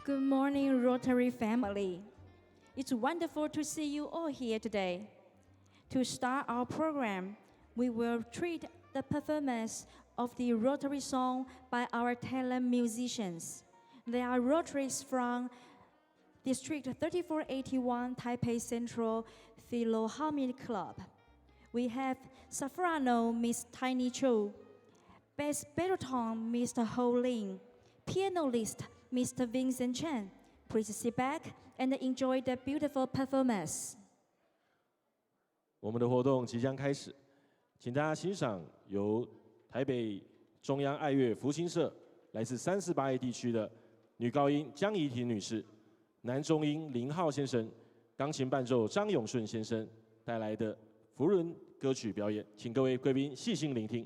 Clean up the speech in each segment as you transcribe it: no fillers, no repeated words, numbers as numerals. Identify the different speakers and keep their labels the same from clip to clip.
Speaker 1: Good morning, Rotary family. It's wonderful to see you all here today. To start our program, we will treat the performance of the Rotary song by our talent musicians. They are Rotaries from District 3481 Taipei Central Philharmonic Club. We have soprano Miss Tiny Chu, bass baritone Mr. Ho Lin, pianist Mr. Vincent Chen. Please sit back and enjoy the beautiful performance.
Speaker 2: 我们的活动即将开始，请大家欣赏由台北中央爱乐福星社来自348A 地区的女高音江怡婷女士、男中音林浩先生、钢琴伴奏张永顺先生带来的福伦歌曲表演，请各位贵宾细心聆听。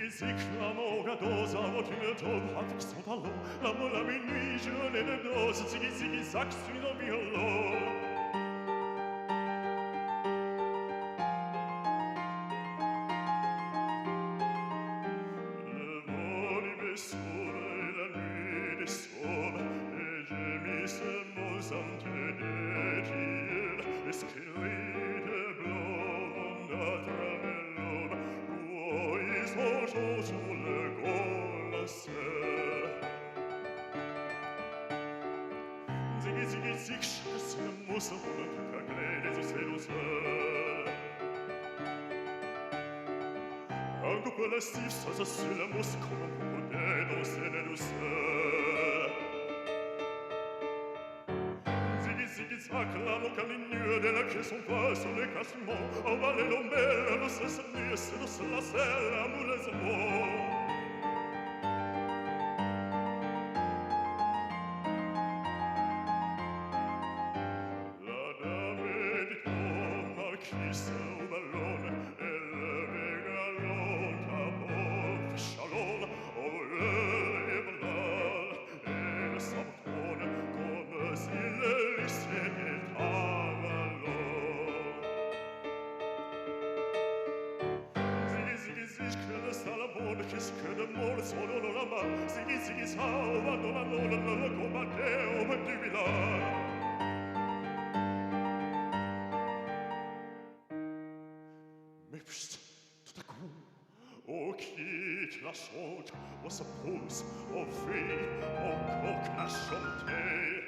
Speaker 3: Ziclamo gadosa, otime ton hatic sotalo, la minuit je ne le dose, ziggy sac sui no violo. Zig, Quand quella stessa sa sulla mosca come un dedo se ne lo sa. Ziggy zack, la moca l'innue della che son pas sur les cassements. Au balai l'ombelle, lo se s'ennuie, se lo se la selle, à moule les amours. Chissà un ballone e le regalò capo fiscialone oh le ballone e le sabatone come si le lisse del cavallo ziggy che le sta la buona che si che de mole solo non la ma ziggy sa va non la non la combatteo per divinare. Mais pst, tout à coup, on quitte la chante, on se pose, on fait, on coque à chanter.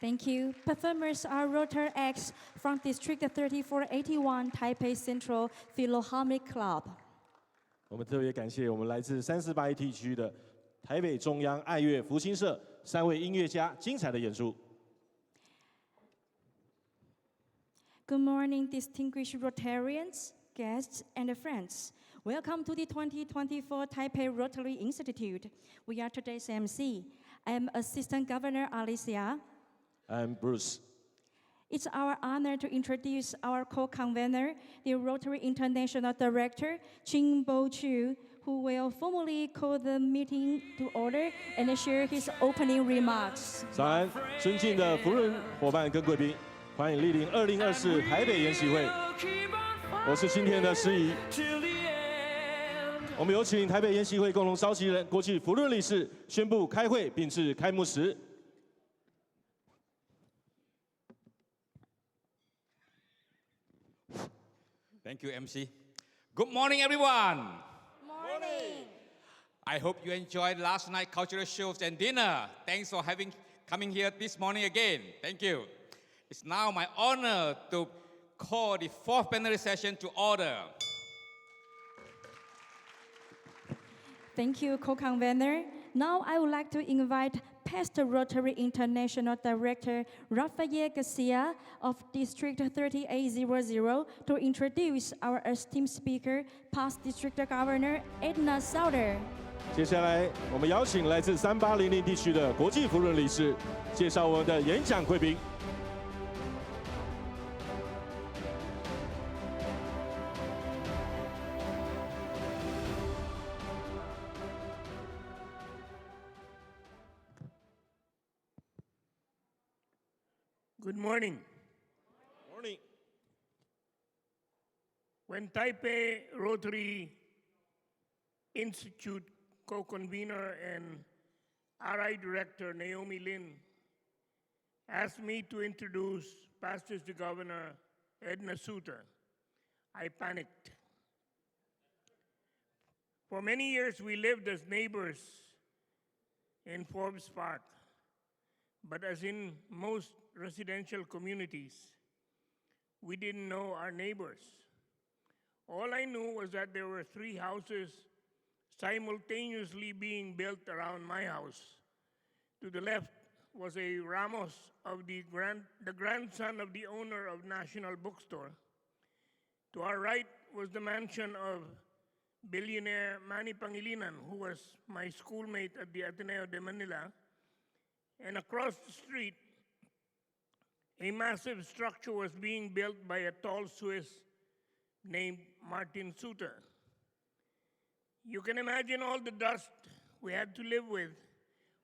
Speaker 1: Thank you. Performers are Rotary acts from District 3481 Taipei Central Philharmonic Club.
Speaker 2: 我们特别感谢我们来自348地区的台北中央爱乐福星社3位音乐家精彩的演出。
Speaker 1: Good morning, distinguished Rotarians, guests, and friends. Welcome to the 2024 Taipei Rotary Institute. We are today's MC. I am Assistant Governor Alicia.
Speaker 2: I'm Bruce.
Speaker 1: It's our honor to introduce our co-convener, the Rotary International Director, Bo Chu, who will formally call the meeting to order and share his opening remarks.
Speaker 2: 早安，尊敬的福润伙伴跟贵宾，欢迎莅临2024台北研习会。我是今天的司仪。我们有请台北研习会共同召集人、国际福润理事宣布开会，并致开幕词。
Speaker 4: Thank you, MC. Good morning, everyone.
Speaker 1: Morning.
Speaker 4: I hope you enjoyed last night's cultural shows and dinner. Thanks for coming here this morning again. Thank you. It's now my honor to call the fourth plenary session to order.
Speaker 1: Thank you, co-convener. Now I would like to invite past Rotary International Director Rafael Garcia of District 3800 to introduce our esteemed speaker, past District Governor Edna Sauter.
Speaker 2: 接下来，我们邀请来自3800地区的国际福润理事，介绍我们的演讲贵宾。
Speaker 5: Good morning.
Speaker 2: Morning.
Speaker 5: When Taipei Rotary Institute co-convener and RI Director Naomi Lin asked me to introduce past District Governor Edna Sauter, I panicked. For many years, we lived as neighbors in Forbes Park. But as in most residential communities, we didn't know our neighbors. All I knew was that there were 3 houses simultaneously being built around my house. To the left was a Ramos of the grandson of the owner of National Bookstore. To our right was the mansion of billionaire Manny Pangilinan, who was my schoolmate at the Ateneo de Manila. And across the street, a massive structure was being built by a tall Swiss named Martin Suter. You can imagine all the dust we had to live with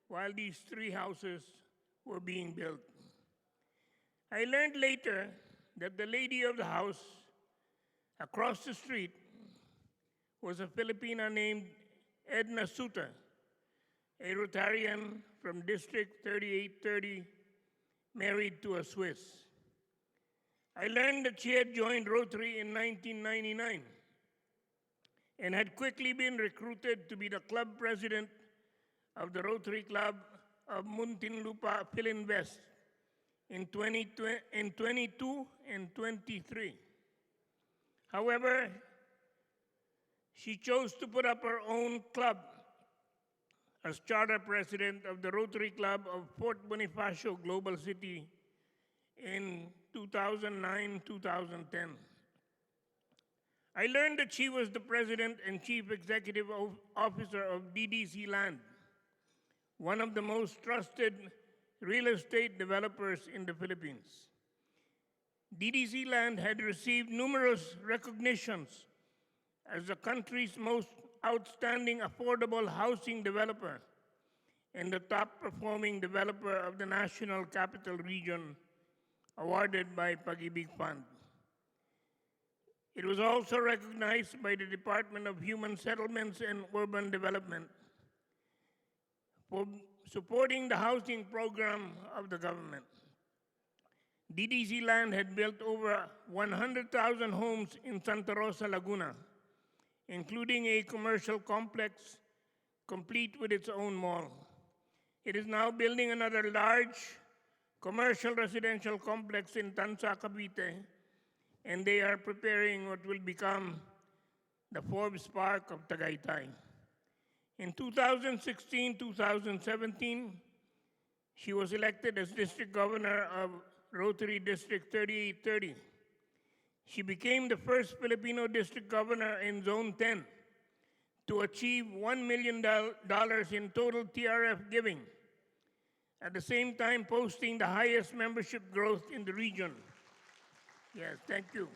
Speaker 5: while these 3 houses were being built. I learned later that the lady of the house across the street was a Filipina named Edna Sauter, a Rotarian from District 3830, married to a Swiss. I learned that she had joined Rotary in 1999 and had quickly been recruited to be the club president of the Rotary Club of Muntinlupa, Philinvest in 22 and 23. However, she chose to put up her own club as charter president of the Rotary Club of Fort Bonifacio Global City in 2009-2010. I learned that she was the president and chief executive officer of DDC Land, one of the most trusted real estate developers in the Philippines. DDC Land had received numerous recognitions as the country's most outstanding affordable housing developer and the top-performing developer of the National Capital Region, awarded by Pag-ibig Fund. It was also recognized by the Department of Human Settlements and Urban Development for supporting the housing program of the government. DDC Land had built over 100,000 homes in Santa Rosa, Laguna, including a commercial complex complete with its own mall. It is now building another large commercial residential complex in Tansa, Cavite, and they are preparing what will become the Forbes Park of Tagaytay. In 2016-2017, she was elected as district governor of Rotary District 3830, She became the first Filipino district governor in Zone 10 to achieve $1 million in total TRF giving, at the same time posting the highest membership growth in the region. Yes, thank you.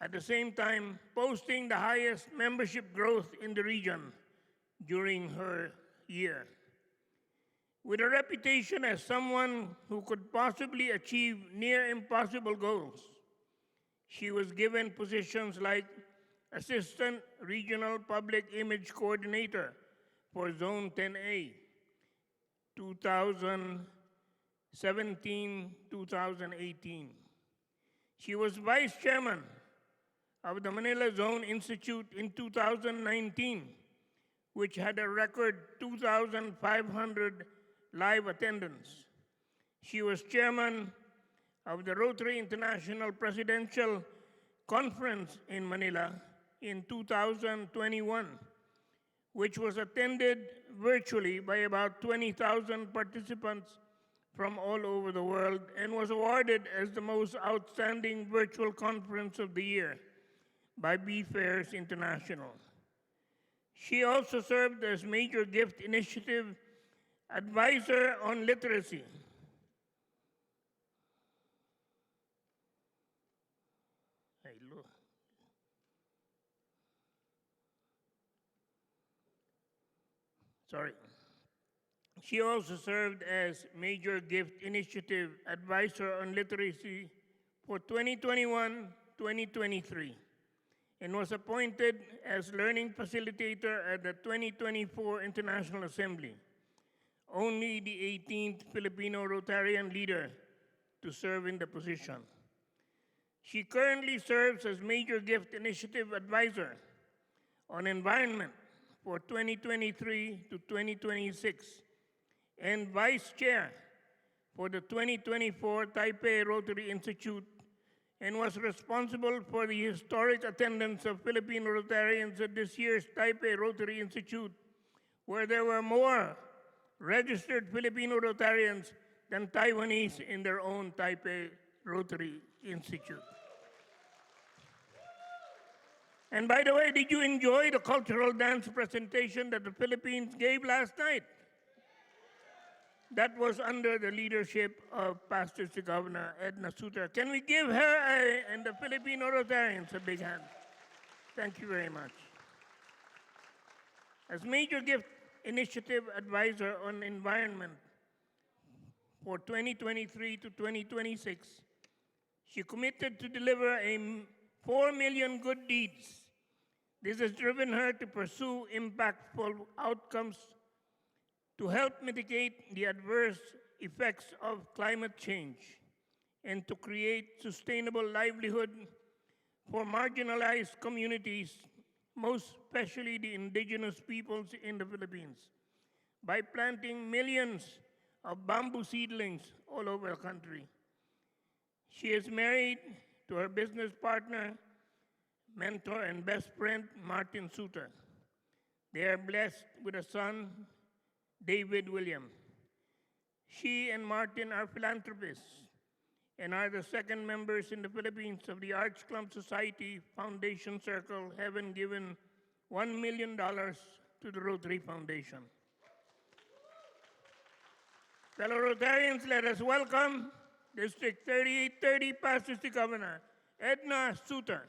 Speaker 5: At the same time, posting the highest membership growth in the region during her year. With a reputation as someone who could possibly achieve near impossible goals, she was given positions like Assistant Regional Public Image Coordinator for Zone 10A, 2017-2018. She was Vice Chairman of the Manila Zone Institute in 2019, which had a record 2,500 live attendance. She was Chairman of the Rotary International Presidential Conference in Manila in 2021, which was attended virtually by about 20,000 participants from all over the world and was awarded as the most outstanding virtual conference of the year by B-Fairs International. She also served as Major Gift Initiative Advisor on Literacy. She also served as Major Gift Initiative Advisor on Literacy for 2021-2023 and was appointed as Learning Facilitator at the 2024 International Assembly, only the 18th Filipino Rotarian leader to serve in the position. She currently serves as Major Gift Initiative Advisor on Environment for 2023 to 2026 and Vice Chair for the 2024 Taipei Rotary Institute and was responsible for the historic attendance of Filipino Rotarians at this year's Taipei Rotary Institute, where there were more registered Filipino Rotarians than Taiwanese in their own Taipei Rotary Institute. And by the way, did you enjoy the cultural dance presentation that the Philippines gave last night? That was under the leadership of Past District Governor Edna Suter. Can we give her and the Filipino Rotarians a big hand? Thank you very much. As Major Gift Initiative Advisor on Environment for 2023 to 2026, she committed to deliver 4 million good deeds. This has driven her to pursue impactful outcomes to help mitigate the adverse effects of climate change and to create sustainable livelihood for marginalized communities, most especially the indigenous peoples in the Philippines, by planting millions of bamboo seedlings all over the country. She is married to her business partner, mentor, and best friend, Martin Suter. They are blessed with a son, David William. She and Martin are philanthropists and are the second members in the Philippines of the Arts Club Society Foundation Circle, having given $1 million to the Rotary Foundation. Fellow Rotarians, let us welcome District 3830 Past District Governor Edna Suter.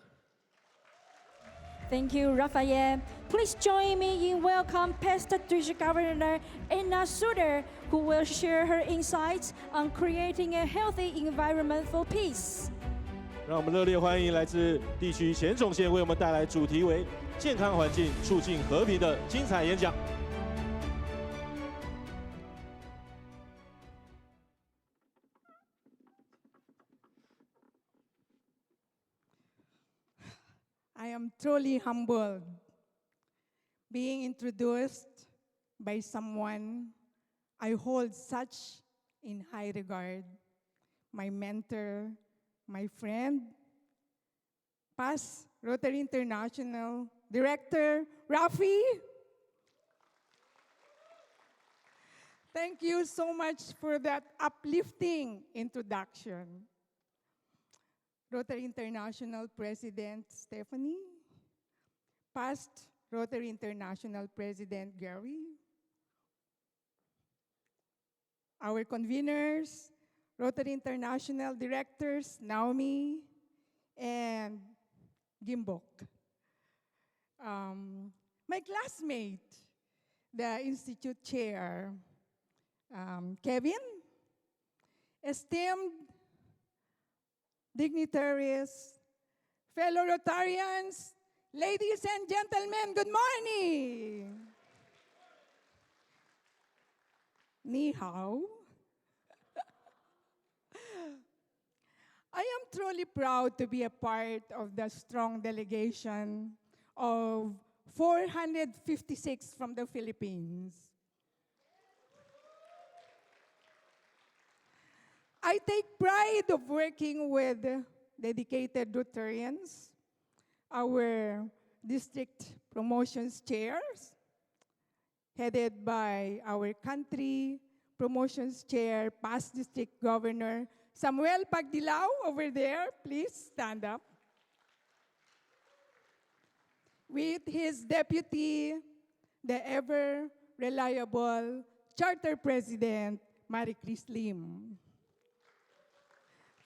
Speaker 1: Thank you, Rafael. Please join me in welcome Past District Governor Edna Suter, who will share her insights on creating a healthy environment for peace.
Speaker 2: 让我们热烈欢迎来自地区前总线为我们带来主题为“健康环境促进和平”的精彩演讲。
Speaker 6: I am truly humbled being introduced by someone I hold such in high regard, my mentor, my friend, past Rotary International Director Rafi. Thank you so much for that uplifting introduction. Rotary International President Stephanie, past Rotary International President Gary, our conveners, Rotary International Directors Naomi and Gimbok. My classmate, the Institute Chair, Kevin, esteemed dignitaries, fellow Rotarians, ladies and gentlemen, good morning. Ni hao. I am truly proud to be a part of the strong delegation of 456 from the Philippines. I take pride of working with dedicated Rotarians, our district promotions chairs, headed by our country promotions chair, past district governor, Samuel Pagdilao over there, please stand up. With his deputy, the ever reliable charter president, Marie Chris Lim.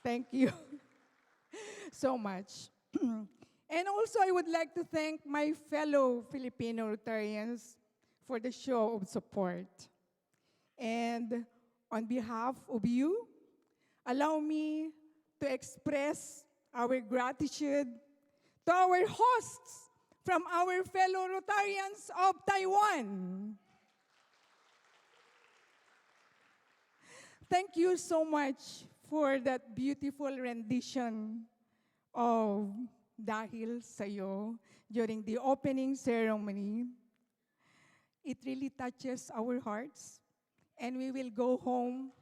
Speaker 6: Thank you so much. And also, I would like to thank my fellow Filipino Rotarians for the show of support. And on behalf of you, allow me to express our gratitude to our hosts from our fellow Rotarians of Taiwan. Thank you so much for that beautiful rendition of Dahil Sa'yo during the opening ceremony. It really touches our hearts, and we will go home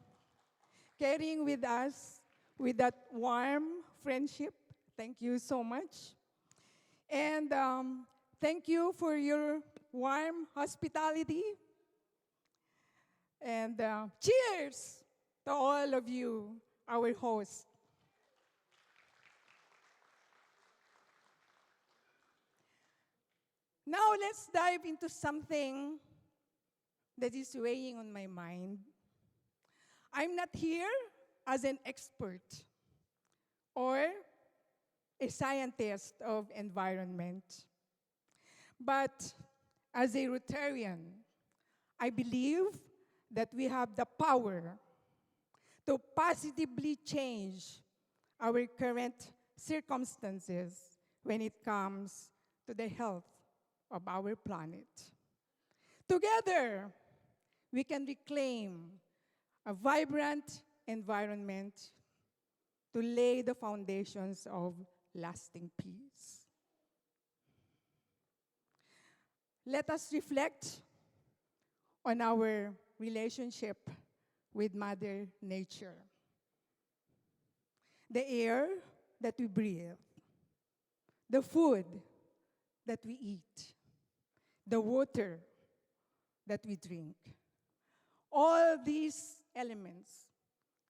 Speaker 6: carrying with us with that warm friendship. Thank you so much. And thank you for your warm hospitality. And cheers to all of you, our hosts. Now let's dive into something that is weighing on my mind. I'm not here as an expert or a scientist of environment, but as a Rotarian, I believe that we have the power to positively change our current circumstances when it comes to the health of our planet. Together, we can reclaim a vibrant environment to lay the foundations of lasting peace. Let us reflect on our relationship with Mother Nature. The air that we breathe, the food that we eat, the water that we drink. All these elements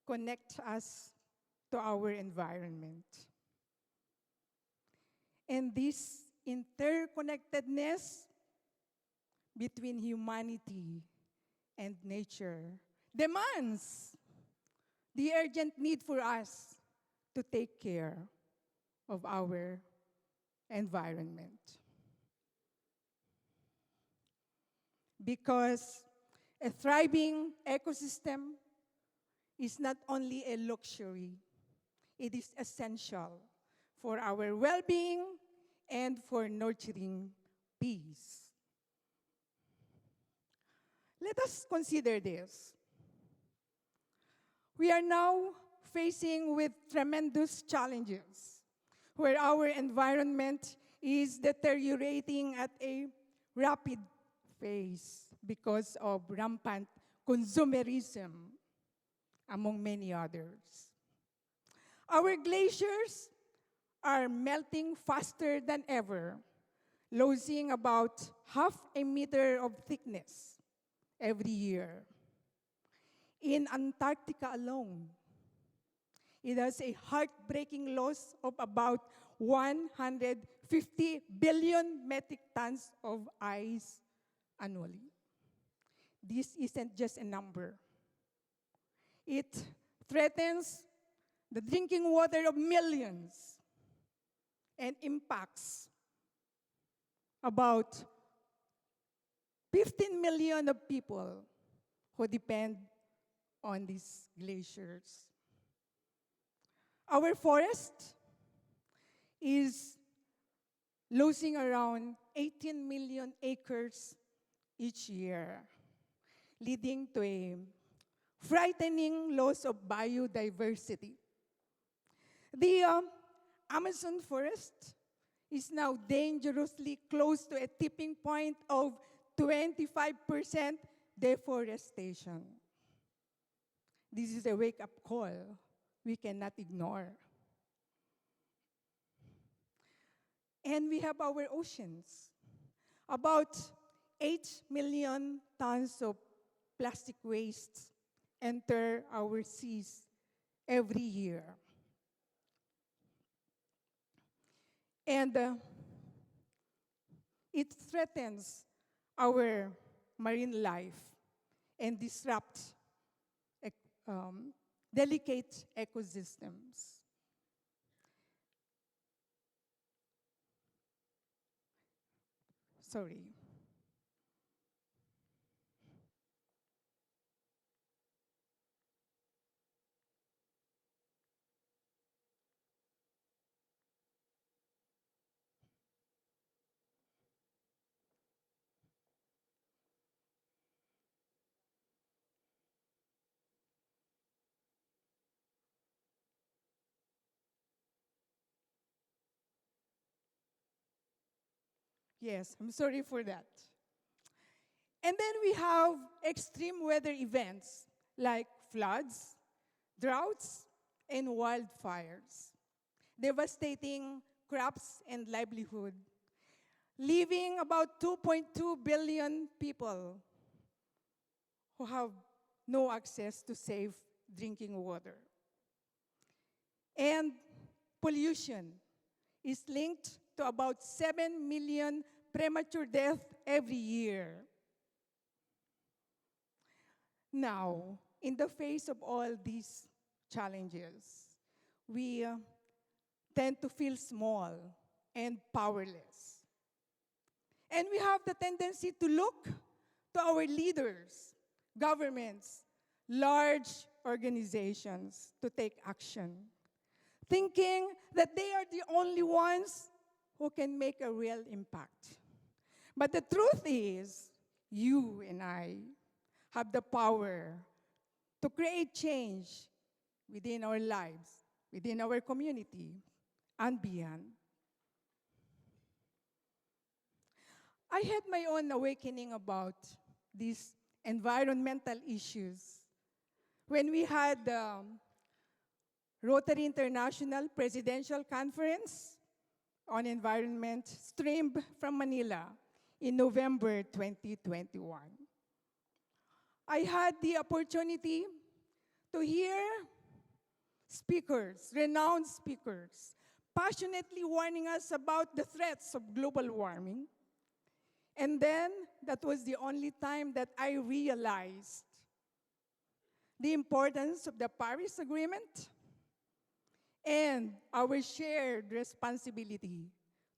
Speaker 6: connect us to our environment. And this interconnectedness between humanity and nature demands the urgent need for us to take care of our environment. Because a thriving ecosystem is not only a luxury, it is essential for our well-being and for nurturing peace. Let us consider this. We are now facing with tremendous challenges where our environment is deteriorating at a rapid pace because of rampant consumerism, among many others. Our glaciers are melting faster than ever, losing about half a meter of thickness every year. In Antarctica alone, It has a heartbreaking loss of about 150 billion metric tons of ice annually. This isn't just a number. It threatens the drinking water of millions and impacts about 15 million of people who depend on these glaciers. Our forest is losing around 18 million acres each year, leading to a frightening loss of biodiversity. The Amazon forest is now dangerously close to a tipping point of 25% deforestation. This is a wake-up call we cannot ignore. And we have our oceans. About 8 million tons of plastic waste enter our seas every year. And it threatens our marine life and disrupts delicate ecosystems. Sorry. Yes, I'm sorry for that. And then we have extreme weather events like floods, droughts, and wildfires, devastating crops and livelihood, leaving about 2.2 billion people who have no access to safe drinking water. And pollution is linked to about 7 million premature deaths every year. Now, in the face of all these challenges, we tend to feel small and powerless. And we have the tendency to look to our leaders, governments, large organizations to take action, thinking that they are the only ones who can make a real impact. But the truth is, you and I have the power to create change within our lives, within our community, and beyond. I had my own awakening about these environmental issues when we had the Rotary International Presidential Conference on Environment streamed from Manila in November 2021. I had the opportunity to hear speakers, renowned speakers, passionately warning us about the threats of global warming. And then that was the only time that I realized the importance of the Paris Agreement and our shared responsibility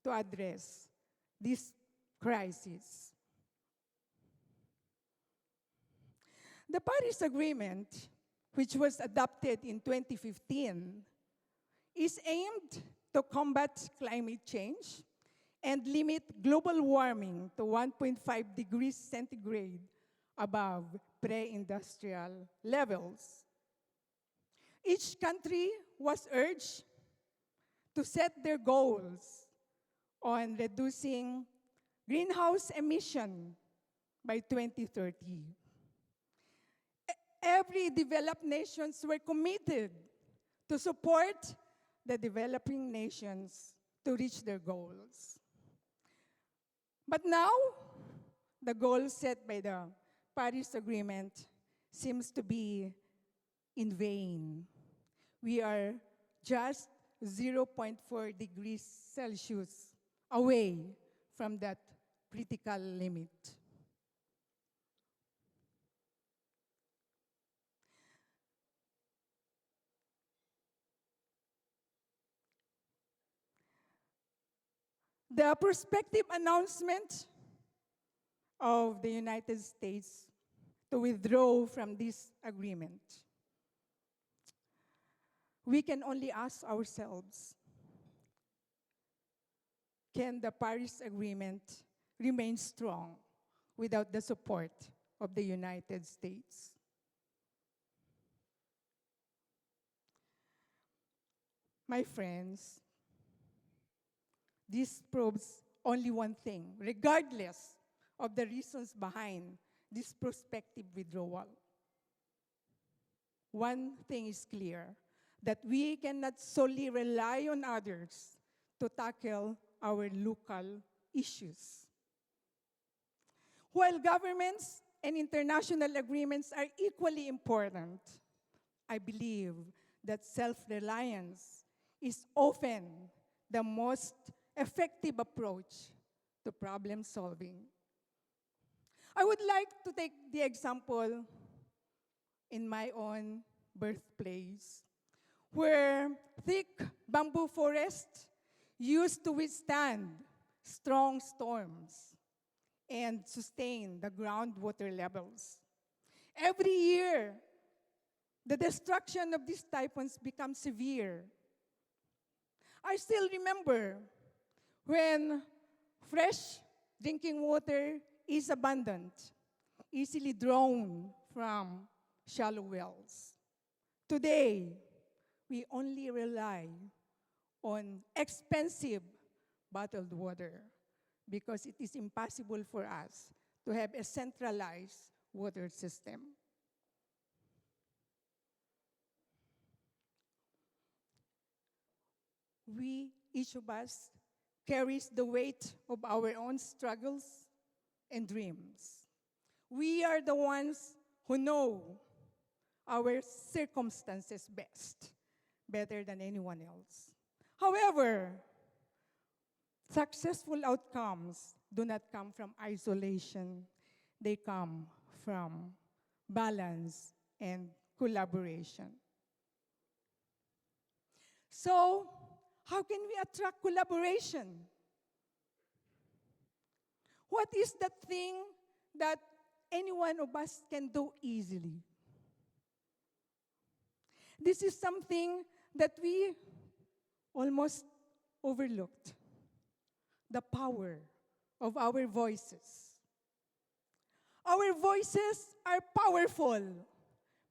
Speaker 6: to address this crisis. The Paris Agreement, which was adopted in 2015, is aimed to combat climate change and limit global warming to 1.5 degrees centigrade above pre-industrial levels. Each country was urged to set their goals on reducing greenhouse emission by 2030. Every developed nations were committed to support the developing nations to reach their goals. But now, the goal set by the Paris Agreement seems to be in vain. we are just 0.4 degrees Celsius away from that critical limit. The prospective announcement of the United States to withdraw from this agreement, we can only ask ourselves, can the Paris Agreement remain strong without the support of the United States? My friends, this proves only one thing, regardless of the reasons behind this prospective withdrawal. One thing is clear, that we cannot solely rely on others to tackle our local issues. While governments and international agreements are equally important, I believe that self-reliance is often the most effective approach to problem solving. I would like to take the example in my own birthplace, where thick bamboo forests used to withstand strong storms and sustain the groundwater levels. Every year, the destruction of these typhoons becomes severe. I still remember when fresh drinking water is abundant, easily drawn from shallow wells. Today, we only rely on expensive bottled water because it is impossible for us to have a centralized water system. We, each of us, carries the weight of our own struggles and dreams. We are the ones who know our circumstances best, better than anyone else. However, successful outcomes do not come from isolation. They come from balance and collaboration. So, how can we attract collaboration? What is that thing that any one of us can do easily? This is something that we almost overlooked. The power of our voices. Our voices are powerful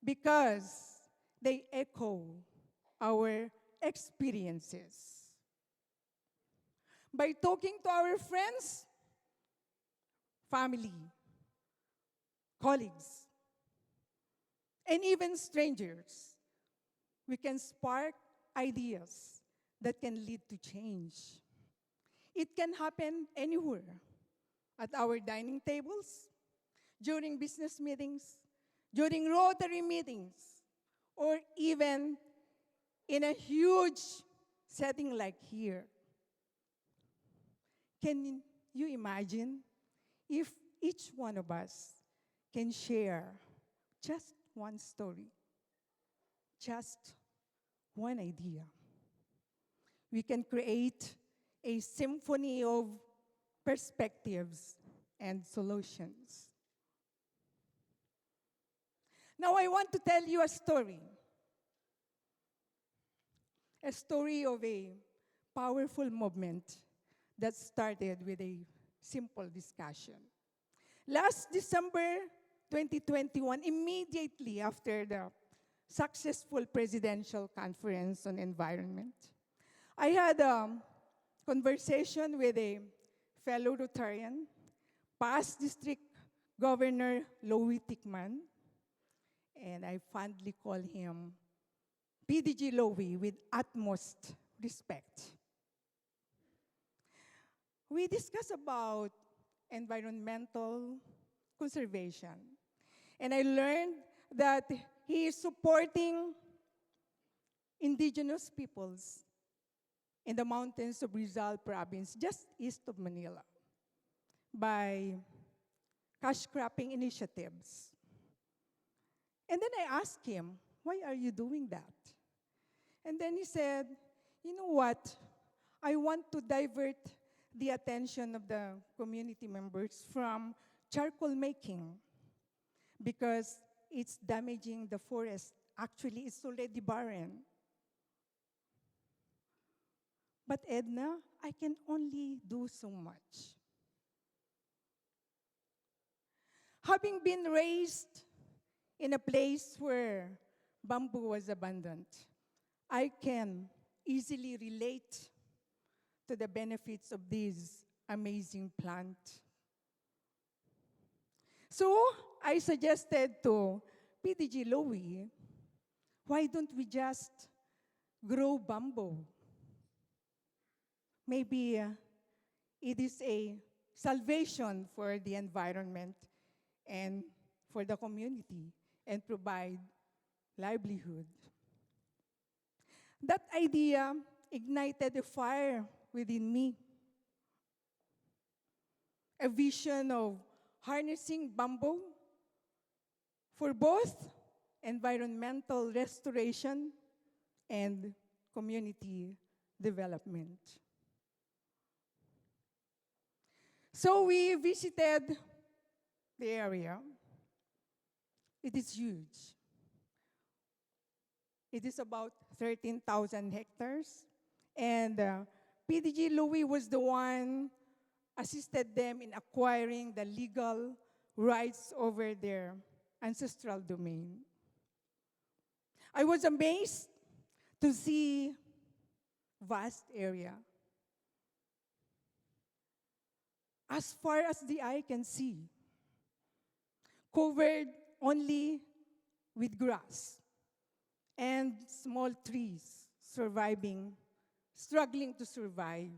Speaker 6: because they echo our experiences. By talking to our friends, family, colleagues, and even strangers, we can spark ideas that can lead to change. It can happen anywhere, at our dining tables, during business meetings, during Rotary meetings, or even in a huge setting like here. Can you imagine if each one of us can share just one story, just one idea? We can create a symphony of perspectives and solutions. Now I want to tell you a story of a powerful movement that started with a simple discussion. Last December 2021, immediately after the successful presidential conference on environment, I had a conversation with a fellow Rotarian, past District Governor Louie Tickman, and I fondly call him PDG Louie with utmost respect. We discussed about environmental conservation, and I learned that he is supporting indigenous peoples in the mountains of Rizal province, just east of Manila, by cash cropping initiatives. And then I asked him, why are you doing that? And then he said, you know what? I want to divert the attention of the community members from charcoal making because it's damaging the forest. Actually, it's already barren. But Edna, I can only do so much. Having been raised in a place where bamboo was abundant, I can easily relate to the benefits of this amazing plant. So I suggested to PDG Louie, why don't we just grow bamboo? Maybe it is a salvation for the environment and for the community and provide livelihood. That idea ignited a fire within me, a vision of harnessing bamboo for both environmental restoration and community development. So we visited the area. It is huge. It is about 13,000 hectares. And PDG Louie was the one assisted them in acquiring the legal rights over their ancestral domain. I was amazed to see vast area. As far as the eye can see, covered only with grass and small trees struggling to survive.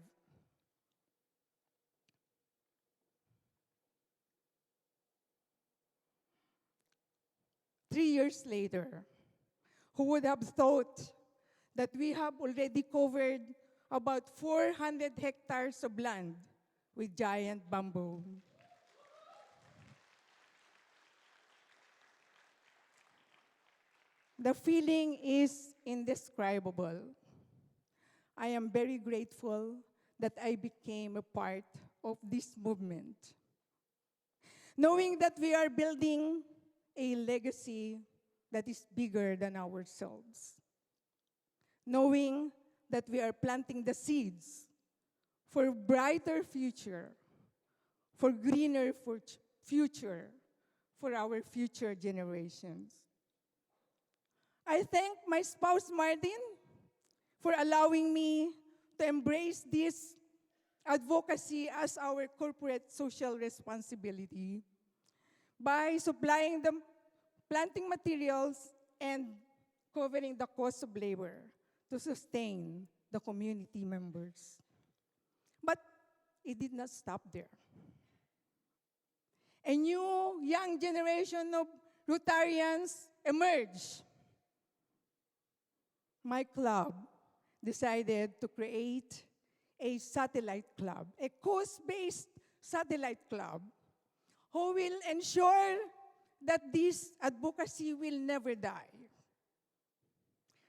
Speaker 6: Three years later, who would have thought that we have already covered about 400 hectares of land with giant bamboo? The feeling is indescribable. I am very grateful that I became a part of this movement. Knowing that we are building a legacy that is bigger than ourselves. Knowing that we are planting the seeds for a brighter future, for greener future, for our future generations. I thank my spouse, Martin, for allowing me to embrace this advocacy as our corporate social responsibility by supplying the planting materials and covering the cost of labor to sustain the community members. But it did not stop there. A new young generation of Rotarians emerged. My club decided to create a satellite club, a coast-based satellite club, who will ensure that this advocacy will never die.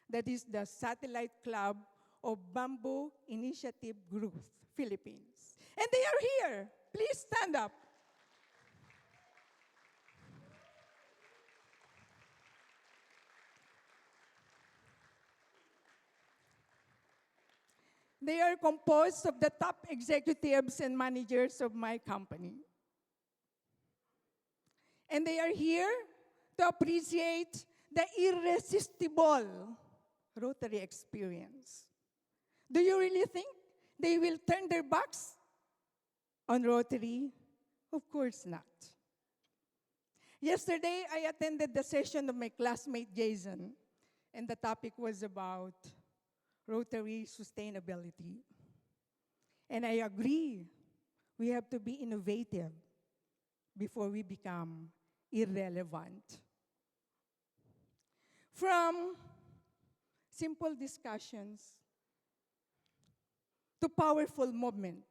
Speaker 6: That is the Satellite Club of Bamboo Initiative Group, Philippines. And they are here. Please stand up. They are composed of the top executives and managers of my company. And they are here to appreciate the irresistible Rotary experience. Do you really think they will turn their backs on Rotary? Of course not. Yesterday, I attended the session of my classmate Jason, and the topic was about Rotary sustainability. And I agree, we have to be innovative before we become irrelevant. From simple discussions to powerful movement.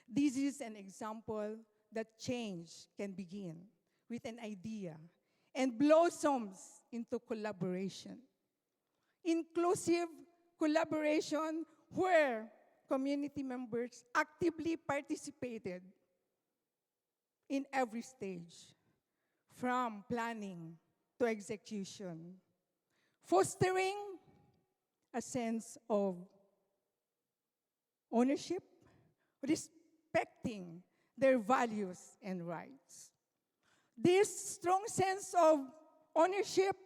Speaker 6: This is an example that change can begin with an idea and blossoms into collaboration. Inclusive collaboration where community members actively participated in every stage, from planning to execution, fostering a sense of ownership, respecting their values and rights. This strong sense of ownership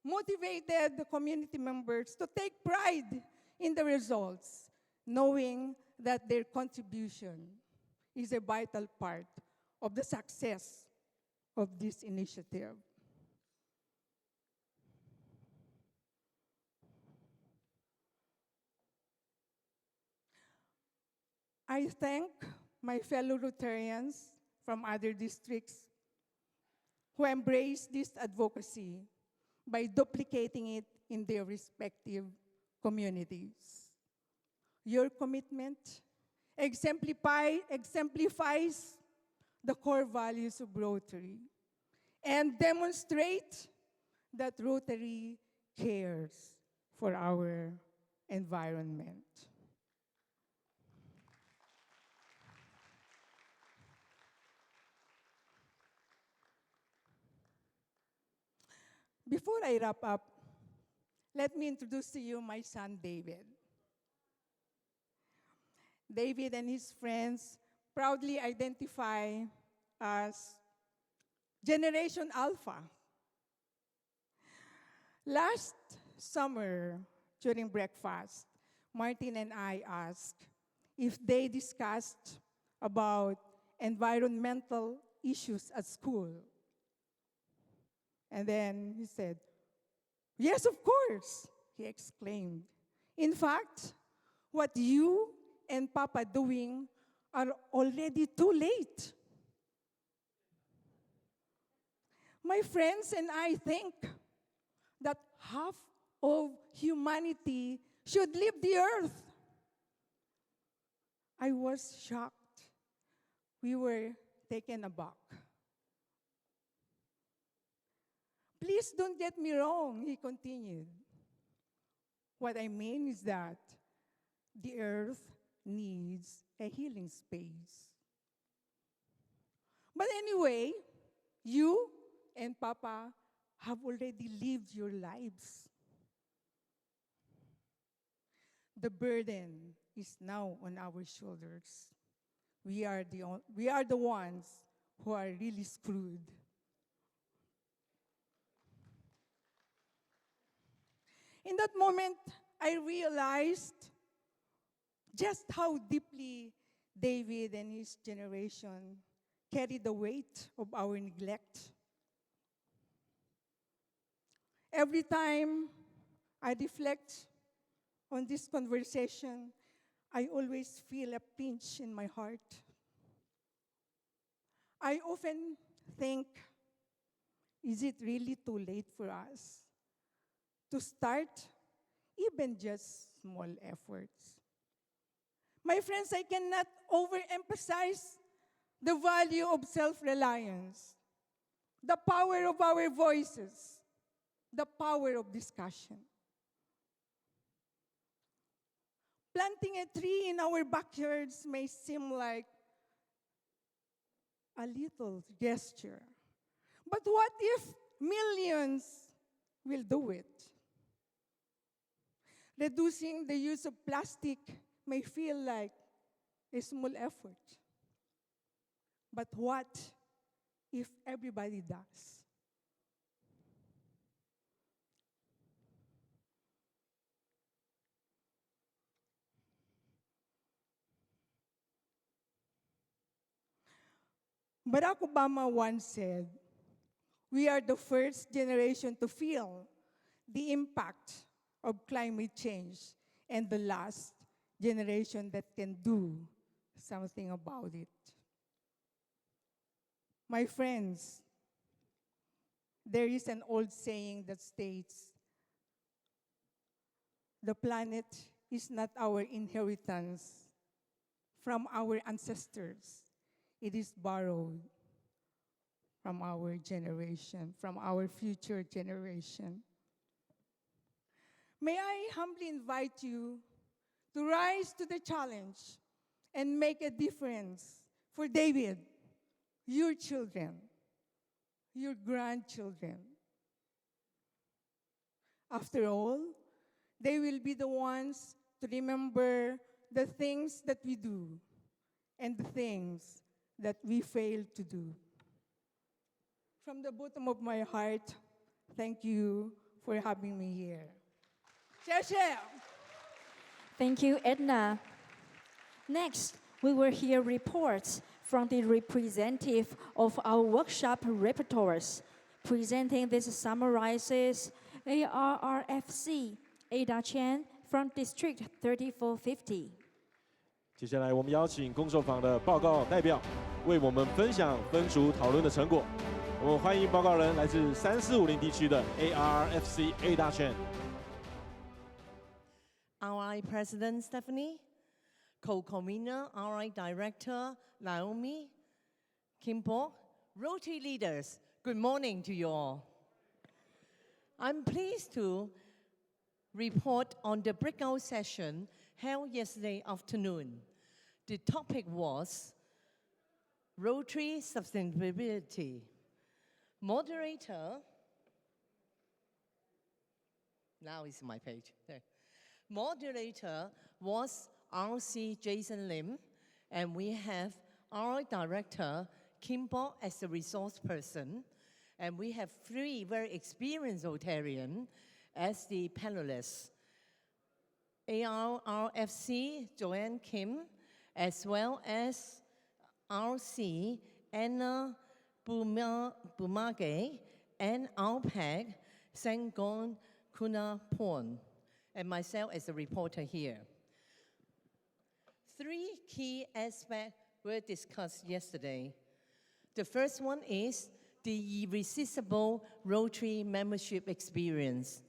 Speaker 6: motivated the community members to take pride in the results, knowing that their contribution is a vital part of the success of this initiative. I thank my fellow Rotarians from other districts who embrace this advocacy by duplicating it in their respective communities. Your commitment exemplifies the core values of Rotary and demonstrate that Rotary cares for our environment. Before I wrap up, let me introduce to you my son, David. David and his friends proudly identify as Generation Alpha. Last summer, during breakfast, Martin and I asked if they discussed about environmental issues at school. And then he said, "Yes, of course," he exclaimed. "In fact, what you and Papa doing are already too late." My friends and I think that half of humanity should leave the earth. I was shocked. We were taken aback. "Please don't get me wrong," he continued. "What I mean is that the earth needs a healing space. But anyway, you and Papa have already lived your lives. The burden is now on our shoulders. We are the ones who are really screwed." In that moment, I realized just how deeply David and his generation carry the weight of our neglect. Every time I reflect on this conversation, I always feel a pinch in my heart. I often think, is it really too late for us to start even just small efforts? My friends, I cannot overemphasize the value of self-reliance, the power of our voices, the power of discussion. Planting a tree in our backyards may seem like a little gesture. But what if millions will do it? Reducing the use of plastic may feel like a small effort. But what if everybody does? Barack Obama once said, "We are the first generation to feel the impact of climate change and the last generation that can do something about it." My friends, there is an old saying that states The planet is not our inheritance from our ancestors. It is borrowed from our generation, from our future generation. May I humbly invite you to rise to the challenge and make a difference for David, your children, your grandchildren. After all, they will be the ones to remember the things that we do and the things that we fail to do. From the bottom of my heart, thank you for having me here. 谢谢。
Speaker 1: Thank you, Edna. Next, we will hear reports from the representative of our workshop repertoires. Presenting this summarizes ARRFC Ada Chen from District 3450.
Speaker 2: 接下来，我们邀请工作坊的报告代表为我们分享分组讨论的成果。我们欢迎报告人来自3450地区的 ARRFC Ada Chen。
Speaker 7: RI President Stephanie, Co-Convener RI Director Naomi, Kimpo, Rotary leaders, good morning to you all. I'm pleased to report on the breakout session held yesterday afternoon. The topic was Rotary Sustainability. Moderator, now is my page. There. Moderator was RC Jason Lim, and we have our director, Kimbo, as the resource person, and we have 3 very experienced Rotarians as the panelists. ARRFC, Joanne Kim, as well as RC, Anna Bumage, and RPEG, Sangon Kunapon, and myself as a reporter here. 3 key aspects were discussed yesterday. The first one is the irresistible Rotary membership experience.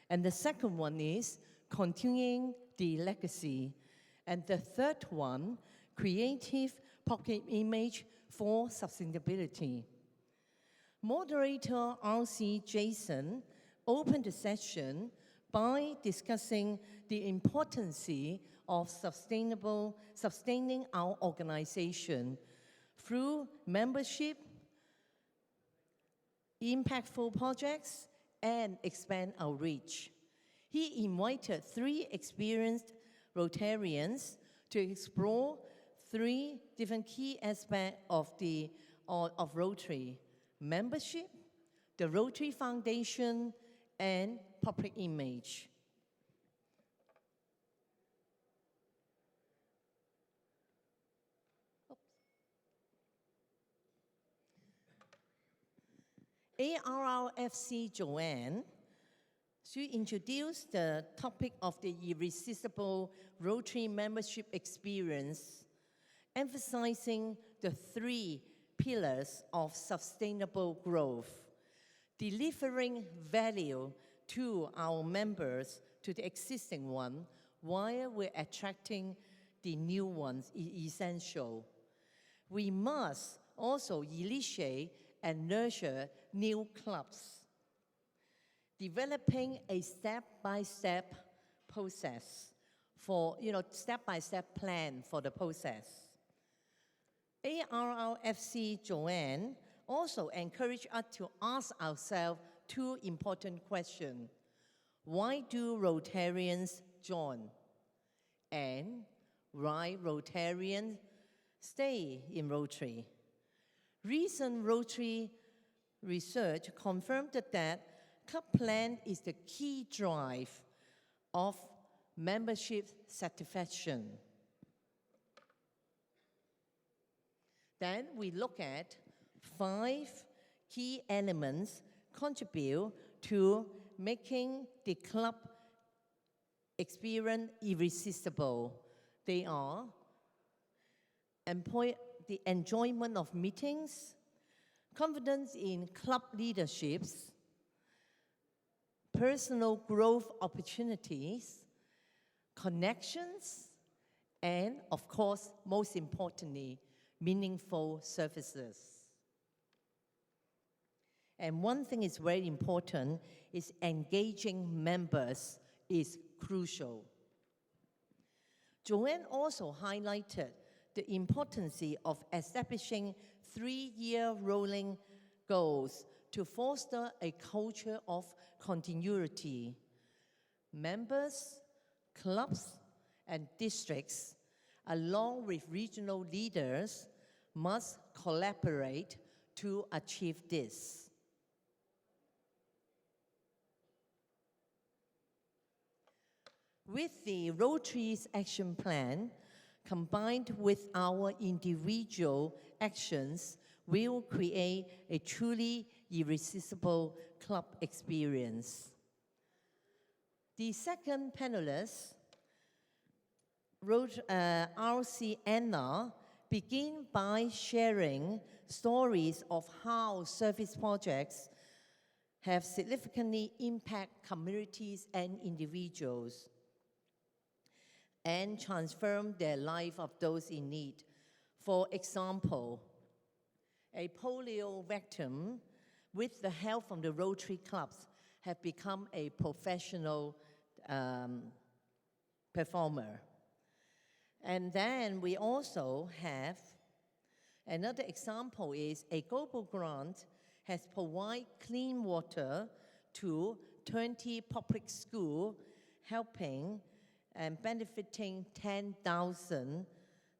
Speaker 7: And the second one is continuing the legacy. And the third one, creative pocket image for sustainability. Moderator RC Jason opened the session by discussing the importance of sustaining our organization through membership, impactful projects, and expand our reach. He invited 3 experienced Rotarians to explore 3 different key aspects of Rotary: membership, the Rotary Foundation, and public image. ARRFC Joanne, she introduced the topic of the irresistible Rotary membership experience, emphasizing the 3 pillars of sustainable growth, delivering value to our members, to the existing one, while we're attracting the new ones is essential. We must also initiate and nurture new clubs, developing a step-by-step process for, step-by-step plan for the process. ARRFC Joanne also encouraged us to ask ourselves 2 important questions. Why do Rotarians join? And why Rotarians stay in Rotary? Recent Rotary research confirmed that club plan is the key drive of membership satisfaction. Then we look at 5 key elements contribute to making the club experience irresistible. They are the enjoyment of meetings, confidence in club leaderships, personal growth opportunities, connections, and of course, most importantly, meaningful services. And one thing is very important is engaging members is crucial. Joanne also highlighted the importance of establishing 3-year rolling goals to foster a culture of continuity. Members, clubs, and districts, along with regional leaders, must collaborate to achieve this. With the Rotary's action plan, combined with our individual actions, we will create a truly irresistible club experience. The second panelist, RC Anna, begin by sharing stories of how service projects have significantly impacted communities and individuals and transform their life of those in need. For example, a polio victim, with the help from the Rotary clubs, have become a professional performer. And then we also have another example is a global grant has provided clean water to 20 public schools, helping and benefiting 10,000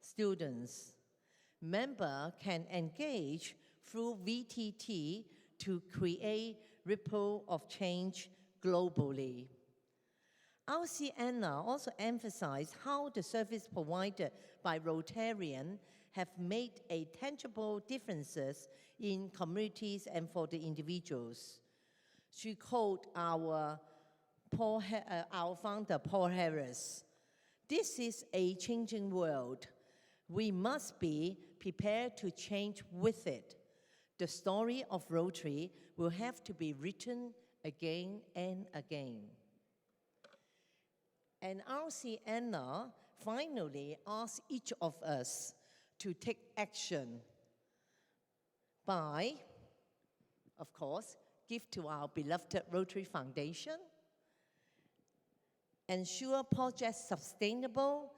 Speaker 7: students. Members can engage through VTT to create ripple of change globally. RC Anna also emphasized how the service provided by Rotarians have made a tangible differences in communities and for the individuals. She quoted our founder, Paul Harris. "This is a changing world. We must be prepared to change with it. The story of Rotary will have to be written again and again." And RC Anna finally asked each of us to take action by, of course, give to our beloved Rotary Foundation, ensure projects sustainable,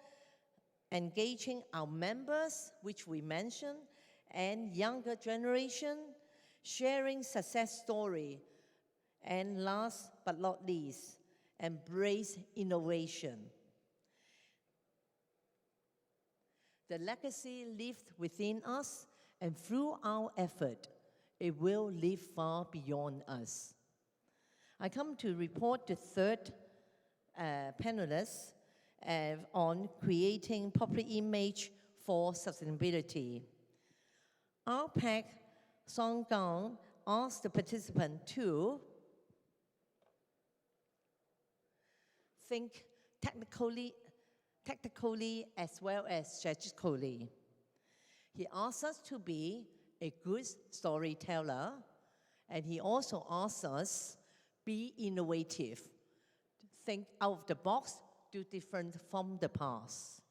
Speaker 7: engaging our members, which we mentioned, and younger generation, sharing success story, and last but not least, embrace innovation. The legacy lives within us, and through our effort, it will live far beyond us. I come to report the third panelist on creating public image for sustainability. RPAC Songgang asked the participant to think tactically as well as strategically. He asked us to be a good storyteller, and he also asked us be innovative, think out of the box, do different from the past.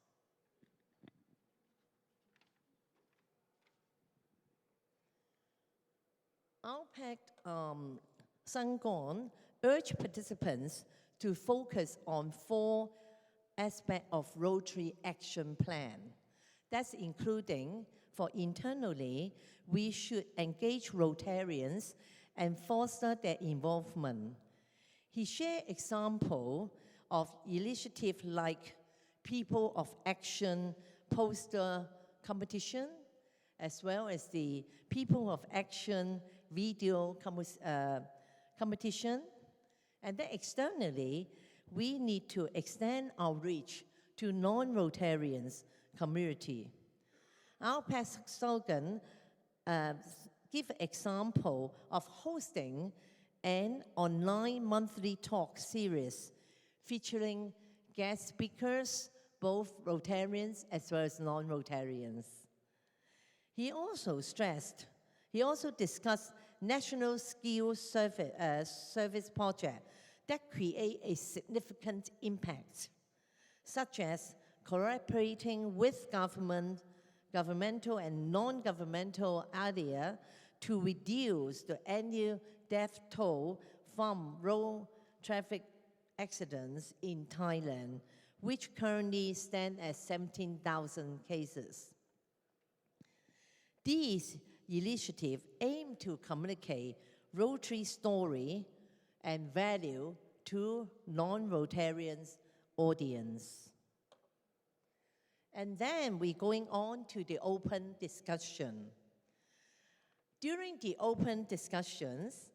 Speaker 7: RPAC Sanggon urged participants to focus on 4 aspects of Rotary Action Plan. That's including, for internally, we should engage Rotarians and foster their involvement. He shared examples of initiatives like People of Action poster competition, as well as the People of Action video competition. And then externally, we need to extend our reach to non-Rotarians community. Our past slogan give example of hosting an online monthly talk series featuring guest speakers, both Rotarians as well as non-Rotarians. He also discussed national skills service project that create a significant impact, such as cooperating with governmental and non-governmental area to reduce the annual death toll from road traffic accidents in Thailand, which currently stand at 17,000 cases. These initiatives aim to communicate Rotary story and value to non-Rotarians audience. And then we're going on to the open discussion. During the open discussions,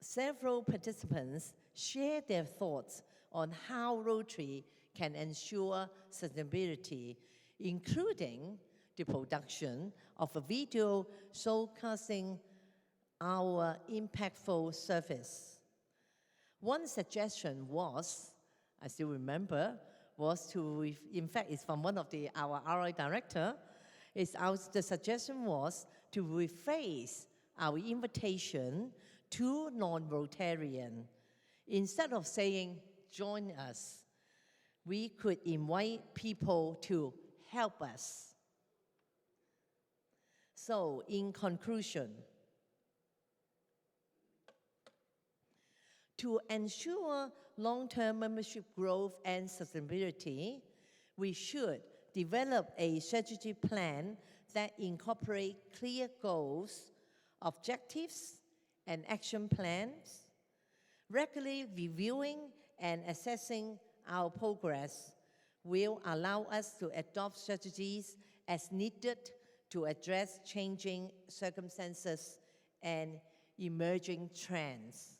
Speaker 7: several participants shared their thoughts on how Rotary can ensure sustainability, including the production of a video showcasing our impactful service. One suggestion was, I still remember, was to, in fact, it's from one of our RI director, the suggestion was to rephrase our invitation to non-Rotarian. Instead of saying, join us, we could invite people to help us. So, in conclusion, to ensure long-term membership growth and sustainability, we should develop a strategy plan that incorporates clear goals, objectives, and action plans. Regularly reviewing and assessing our progress will allow us to adopt strategies as needed to address changing circumstances and emerging trends.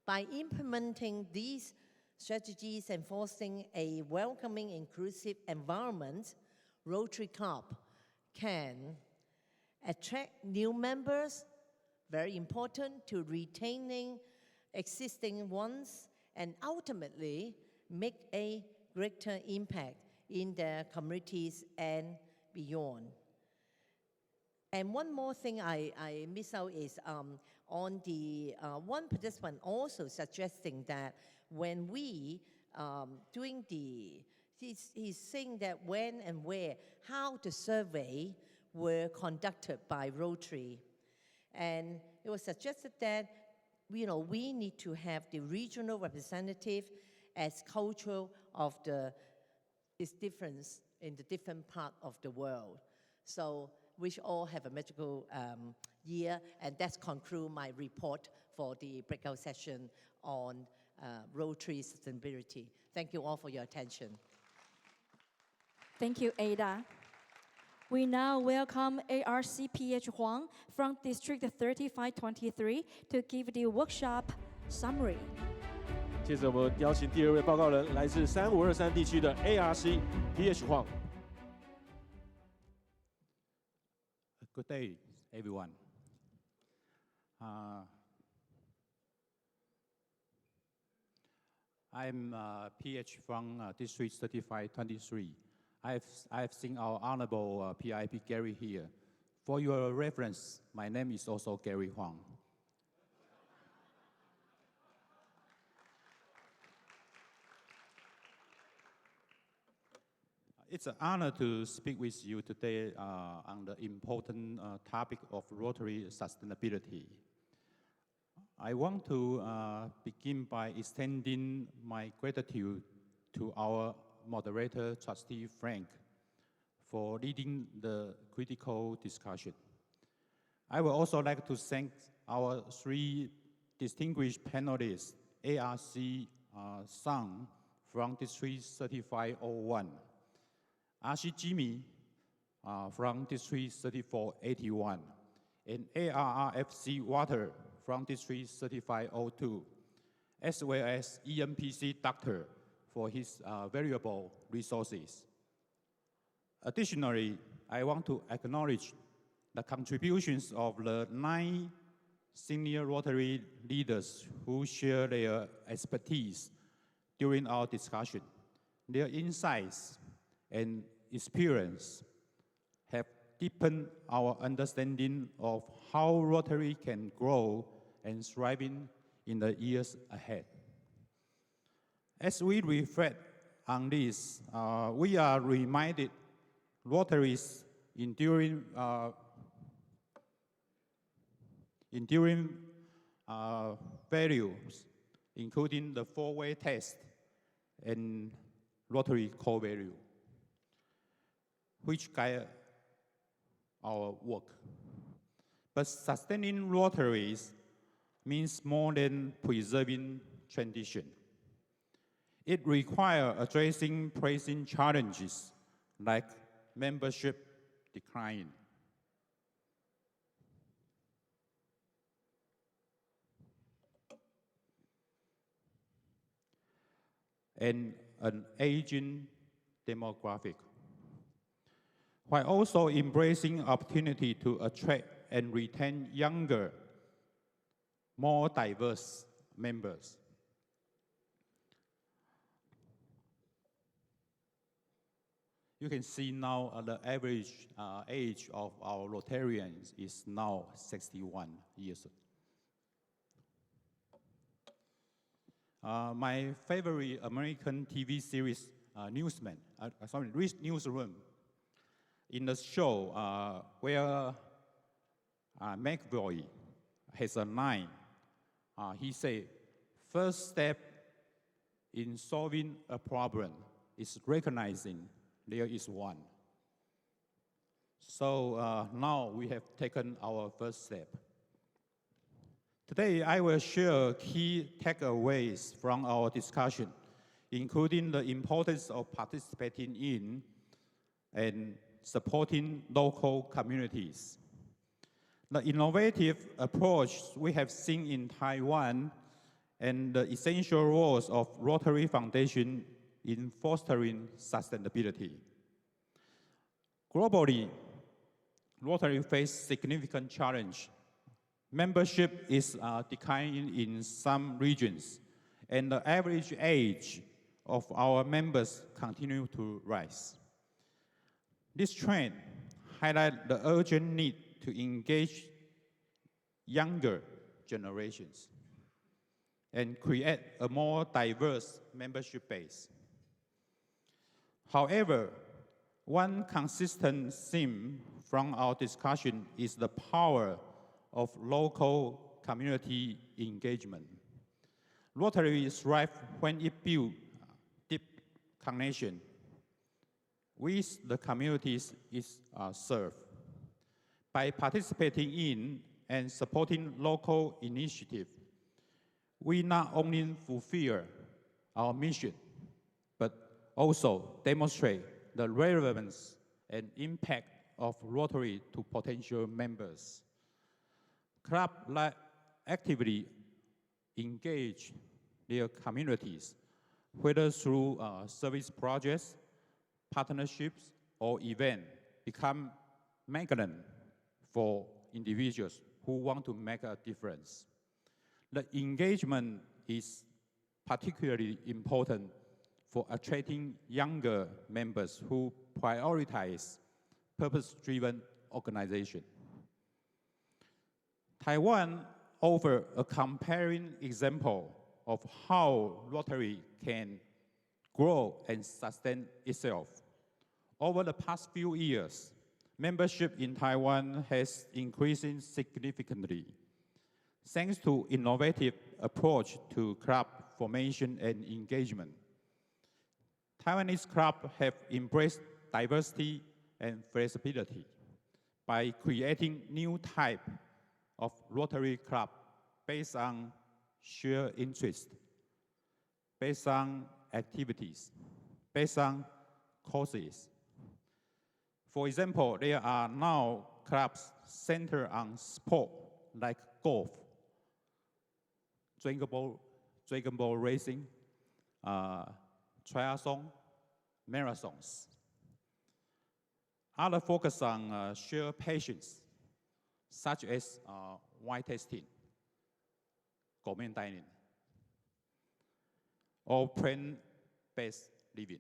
Speaker 7: By implementing these strategies and fostering a welcoming, inclusive environment, Rotary Club can attract new members, very important, to retaining existing ones, and ultimately make a greater impact in their communities and beyond. And one more thing I miss out is on the one participant also suggesting that when we doing he's saying that when and where, how the survey were conducted by Rotary. And it was suggested that we need to have the regional representative as cultural of its difference in the different part of the world. So we should all have a magical year, and that's conclude my report for the breakout session on Rotary sustainability. Thank you all for your attention.
Speaker 1: Thank you, Ada. We now welcome ARC PH Huang from District 3523 to give the workshop summary.
Speaker 2: 接着我们邀请第二位报告人，来自3523地区的 ARC PH Huang。Good
Speaker 8: day, everyone. I'm PH from District 3523. I've seen our Honorable PIP Gary here. For your reference, my name is also Gary Huang. It's an honor to speak with you today on the important topic of Rotary sustainability. I want to begin by extending my gratitude to our moderator, Trustee Frank, for leading the critical discussion. I would also like to thank our three distinguished panelists, ARC Sang from District 3501, RC Jimmy from District 3481, and ARRFC Water from District 3502, as well as EMPC Doctor for his valuable resources. Additionally, I want to acknowledge the contributions of the 9 senior Rotary leaders who share their expertise during our discussion. Their insights and experience have deepened our understanding of how Rotary can grow and thrive in the years ahead. As we reflect on this, we are reminded Rotary's enduring values, including the four-way test and Rotary core value, which guide our work. But sustaining Rotaries means more than preserving tradition. It requires addressing pressing challenges like membership decline. And an aging demographic, while also embracing opportunity to attract and retain younger, more diverse members. You can see now the average age of our Rotarians is now 61 years. My favorite American TV series, Newsroom. In the show where McVoy has a line, he said, first step in solving a problem is recognizing there is one. So now we have taken our first step. Today, I will share key takeaways from our discussion, including the importance of participating in and supporting local communities, the innovative approach we have seen in Taiwan, and the essential roles of Rotary Foundation in fostering sustainability. Globally, Rotary faces significant challenge. Membership is declining in some regions, and the average age of our members continue to rise. This trend highlights the urgent need to engage younger generations and create a more diverse membership base. However, one consistent theme from our discussion is the power of local community engagement. Rotary thrives when it builds deep connection with the communities it serves. By participating in and supporting local initiatives, we not only fulfill our mission, but also demonstrate the relevance and impact of Rotary to potential members. Clubs that actively engage their communities, whether through service projects, partnerships, or events, become magnet for individuals who want to make a difference. The engagement is particularly important for attracting younger members who prioritize purpose-driven organization. Taiwan offers a compelling example of how Rotary can grow and sustain itself. Over the past few years, membership in Taiwan has increased significantly, thanks to innovative approach to club formation and engagement. Taiwanese clubs have embraced diversity and flexibility by creating new type of Rotary club based on shared interest, based on activities, based on causes. For example, there are now clubs centered on sport like golf, dragon ball racing, triathlon, marathons. Other focus on shared passions, such as wine tasting, gourmet dining, or plant-based living.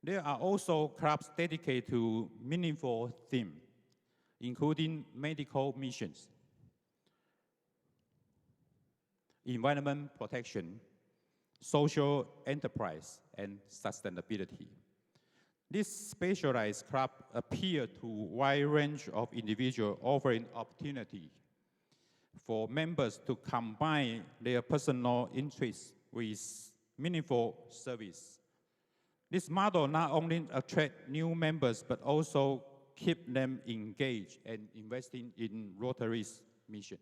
Speaker 8: There are also clubs dedicated to meaningful themes, including medical missions, environment protection, social enterprise, and sustainability. This specialized club appeal to a wide range of individuals, offering opportunity for members to combine their personal interests with meaningful service. This model not only attracts new members, but also keep them engaged and investing in Rotary's mission.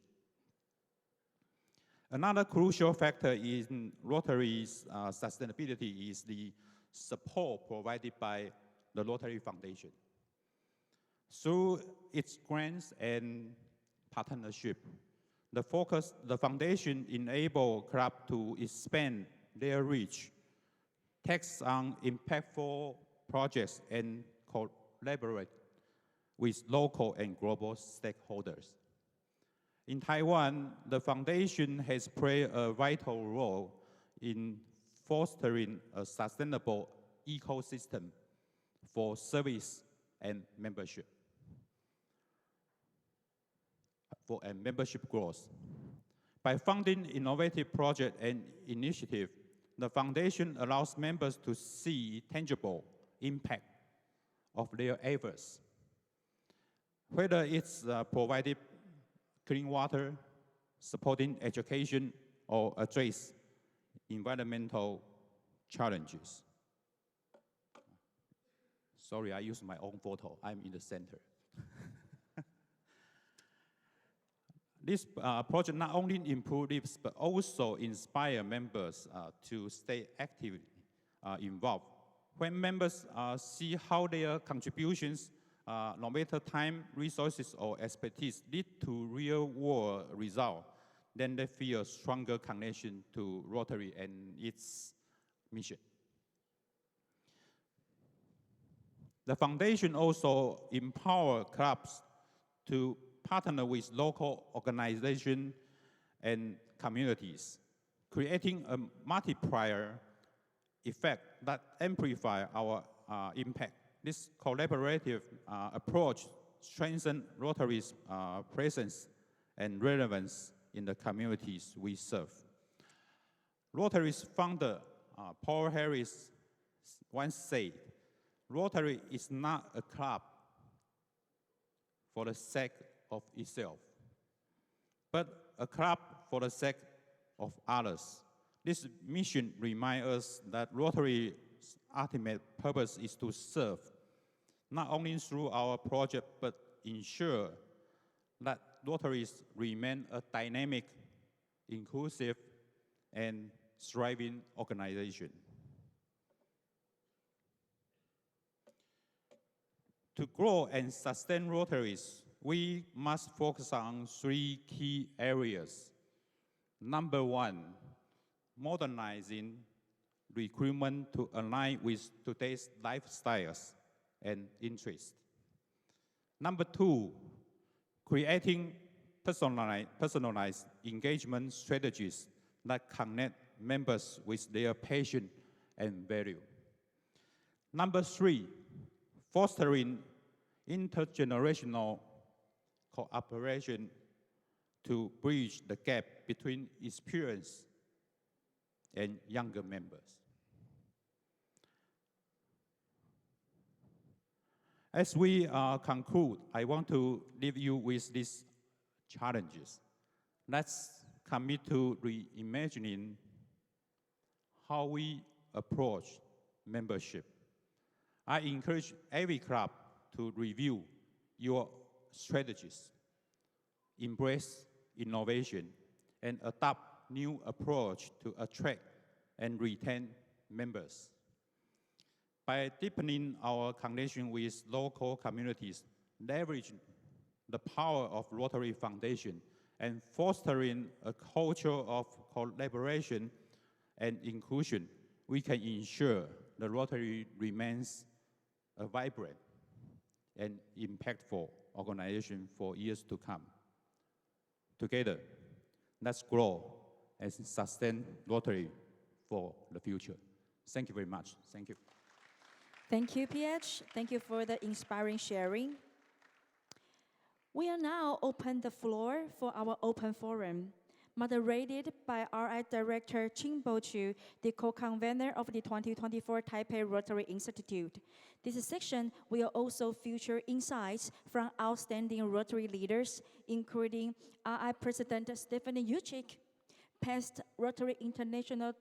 Speaker 8: Another crucial factor in Rotary's sustainability is the support provided by the Rotary Foundation. Through its grants and partnership, the foundation enables clubs to expand their reach, takes on impactful projects, and collaborate with local and global stakeholders. In Taiwan, the foundation has played a vital role in fostering a sustainable ecosystem for service and membership, and membership growth. By funding innovative projects and initiatives, the foundation allows members to see tangible impact of their efforts, whether it's providing clean water, supporting education, or address environmental challenges. Sorry, I used my own photo. I'm in the center. This project not only improves lives, but also inspire members to stay actively involved. When members see how their contributions, no matter time, resources, or expertise, lead to real-world results, then they feel a stronger connection to Rotary and its mission. The foundation also empowers clubs to partner with local organizations and communities, creating a multiplier effect that amplifies our impact. This collaborative approach strengthens Rotary's presence and relevance in the communities we serve. Rotary's founder, Paul Harris, once said, "Rotary is not a club for the sake of itself, but a club for the sake of others." This mission reminds us that Rotary's ultimate purpose is to serve, not only through our project, but ensure that Rotaries remain a dynamic, inclusive, and thriving organization. To grow and sustain Rotaries, we must focus on 3 key areas. Number 1, modernizing recruitment to align with today's lifestyles and interests. Number 2, creating personalized engagement strategies that connect members with their passion and value. Number 3, fostering intergenerational cooperation to bridge the gap between experienced and younger members. As we conclude, I want to leave you with these challenges. Let's commit to reimagining how we approach membership. I encourage every club to review your strategies, embrace innovation, and adopt new approach to attract and retain members. By deepening our connection with local communities, leveraging the power of Rotary Foundation, and fostering a culture of collaboration and inclusion, we can ensure the Rotary remains a vibrant and impactful organization for years to come. Together, let's grow and sustain Rotary for the future. Thank you very much. Thank you.
Speaker 1: Thank you, PH. Thank you for the inspiring sharing. We are now open the floor for our open forum. moderated by RI Director Ching Bo-chu, the co-convener of the 2024 Taipei Rotary Institute. This section will also feature insights from outstanding Rotary leaders, including RI President Stephanie Yuchik, past Rotary International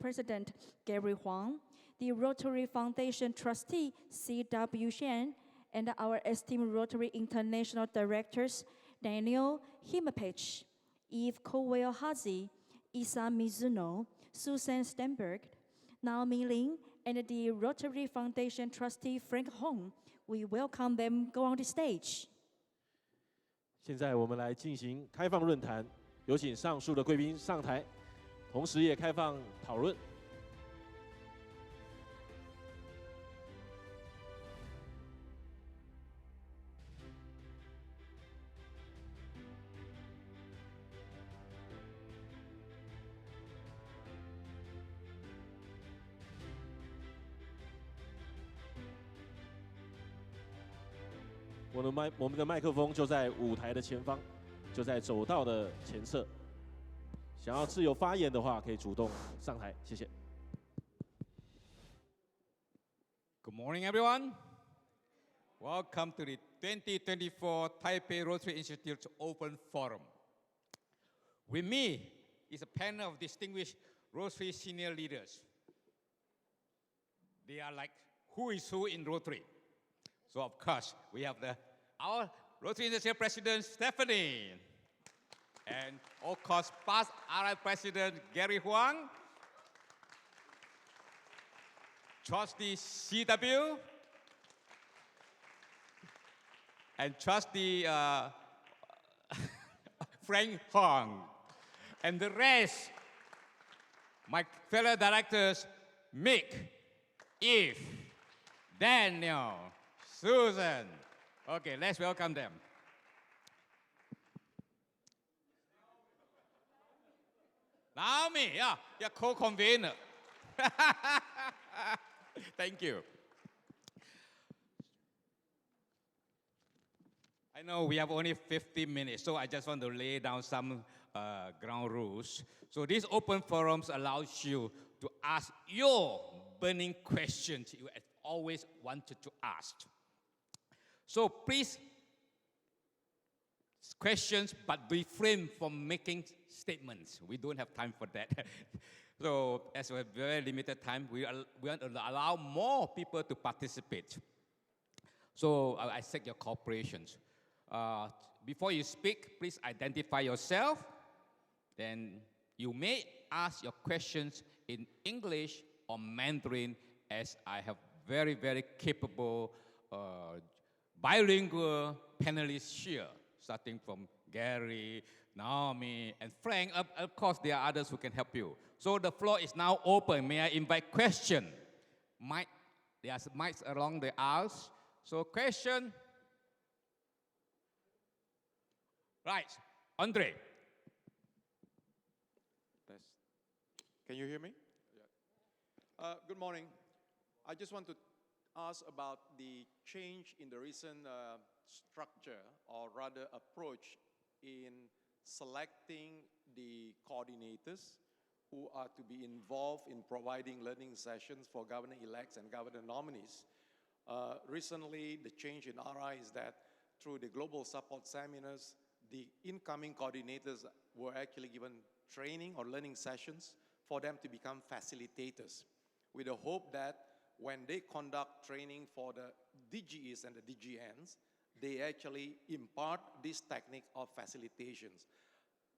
Speaker 1: President Gary Huang, the Rotary Foundation Trustee C.W. Shen, and our esteemed Rotary International Directors Daniel Himapich, Eve Cowell-Hazy, Isa Mizuno, Susan Stenberg, Naomi Lin, and the Rotary Foundation Trustee Frank Hong. We welcome them go on the stage.
Speaker 2: 现在我们来进行开放论坛，有请上述的贵宾上台，同时也开放讨论。我们的麦克风就在舞台的前方，就在走道的前侧。想要自由发言的话，可以主动上台，谢谢。
Speaker 4: Good morning, everyone. Welcome to the 2024 Taipei Rotary Institute Open Forum. With me is a panel of distinguished Rotary senior leaders. They are like who is who in Rotary. So of course, we have our Rotary International President, Stephanie. And of course, past RI President, Gary Huang. Trustee CW. And Trustee Frank Hong. And the rest, my fellow directors, Mick, Eve, Daniel, Susan. Okay, let's welcome them. Naomi, yeah, co-convener. Thank you. I know we have only 50 minutes, so I just want to lay down some ground rules. So these open forums allows you to ask your burning questions you have always wanted to ask. So please, questions, but refrain from making statements. We don't have time for that. So as we have very limited time, we want to allow more people to participate. So I seek your cooperation. Before you speak, please identify yourself. Then you may ask your questions in English or Mandarin, as I have very, very capable bilingual panelists here, starting from Gary, Naomi, and Frank. Of course, there are others who can help you. So the floor is now open. May I invite question? There's mics along the aisles. So question. Right, Andre.
Speaker 9: Can you hear me? Yeah. Good morning. I just want to ask about the change in the recent structure, or rather approach, in selecting the coordinators who are to be involved in providing learning sessions for governor-elects and governor nominees. Recently, the change in RI is that through the global support seminars, the incoming coordinators were actually given training or learning sessions for them to become facilitators, with the hope that when they conduct training for the DGEs and the DGNs, they actually impart this technique of facilitations.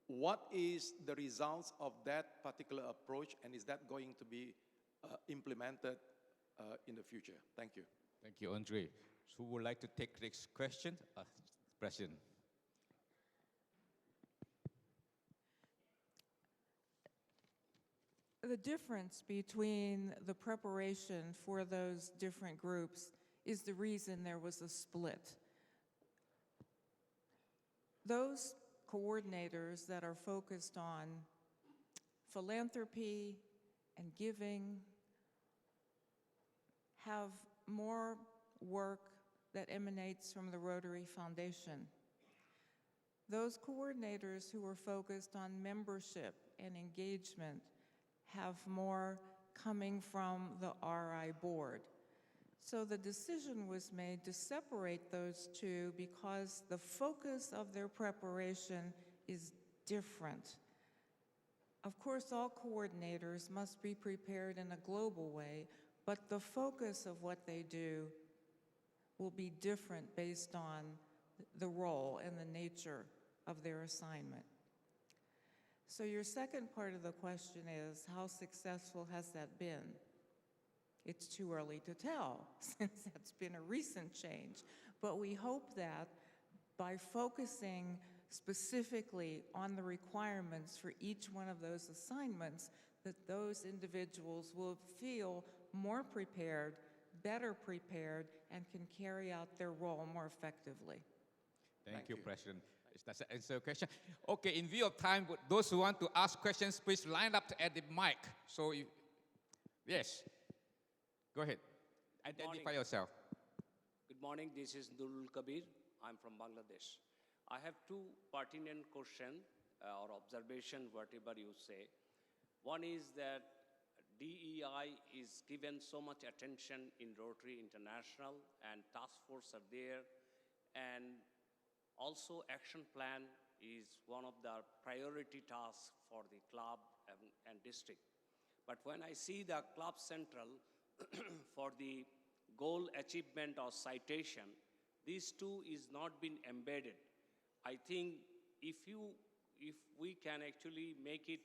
Speaker 9: What is the results of that particular approach, and is that going to be implemented in the future? Thank you.
Speaker 4: Thank you, Andre. Who would like to take this question? President.
Speaker 10: The difference between the preparation for those different groups is the reason there was a split. Those coordinators that are focused on philanthropy and giving have more work that emanates from the Rotary Foundation. Those coordinators who are focused on membership and engagement have more coming from the RI board. So the decision was made to separate those two because the focus of their preparation is different. Of course, all coordinators must be prepared in a global way, but the focus of what they do will be different based on the role and the nature of their assignment. So your second part of the question is, how successful has that been? It's too early to tell, since that's been a recent change. But we hope that by focusing specifically on the requirements for each one of those assignments, that those individuals will feel more prepared, better prepared, and can carry out their role more effectively.
Speaker 4: Thank you, President. Does that answer your question? Okay, in view of time, those who want to ask questions, please line up at the mic. So, yes, go ahead. Identify yourself.
Speaker 11: Good morning, this is Nurul Kabir. I'm from Bangladesh. I have two pertinent questions or observation, whatever you say. One is that DEI is given so much attention in Rotary International, and task force are there, and also action plan is one of the priority tasks for the club and district. But when I see the club central for the goal achievement or citation, these two is not been embedded. I think if we can actually make it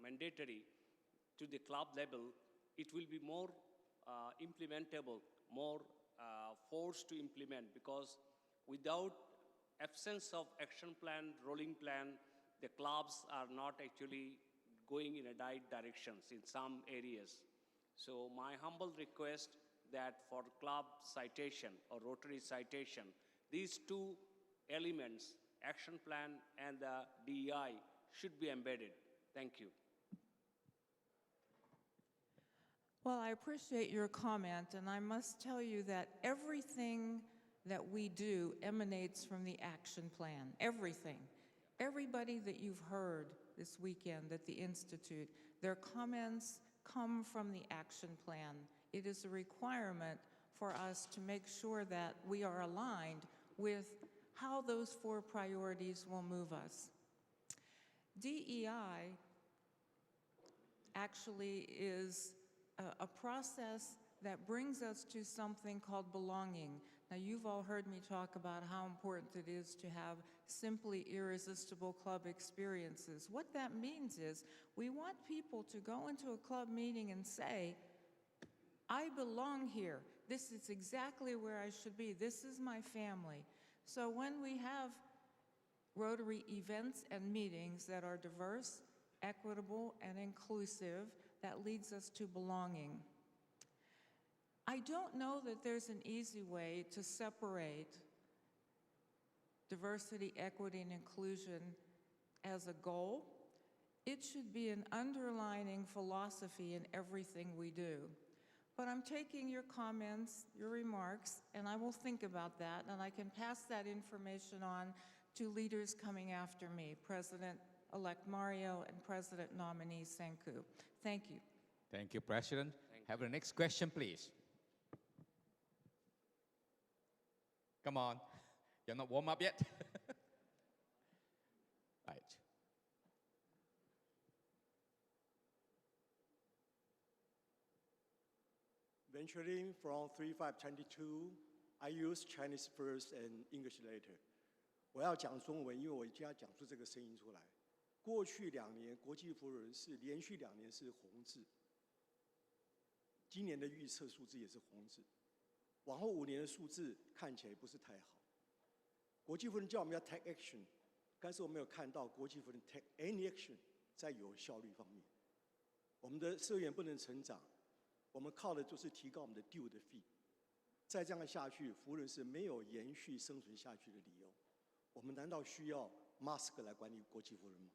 Speaker 11: mandatory to the club level, it will be more implementable, more forced to implement, because without absence of action plan, rolling plan, the clubs are not actually going in a right directions in some areas. So my humble request that for club citation or Rotary citation, these two elements, action plan and the DEI, should be embedded. Thank you.
Speaker 10: Well, I appreciate your comment, and I must tell you that everything that we do emanates from the action plan, everything. Everybody that you've heard this weekend at the Institute, their comments come from the action plan. It is a requirement for us to make sure that we are aligned with how those four priorities will move us. DEI actually is a process that brings us to something called belonging. Now, you've all heard me talk about how important it is to have simply irresistible club experiences. What that means is we want people to go into a club meeting and say, I belong here. This is exactly where I should be. This is my family. So when we have Rotary events and meetings that are diverse, equitable, and inclusive, that leads us to belonging. I don't know that there's an easy way to separate diversity, equity, and inclusion as a goal. It should be an underlining philosophy in everything we do. But I'm taking your comments, your remarks, and I will think about that, and I can pass that information on to leaders coming after me, President-elect Mario and President-nominee Senku. Thank you.
Speaker 4: Thank you, President. Have the next question, please. Come on. You're not warm up yet? Right.
Speaker 12: Venturing from 3522, I use Chinese first and English later. 我要讲中文，因为我一定要讲出这个声音出来。过去2年，国际扶轮是连续2年是红字，今年的预测数字也是红字，往后5年的数字看起来不是太好。国际扶轮叫我们要 take action， 但是我没有看到国际扶轮 take any action 在有效率方面。我们的社员不能成长，我们靠的就是提高我们的 due 的 fee。再这样下去，扶轮是没有延续生存下去的理由。我们难道需要 Musk 来管理国际扶轮吗？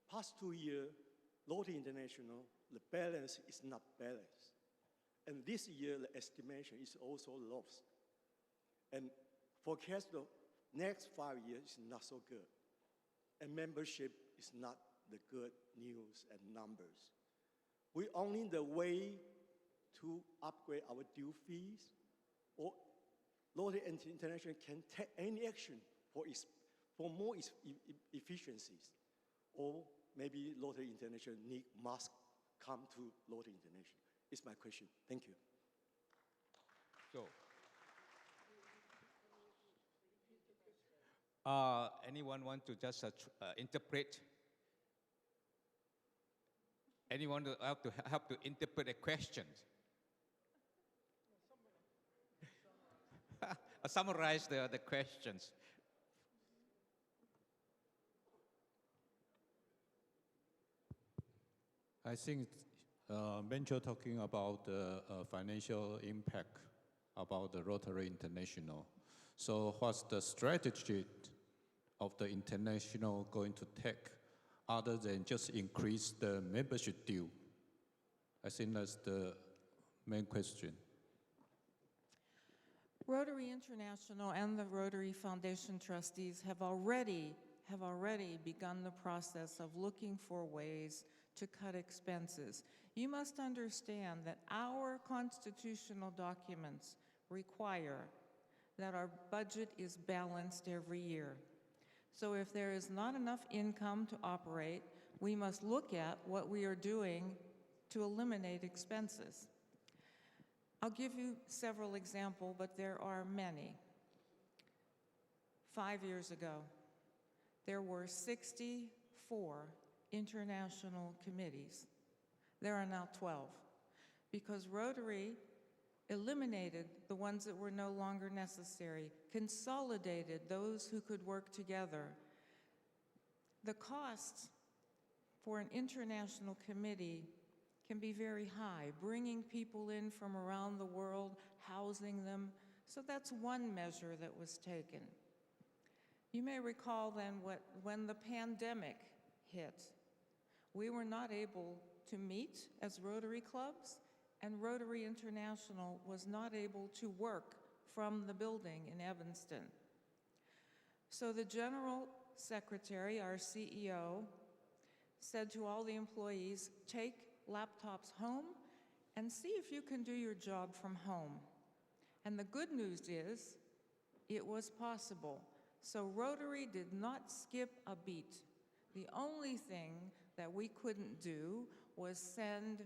Speaker 12: Past 2 years, Rotary International, the balance is not balanced. And this year, the estimation is also lost. And forecast next 5 years is not so good. And membership is not the good news and numbers. We only the way to upgrade our due fees, or Rotary International can take any action for more efficiencies, or maybe Rotary International must come to Rotary International. It's my question. Thank you.
Speaker 4: So, anyone want to just interpret? Anyone to help to interpret the questions? Summarize the questions.
Speaker 8: I think Benjo talking about the financial impact about the Rotary International. So what's the strategy of the international going to take other than just increase the membership due? I think that's the main question.
Speaker 10: Rotary International and the Rotary Foundation trustees have already begun the process of looking for ways to cut expenses. You must understand that our constitutional documents require that our budget is balanced every year. So if there is not enough income to operate, we must look at what we are doing to eliminate expenses. I'll give you several examples, but there are many. 5 years ago, there were 64 international committees. There are now 12, because Rotary eliminated the ones that were no longer necessary, consolidated those who could work together. The costs for an international committee can be very high, bringing people in from around the world, housing them. So that's one measure that was taken. You may recall then when the pandemic hit, we were not able to meet as Rotary clubs, and Rotary International was not able to work from the building in Evanston. So the General Secretary, our CEO, said to all the employees, take laptops home and see if you can do your job from home. And the good news is, it was possible. So Rotary did not skip a beat. The only thing that we couldn't do was send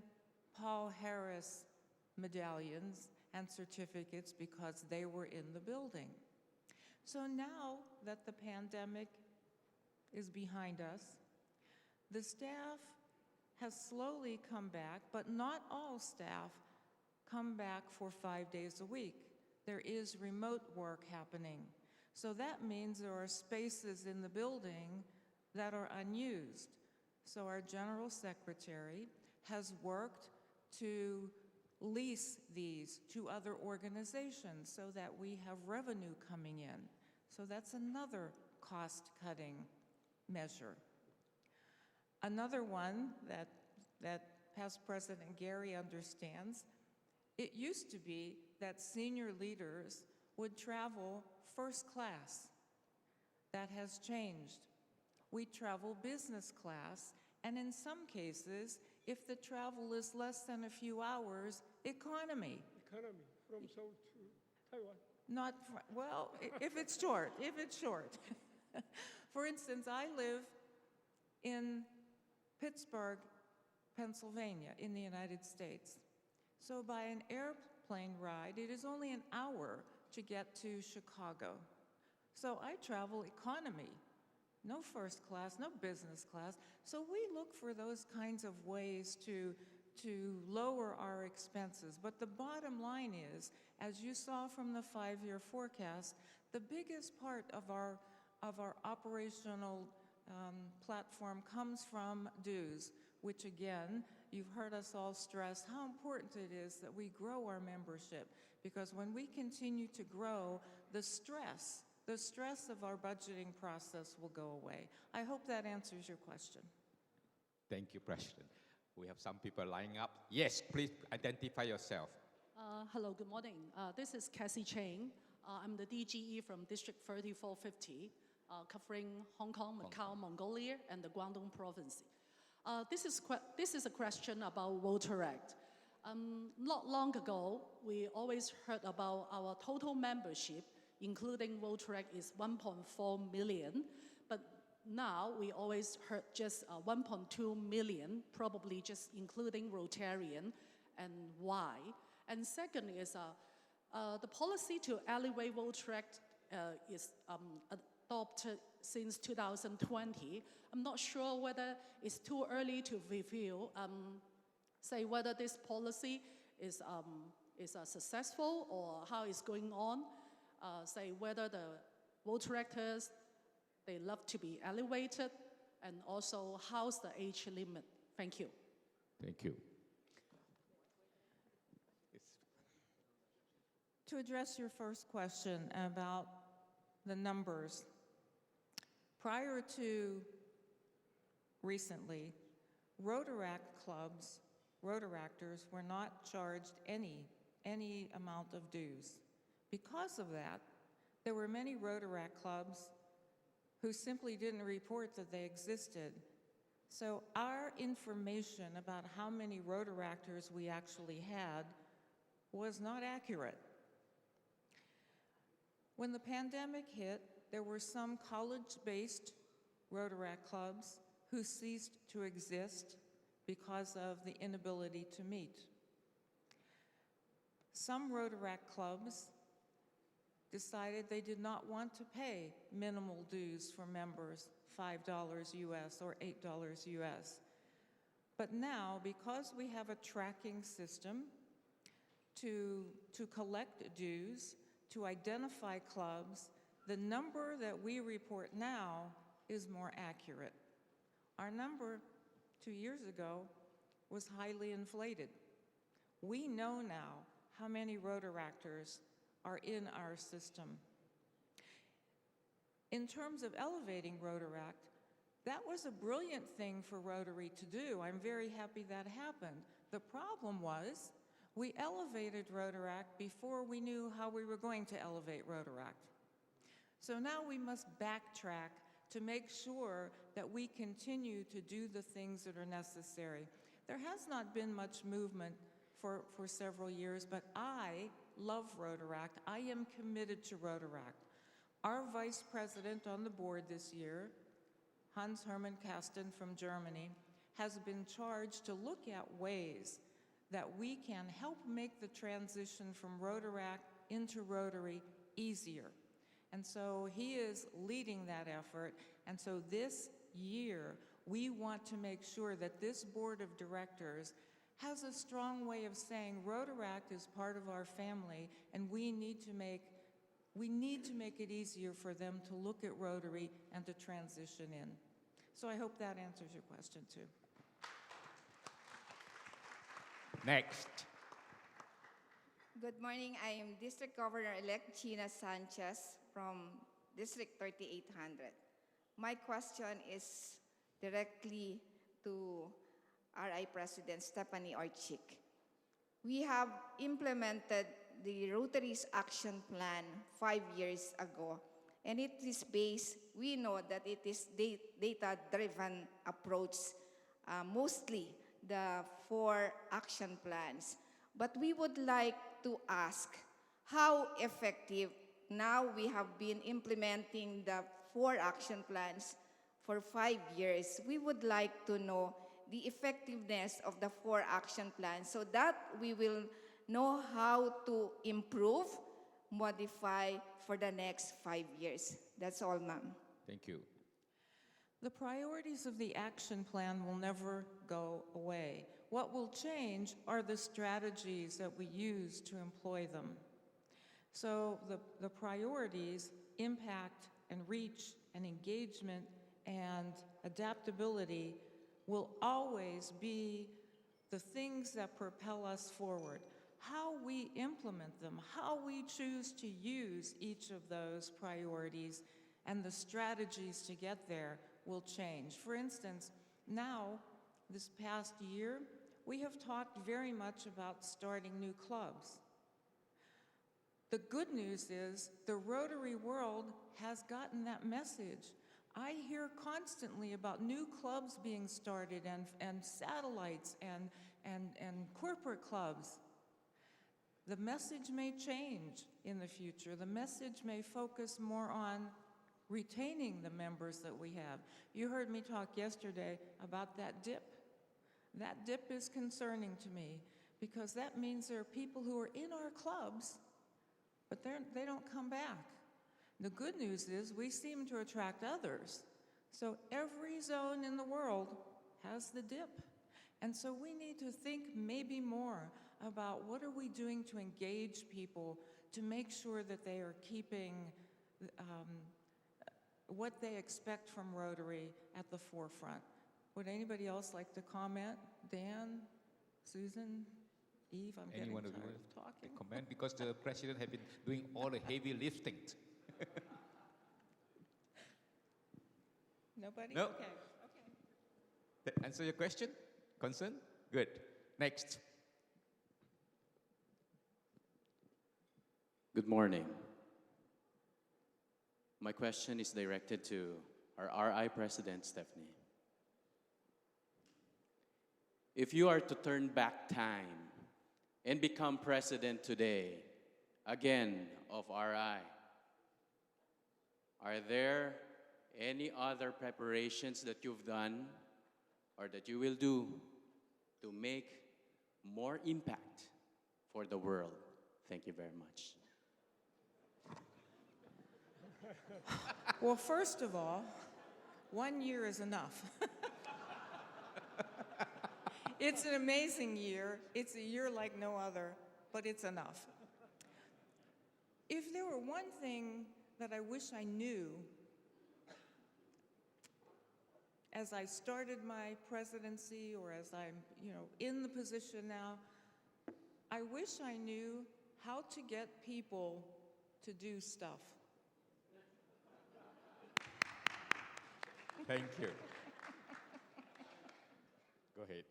Speaker 10: Paul Harris medallions and certificates because they were in the building. So now that the pandemic is behind us, the staff has slowly come back, but not all staff come back for 5 days a week. There is remote work happening. So that means there are spaces in the building that are unused. So our General Secretary has worked to lease these to other organizations so that we have revenue coming in. So that's another cost-cutting measure. Another one that past President Gary understands, it used to be that senior leaders would travel first class. That has changed. We travel business class, and in some cases, if the travel is less than a few hours, economy.
Speaker 5: Economy, from Seoul to Taiwan.
Speaker 10: Not, well, if it's short, For instance, I live in Pittsburgh, Pennsylvania, in the United States. So by an airplane ride, it is only an hour to get to Chicago. So I travel economy, no first class, no business class. So we look for those kinds of ways to lower our expenses. But the bottom line is, as you saw from the 5-year forecast, the biggest part of our operational platform comes from dues, which again, you've heard us all stress how important it is that we grow our membership, because when we continue to grow, the stress of our budgeting process will go away. I hope that answers your question.
Speaker 4: Thank you, President. We have some people lining up. Yes, please identify yourself.
Speaker 13: Hello, good morning. This is Cassie Chang. I'm the DGE from District 3450, covering Hong Kong, Macau, Mongolia, and the Guangdong province. This is a question about Rotaract. Not long ago, we always heard about our total membership, including Rotaract, is 1.4 million, but now we always heard just 1.2 million, probably just including Rotarian, and why? And second is the policy to elevate Rotaract is adopted since 2020. I'm not sure whether it's too early to review, say whether this policy is successful or how it's going on, say whether the Rotaractors, they love to be elevated, and also how's the age limit. Thank you.
Speaker 2: Thank you.
Speaker 10: To address your first question about the numbers, prior to recently, Rotaract clubs, Rotaractors were not charged any amount of dues. Because of that, there were many Rotaract clubs who simply didn't report that they existed. So our information about how many Rotaractors we actually had was not accurate. When the pandemic hit, there were some college-based Rotaract clubs who ceased to exist because of the inability to meet. Some Rotaract clubs decided they did not want to pay minimal dues for members, $5 US or $8 US. But now, because we have a tracking system to collect dues, to identify clubs, the number that we report now is more accurate. Our number 2 years ago was highly inflated. We know now how many Rotaractors are in our system. In terms of elevating Rotaract, that was a brilliant thing for Rotary to do. I'm very happy that happened. The problem was we elevated Rotaract before we knew how we were going to elevate Rotaract. So now we must backtrack to make sure that we continue to do the things that are necessary. There has not been much movement for several years, but I love Rotaract. I am committed to Rotaract. Our vice president on the board this year, Hans-Hermann Kasten from Germany, has been charged to look at ways that we can help make the transition from Rotaract into Rotary easier. And so he is leading that effort. And so this year, we want to make sure that this board of directors has a strong way of saying Rotaract is part of our family, and we need to make it easier for them to look at Rotary and to transition in. So I hope that answers your question too.
Speaker 4: Next.
Speaker 14: Good morning. I am District Governor-elect Gina Sanchez from District 3800. My question is directly to RI President Stephanie Orchik. We have implemented the Rotary's Action Plan 5 years ago, and it is based, we know that it is data-driven approach, mostly the 4 action plans. But we would like to ask how effective now we have been implementing the 4 action plans for 5 years. We would like to know the effectiveness of the 4 action plans so that we will know how to improve, modify for the next 5 years. That's all, ma'am.
Speaker 4: Thank you.
Speaker 10: The priorities of the action plan will never go away. What will change are the strategies that we use to employ them. So the priorities, impact and reach and engagement and adaptability will always be the things that propel us forward. How we implement them, how we choose to use each of those priorities and the strategies to get there will change. For instance, now, this past year, we have talked very much about starting new clubs. The good news is the Rotary world has gotten that message. I hear constantly about new clubs being started and satellites and corporate clubs. The message may change in the future. The message may focus more on retaining the members that we have. You heard me talk yesterday about that dip. That dip is concerning to me because that means there are people who are in our clubs, but they don't come back. The good news is we seem to attract others. So every zone in the world has the dip. And so we need to think maybe more about what are we doing to engage people to make sure that they are keeping what they expect from Rotary at the forefront. Would anybody else like to comment? Dan, Susan, Eve, I'm getting tired of talking.
Speaker 4: Comment because the president has been doing all the heavy lifting.
Speaker 10: Nobody?
Speaker 4: No.
Speaker 10: Okay.
Speaker 4: That answer your question? Concern? Good. Next.
Speaker 15: Good morning. My question is directed to our RI President, Stephanie. If you are to turn back time and become president today, again, of RI, are there any other preparations that you've done or that you will do to make more impact for the world? Thank you very much.
Speaker 10: Well, first of all, 1 year is enough. It's an amazing year. It's a year like no other, but it's enough. If there were one thing that I wish I knew as I started my presidency or as I'm, in the position now, I wish I knew how to get people to do stuff.
Speaker 4: Thank you. Go ahead.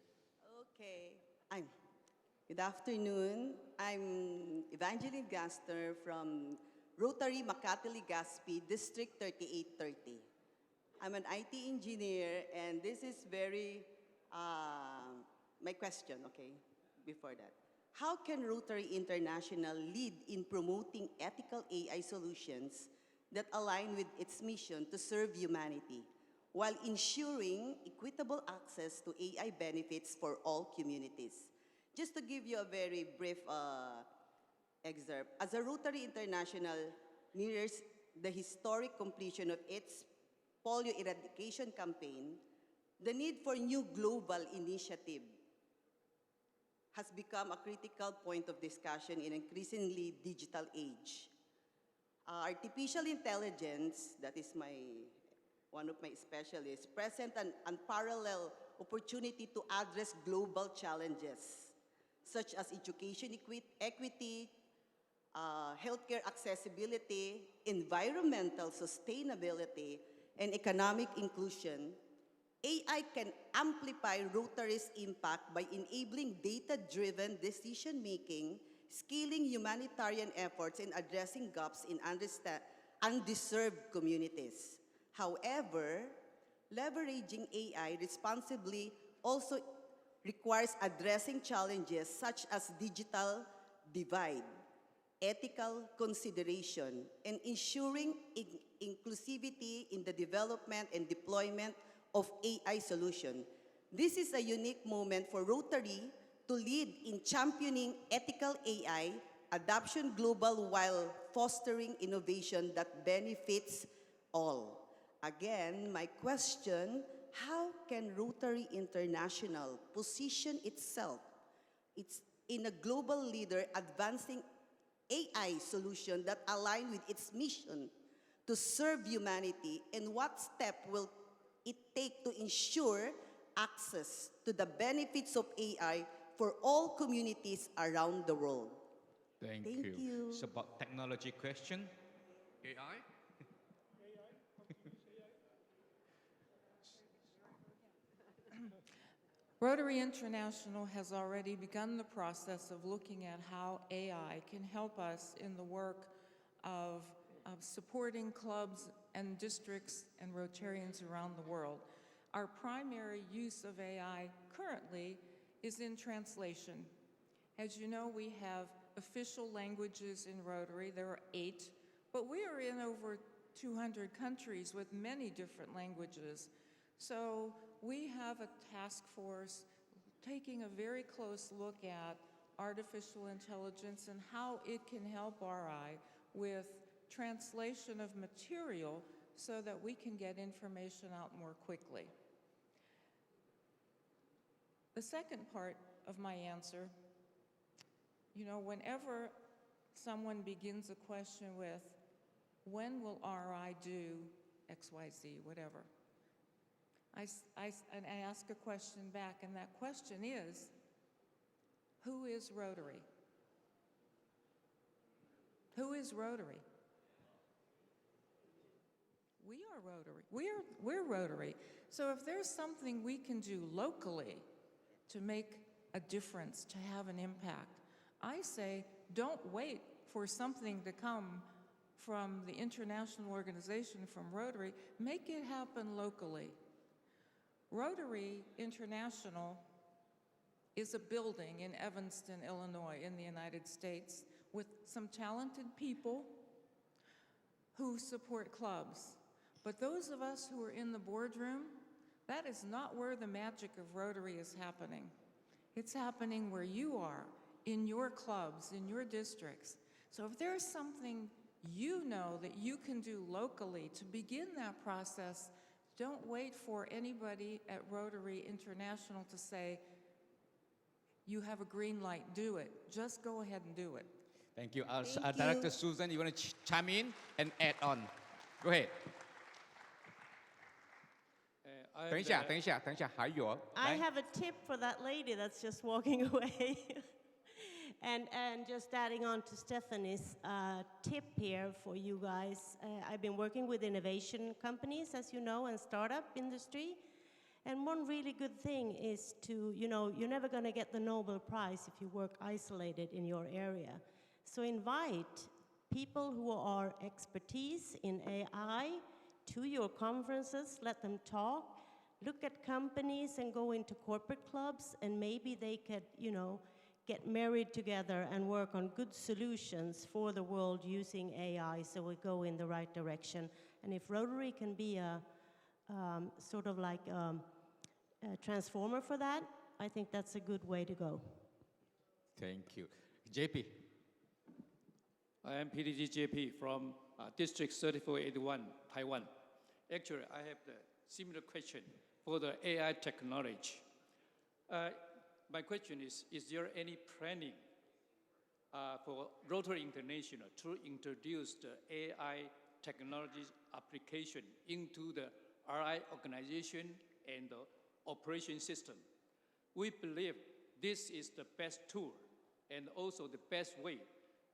Speaker 16: Okay. Good afternoon. I'm Evangeline Gaster from Rotary Makati Legazpi, District 3830. I'm an IT engineer, and this is my question, okay, before that. How can Rotary International lead in promoting ethical AI solutions that align with its mission to serve humanity, while ensuring equitable access to AI benefits for all communities? Just to give you a very brief excerpt, as a Rotary International nears the historic completion of its polio eradication campaign, the need for new global initiative has become a critical point of discussion in an increasingly digital age. Artificial intelligence, that is one of my specialists, present an unparalleled opportunity to address global challenges such as education equity, healthcare accessibility, environmental sustainability, and economic inclusion. AI can amplify Rotary's impact by enabling data-driven decision-making, scaling humanitarian efforts, and addressing gaps in undeserved communities. However, leveraging AI responsibly also requires addressing challenges such as digital divide, ethical consideration, and ensuring inclusivity in the development and deployment of AI solutions. This is a unique moment for Rotary to lead in championing ethical AI adoption global while fostering innovation that benefits all. Again, my question, how can Rotary International position itself in a global leader advancing AI solutions that align with its mission to serve humanity, and what step will it take to ensure access to the benefits of AI for all communities around the world?
Speaker 4: Thank you. It's about technology question. AI?
Speaker 10: Rotary International has already begun the process of looking at how AI can help us in the work of supporting clubs and districts and Rotarians around the world. Our primary use of AI currently is in translation. As you know, we have official languages in Rotary. There are 8, but we are in over 200 countries with many different languages. So we have a task force taking a very close look at artificial intelligence and how it can help RI with translation of material so that we can get information out more quickly. The second part of my answer, you know, whenever someone begins a question with, when will RI do X, Y, Z, whatever, I ask a question back, and that question is, who is Rotary? Who is Rotary? We are Rotary. We're Rotary. So if there's something we can do locally to make a difference, to have an impact, I say don't wait for something to come from the international organization, from Rotary. Make it happen locally. Rotary International is a building in Evanston, Illinois, in the United States, with some talented people who support clubs. But those of us who are in the boardroom, that is not where the magic of Rotary is happening. It's happening where you are, in your clubs, in your districts. So if there's something you know that you can do locally to begin that process, don't wait for anybody at Rotary International to say, you have a green light, do it. Just go ahead and do it.
Speaker 4: Thank you.
Speaker 16: Thank
Speaker 4: Director
Speaker 16: you.
Speaker 4: Susan, you want to chime in and add on? Go ahead. 等一下，还有。
Speaker 16: I have a tip for that lady that's just walking away. and just adding on to Stephanie's tip here for you guys, I've been working with innovation companies, as you know, and startup industry. And one really good thing is to, you know, you're never going to get the Nobel Prize if you work isolated in your area. So invite people who are expertise in AI to your conferences, let them talk, look at companies and go into corporate clubs, and maybe they could, you know, get married together and work on good solutions for the world using AI so we go in the right direction. And if Rotary can be a sort of like a transformer for that, I think that's a good way to go.
Speaker 4: Thank you. JP.
Speaker 17: I am PDG JP from District 3481, Taiwan. Actually, I have a similar question for the AI technology. My question is there any planning for Rotary International to introduce the AI technology application into the RI organization and the operation system? We believe this is the best tool and also the best way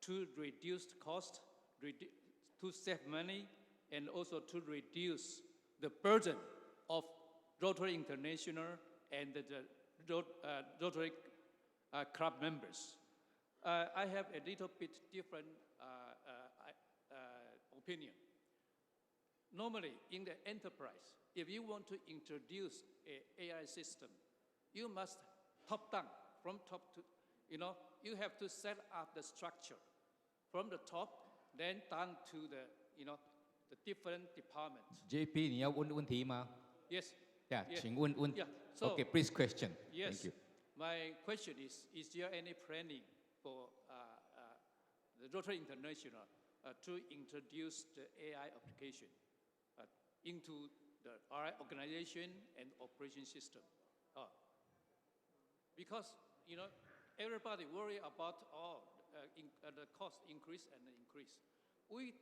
Speaker 17: to reduce cost, to save money, and also to reduce the burden of Rotary International and the Rotary Club members. I have a little bit different opinion. Normally, in the enterprise, if you want to introduce an AI system, you must top down, from top to, you know, you have to set up the structure from the top, then down to the, you know, the different departments.
Speaker 4: JP, 你要问问题吗？
Speaker 17: Yes.
Speaker 4: Yeah,
Speaker 17: Yes.
Speaker 4: 请问。
Speaker 17: Yeah. So,
Speaker 4: Okay, please question.
Speaker 17: Yes.
Speaker 4: Thank you.
Speaker 17: My question is there any planning for the Rotary International to introduce the AI application into the RI organization and operation system? Because, you know, everybody worry about the cost increase and increase. We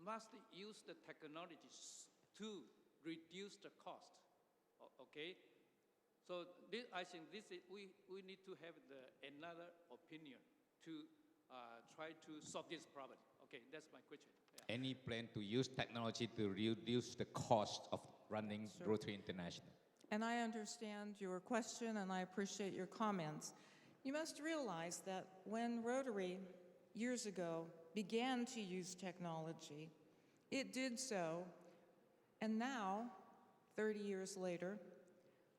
Speaker 17: must use the technologies to reduce the cost. Okay. So I think we need to have another opinion to try to solve this problem. Okay, that's my question. Yeah.
Speaker 4: Any plan to use technology to reduce the cost of running Rotary International?
Speaker 10: And I understand your question and I appreciate your comments. You must realize that when Rotary, years ago, began to use technology, it did so, and now, 30 years later,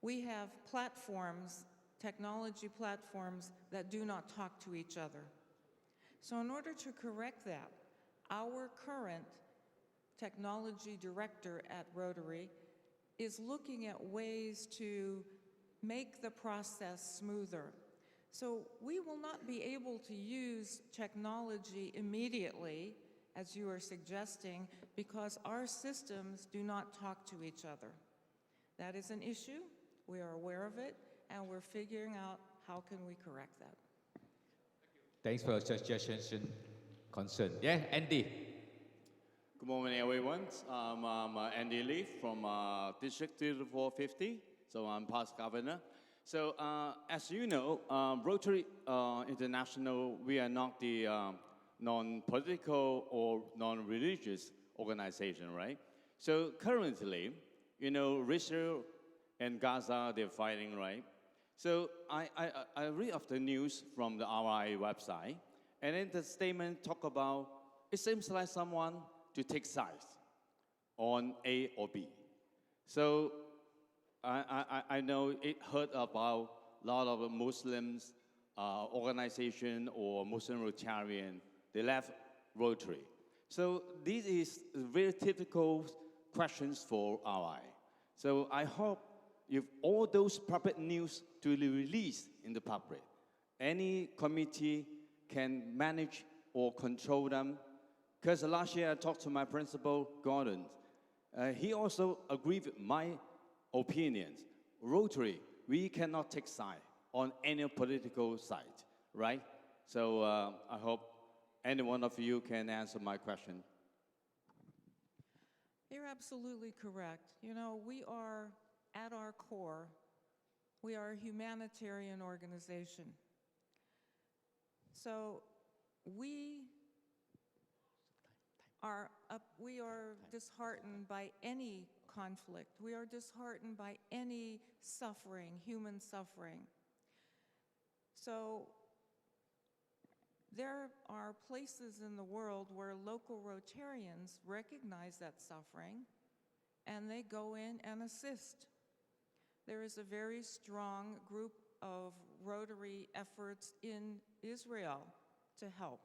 Speaker 10: we have platforms, technology platforms, that do not talk to each other. So in order to correct that, our current technology director at Rotary is looking at ways to make the process smoother. So we will not be able to use technology immediately, as you are suggesting, because our systems do not talk to each other. That is an issue. We are aware of it, and we're figuring out how can we correct that.
Speaker 4: Thanks for your suggestions and concern. Yeah, Andy.
Speaker 18: Good morning, everyone. I'm Andy Lee from District 3450, so I'm past governor. So as you know, Rotary International, we are not the non-political or non-religious organization, right? So currently, you know, Israel and Gaza, they're fighting, right? So I read of the news from the RI website, and then the statement talk about, it seems like someone to take sides on A or B. So I know it heard about a lot of Muslims organization or Muslim Rotarian, they left Rotary. So this is very typical questions for RI. So I hope if all those public news to be released in the public, any committee can manage or control them. Because last year I talked to my principal, Gordon. He also agreed with my opinions. Rotary, we cannot take side on any political side, right? So I hope any one of you can answer my question.
Speaker 10: You're absolutely correct. You know, we are, at our core, we are a humanitarian organization. So we are disheartened by any conflict. We are disheartened by any suffering, human suffering. So there are places in the world where local Rotarians recognize that suffering and they go in and assist. There is a very strong group of Rotary efforts in Israel to help.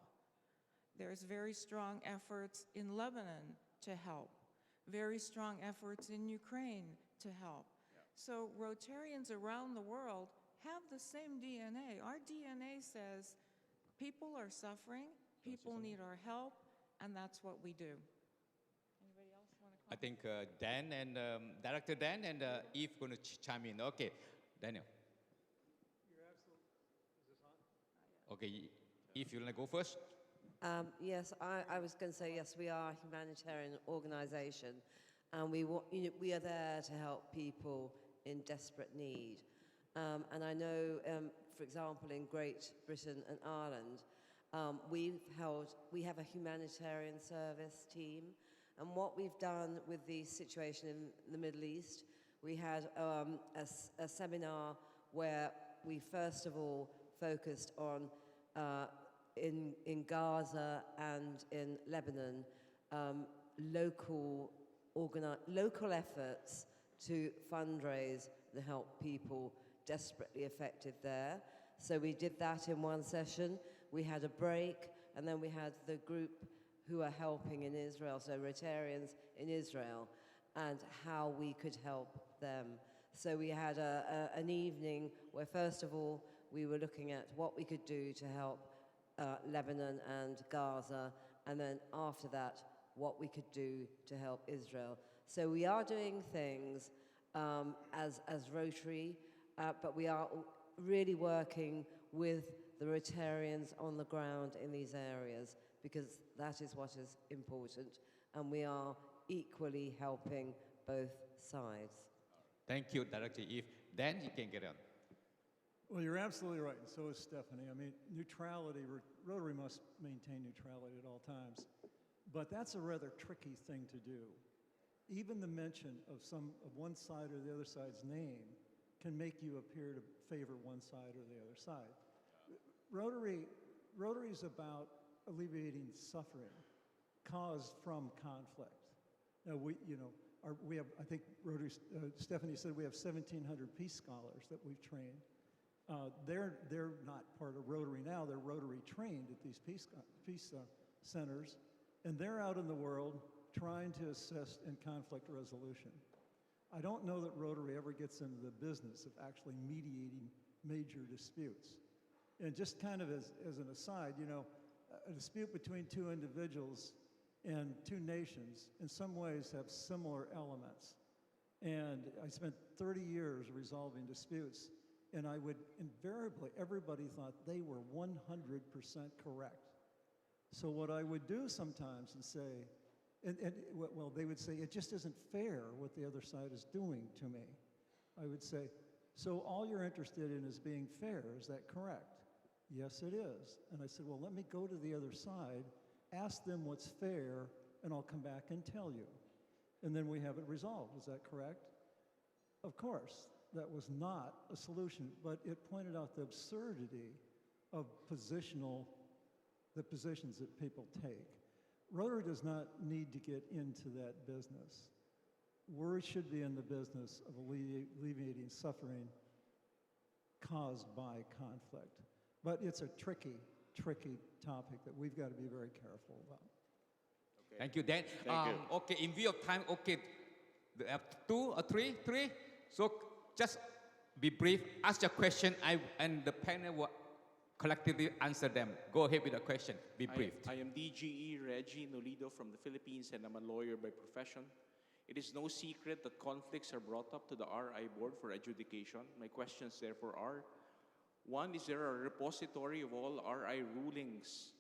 Speaker 10: There's very strong efforts in Lebanon to help. Very strong efforts in Ukraine to help. Yeah. So Rotarians around the world have the same DNA. Our DNA says people are suffering, people need our help, and that's what we do. Anybody else want to comment?
Speaker 4: I think Dan and Director Dan and Eve going to chime in. Okay, Daniel.
Speaker 19: You're absolutely. Is this on?
Speaker 4: Okay, Eve, you want to go first?
Speaker 20: Yes, I was going to say, yes, we are a humanitarian organization, and we are there to help people in desperate need. And I know, for example, in Great Britain and Ireland, we have a humanitarian service team, and what we've done with the situation in the Middle East, we had a seminar where we first of all focused on in Gaza and in Lebanon, local efforts to fundraise to help people desperately affected there. So we did that in one session. We had a break, and then we had the group who are helping in Israel, so Rotarians in Israel, and how we could help them. So we had an evening where, first of all, we were looking at what we could do to help Lebanon and Gaza, and then after that, what we could do to help Israel. So we are doing things as Rotary, but we are really working with the Rotarians on the ground in these areas, because that is what is important, and we are equally helping both sides.
Speaker 4: Thank you, Director Eve. Dan, you can get on.
Speaker 19: Well, you're absolutely right, and so is Stephanie. I mean, neutrality, Rotary must maintain neutrality at all times, but that's a rather tricky thing to do. even the mention of one side or the other side's name can make you appear to favor one side or the other side. Rotary is about alleviating suffering caused from conflict. Now we have, I think Rotary, Stephanie said we have 1,700 peace scholars that we've trained. They're not part of Rotary now, they're Rotary trained at these peace centers, and they're out in the world trying to assist in conflict resolution. I don't know that Rotary ever gets into the business of actually mediating major disputes. And just kind of as an aside, a dispute between two individuals and two nations in some ways have similar elements. And I spent 30 years resolving disputes, and I would invariably, everybody thought they were 100% correct. So what I would do sometimes and say, well, they would say, it just isn't fair what the other side is doing to me. I would say, so all you're interested in is being fair, is that correct? Yes, it is. And I said, well, let me go to the other side, ask them what's fair, and I'll come back and tell you. And then we have it resolved. Is that correct? Of course, that was not a solution, but it pointed out the absurdity of the positions that people take. Rotary does not need to get into that business. We should be in the business of alleviating suffering caused by conflict. But it's a tricky topic that we've got to be very careful about.
Speaker 4: Okay. Thank you, Dan.
Speaker 18: Thank you.
Speaker 4: Okay, in view of time, okay, there are two or three. So just be brief, ask your question, and the panel will collectively answer them. Go ahead with the question, be brief.
Speaker 21: I am DGE Reggie Nolido from the Philippines, and I'm a lawyer by profession. It is no secret that conflicts are brought up to the RI board for adjudication. My questions therefore are, one, is there a repository of all RI rulings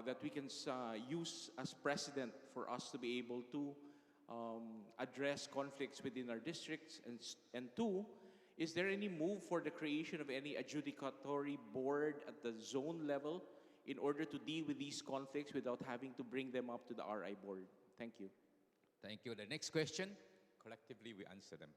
Speaker 21: that we can use as precedent for us to be able to address conflicts within our districts? And two, is there any move for the creation of any adjudicatory board at the zone level in order to deal with these conflicts without having to bring them up to the RI board? Thank you.
Speaker 4: Thank you. The next question, collectively we answer them.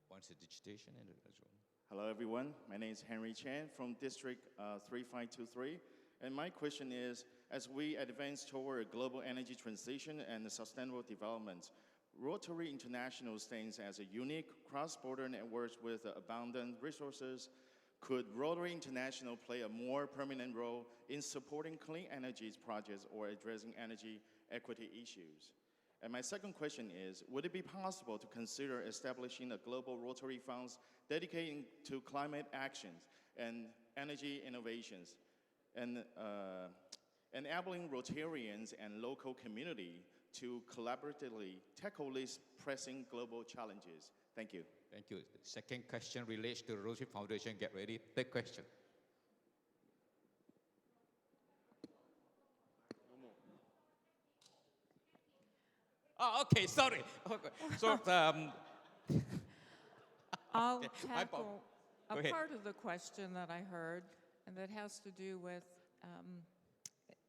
Speaker 4: One's the digitation and the other one.
Speaker 22: Hello, everyone. My name is Henry Chan from District 3523. And my question is, as we advance toward a global energy transition and sustainable development, Rotary International stands as a unique cross-border network with abundant resources. Could Rotary International play a more permanent role in supporting clean energy projects or addressing energy equity issues? And my second question is, would it be possible to consider establishing a global Rotary Funds dedicating to climate actions and energy innovations, and enabling Rotarians and local community to collaboratively tackle these pressing global challenges? Thank you.
Speaker 4: Thank you. The second question relates to Rotary Foundation. Get ready. Third question. Oh, okay, sorry. Okay. So,
Speaker 10: I'll
Speaker 4: okay, my fault.
Speaker 10: tackle
Speaker 4: Go
Speaker 10: a
Speaker 4: ahead.
Speaker 10: part of the question that I heard, and that has to do with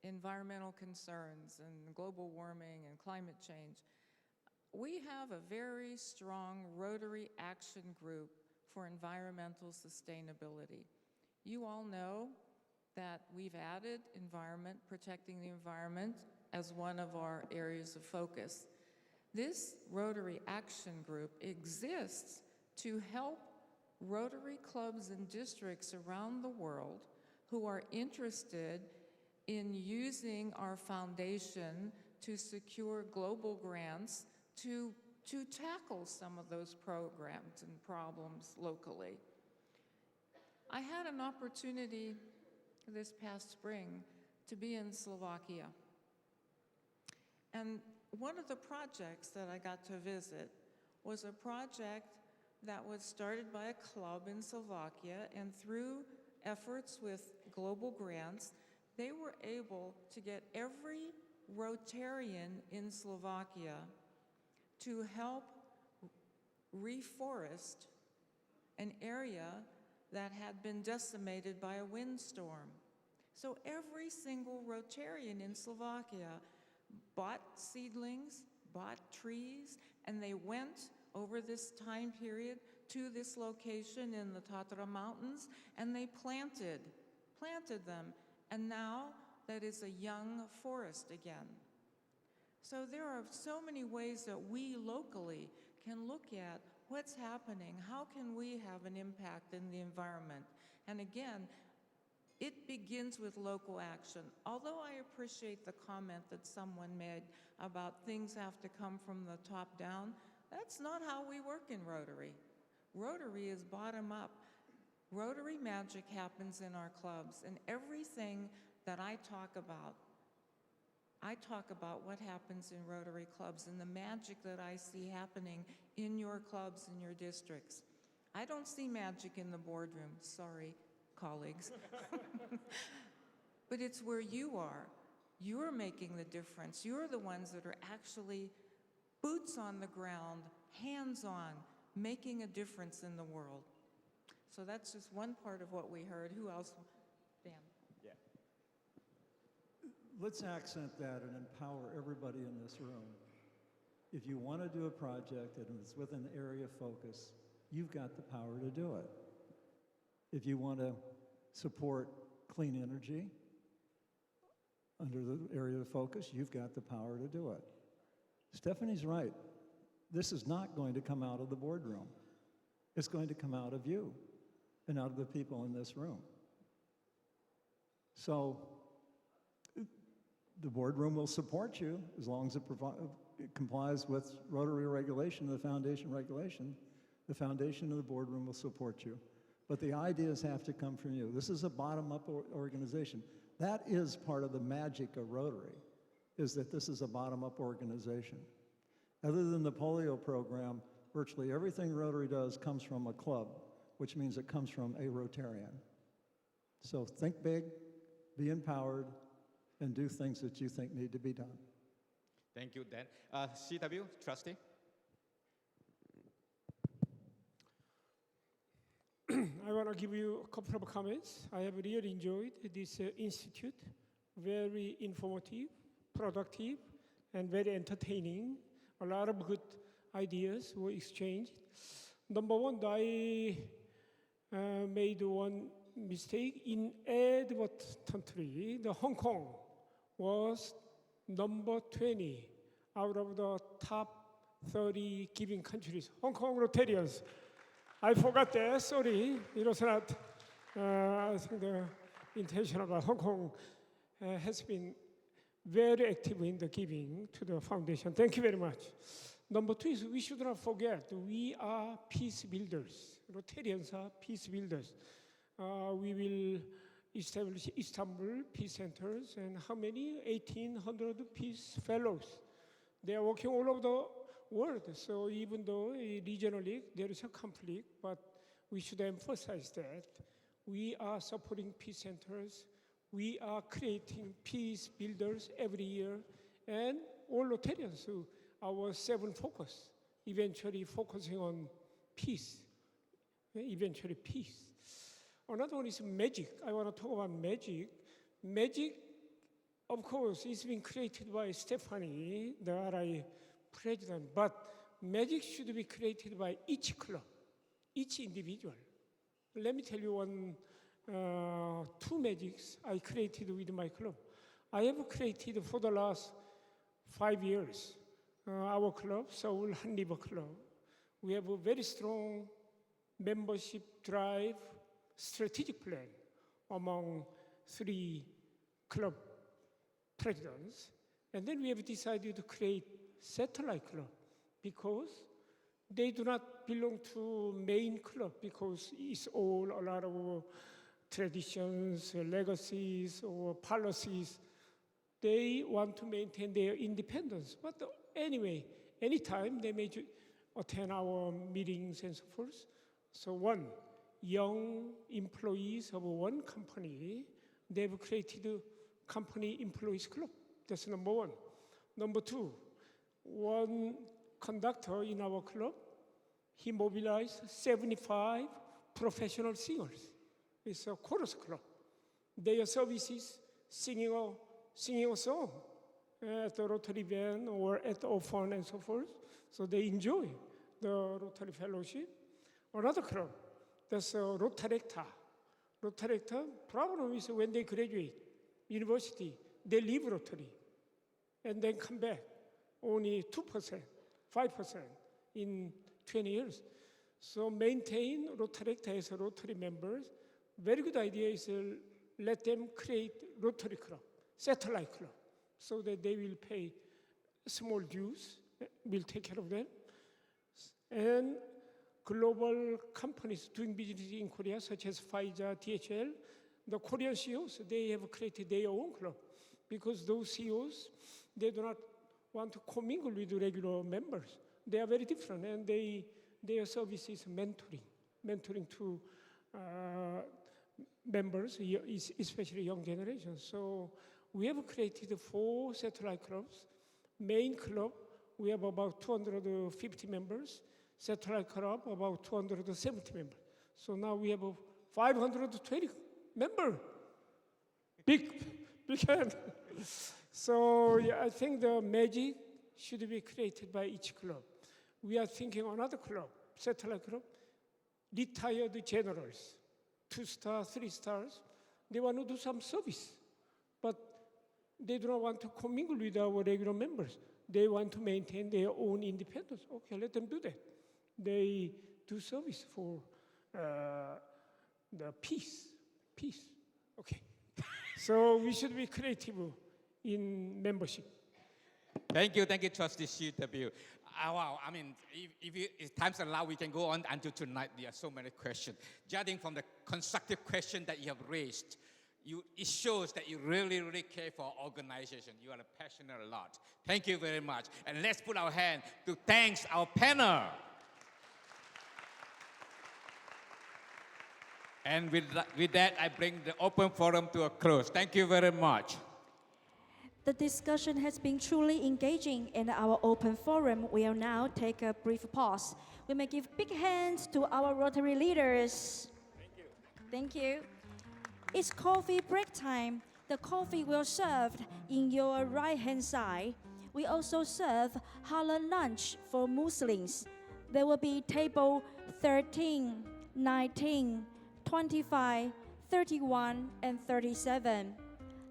Speaker 10: environmental concerns and global warming and climate change. We have a very strong Rotary Action Group for environmental sustainability. You all know that we've added protecting the environment as one of our areas of focus. This Rotary Action Group exists to help Rotary clubs and districts around the world who are interested in using our foundation to secure global grants to tackle some of those programs and problems locally. I had an opportunity this past spring to be in Slovakia. And one of the projects that I got to visit was a project that was started by a club in Slovakia, and through efforts with global grants, they were able to get every Rotarian in Slovakia to help reforest an area that had been decimated by a windstorm. So every single Rotarian in Slovakia bought seedlings, bought trees, and they went over this time period to this location in the Tatara Mountains, and they planted them, and now that is a young forest again. So there are so many ways that we locally can look at what's happening, how can we have an impact in the environment. And again, it begins with local action. Although I appreciate the comment that someone made about things have to come from the top down, that's not how we work in Rotary. Rotary is bottom up. Rotary magic happens in our clubs, and everything that I talk about what happens in Rotary clubs and the magic that I see happening in your clubs and your districts. I don't see magic in the boardroom, sorry, colleagues. But it's where you are. You're making the difference. You're the ones that are actually boots on the ground, hands-on, making a difference in the world. So that's just one part of what we heard. Who else? Dan.
Speaker 2: Yeah.
Speaker 19: Let's accent that and empower everybody in this room. If you want to do a project and it's within the area of focus, you've got the power to do it. If you want to support clean energy under the area of focus, you've got the power to do it. Stephanie's right. This is not going to come out of the boardroom. It's going to come out of you and out of the people in this room. So the boardroom will support you as long as it complies with Rotary regulation, the foundation regulation. The foundation of the boardroom will support you. But the ideas have to come from you. This is a bottom-up organization. That is part of the magic of Rotary, is that this is a bottom-up organization. Other than the polio program, virtually everything Rotary does comes from a club, which means it comes from a Rotarian. So think big, be empowered, and do things that you think need to be done.
Speaker 4: Thank you, Dan. CW, trustee.
Speaker 3: I want to give you a couple of comments. I have really enjoyed this institute. Very informative, productive, and very entertaining. A lot of good ideas were exchanged. Number one, I made one mistake. Inadvertently, the Hong Kong was number 20 out of the top 30 giving countries. Hong Kong Rotarians. I forgot that, sorry. It was not, I think, the intention about Hong Kong has been very active in the giving to the foundation. Thank you very much. Number two is we should not forget we are peace builders. Rotarians are peace builders. We will establish Istanbul peace centers, and how many? 1,800 peace fellows. They are working all over the world. So even though regionally there is a conflict, but we should emphasize that we are supporting peace centers. We are creating peace builders every year, and all Rotarians, our 7 focus, eventually focusing on peace, eventually peace. Another one is magic. I want to talk about magic. Magic, of course, is being created by Stephanie, the RI president, but magic should be created by each club, each individual. Let me tell you one, 2 magics I created with my club. I have created for the last 5 years, our club, Seoul Han River Club. We have a very strong membership drive, strategic plan among 3 club presidents. And then we have decided to create satellite club because they do not belong to main club because it's all a lot of traditions, legacies, or policies. They want to maintain their independence. But anyway, anytime they may attend our meetings and so forth. So one, young employees of one company, they've created a company employees club. That's number one. Number two, one conductor in our club, he mobilized 75 professional singers. It's a chorus club. Their services, singing a song. at the Rotary event or at the orphan and so forth. So they enjoy the Rotary Fellowship. Another club, that's Rotarecta. Rotarecta, problem is when they graduate university, they leave Rotary and then come back. Only 2%, 5% in 20 years. So maintain Rotarecta as a Rotary members. Very good idea is let them create Rotary Club, satellite club, so that they will pay small dues, we'll take care of them. And global companies doing business in Korea, such as Pfizer, DHL, the Korean CEOs, they have created their own club because those CEOs, they do not want to commingle with the regular members. They are very different, and their service is mentoring to members, especially young generations. So we have created 4 satellite clubs. Main club, we have about 250 members. Satellite club, about 270 members. So now we have 520 members. Big hand. So yeah, I think the magic should be created by each club. We are thinking another club, satellite club, retired generals, 2 stars, 3 stars. They want to do some service, but they do not want to commingle with our regular members. They want to maintain their own independence. Okay, let them do that. They do service for the peace. Okay. So we should be creative in membership.
Speaker 4: Thank you, Trustee CW. Wow, I mean, if time's allow, we can go on until tonight. There are so many questions. Judging from the constructive question that you have raised, it shows that you really, really care for our organization. You are passionate a lot. Thank you very much. And let's put our hand to thank our panel. And with that, I bring the open forum to a close. Thank you very much.
Speaker 1: The discussion has been truly engaging in our open forum. We'll now take a brief pause. We may give big hands to our Rotary leaders. Thank you. It's coffee break time. The coffee will serve in your right-hand side. We also serve halal lunch for Muslims. There will be table 13, 19, 25, 31, and 37.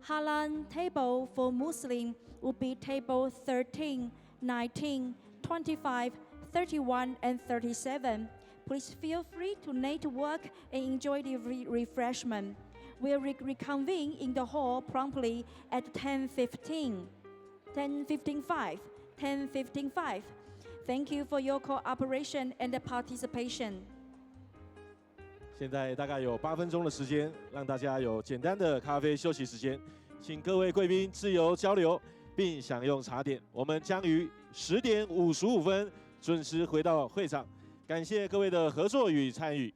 Speaker 1: Halal table for Muslim will be table 13, 19, 25, 31, and 37. Please feel free to network and enjoy the refreshment. We'll reconvene in the hall promptly at 10:15. 10:55. Thank you for your cooperation and participation.
Speaker 2: 现在大概有8分钟的时间，让大家有简单的咖啡休息时间，请各位贵宾自由交流，并享用茶点。我们将于10点55分准时回到会场，感谢各位的合作与参与。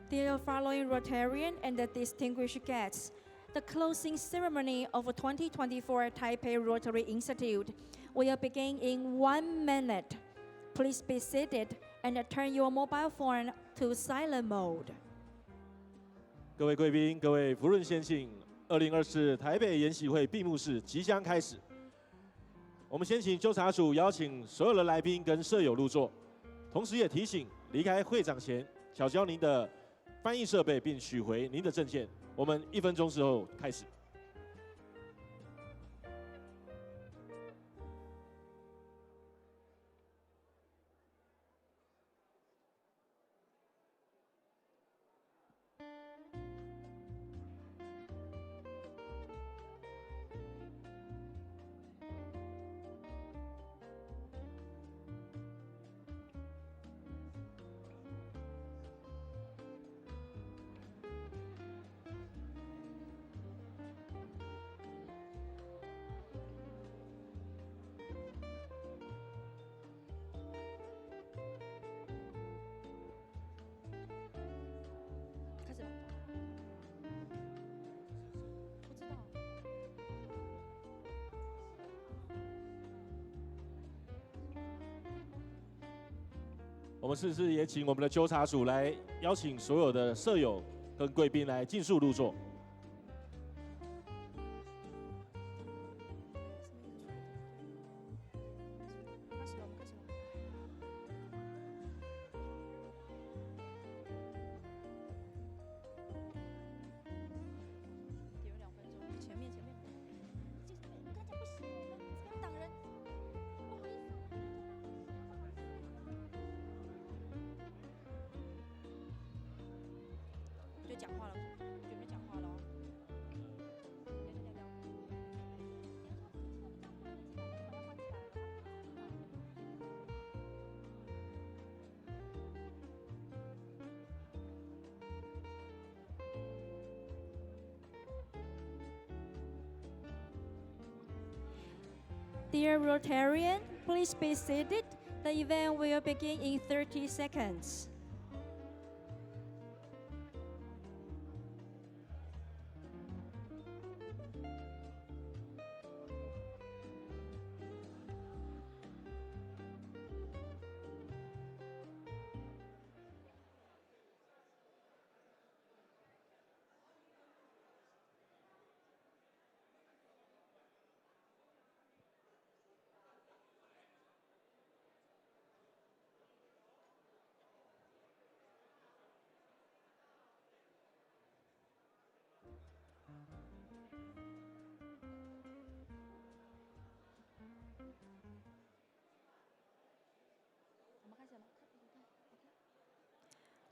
Speaker 1: Dear following Rotarian and the distinguished guests, the closing ceremony of 2024 Taipei Rotary Institute will begin in 1 minute. Please be seated and turn your mobile phone to silent mode.
Speaker 2: 各位贵宾、各位福润先信，2024台北研习会闭幕式即将开始。我们先请纠察署邀请所有的来宾跟舍友入座，同时也提醒离开会场前缴交您的翻译设备，并取回您的证件。我们1分钟之后开始。我们是不是也请我们的纠察署来邀请所有的舍友跟贵宾来尽速入座？
Speaker 1: 就讲话了，准备讲话了。Dear Rotarian, please be seated. The event will begin in 30 seconds.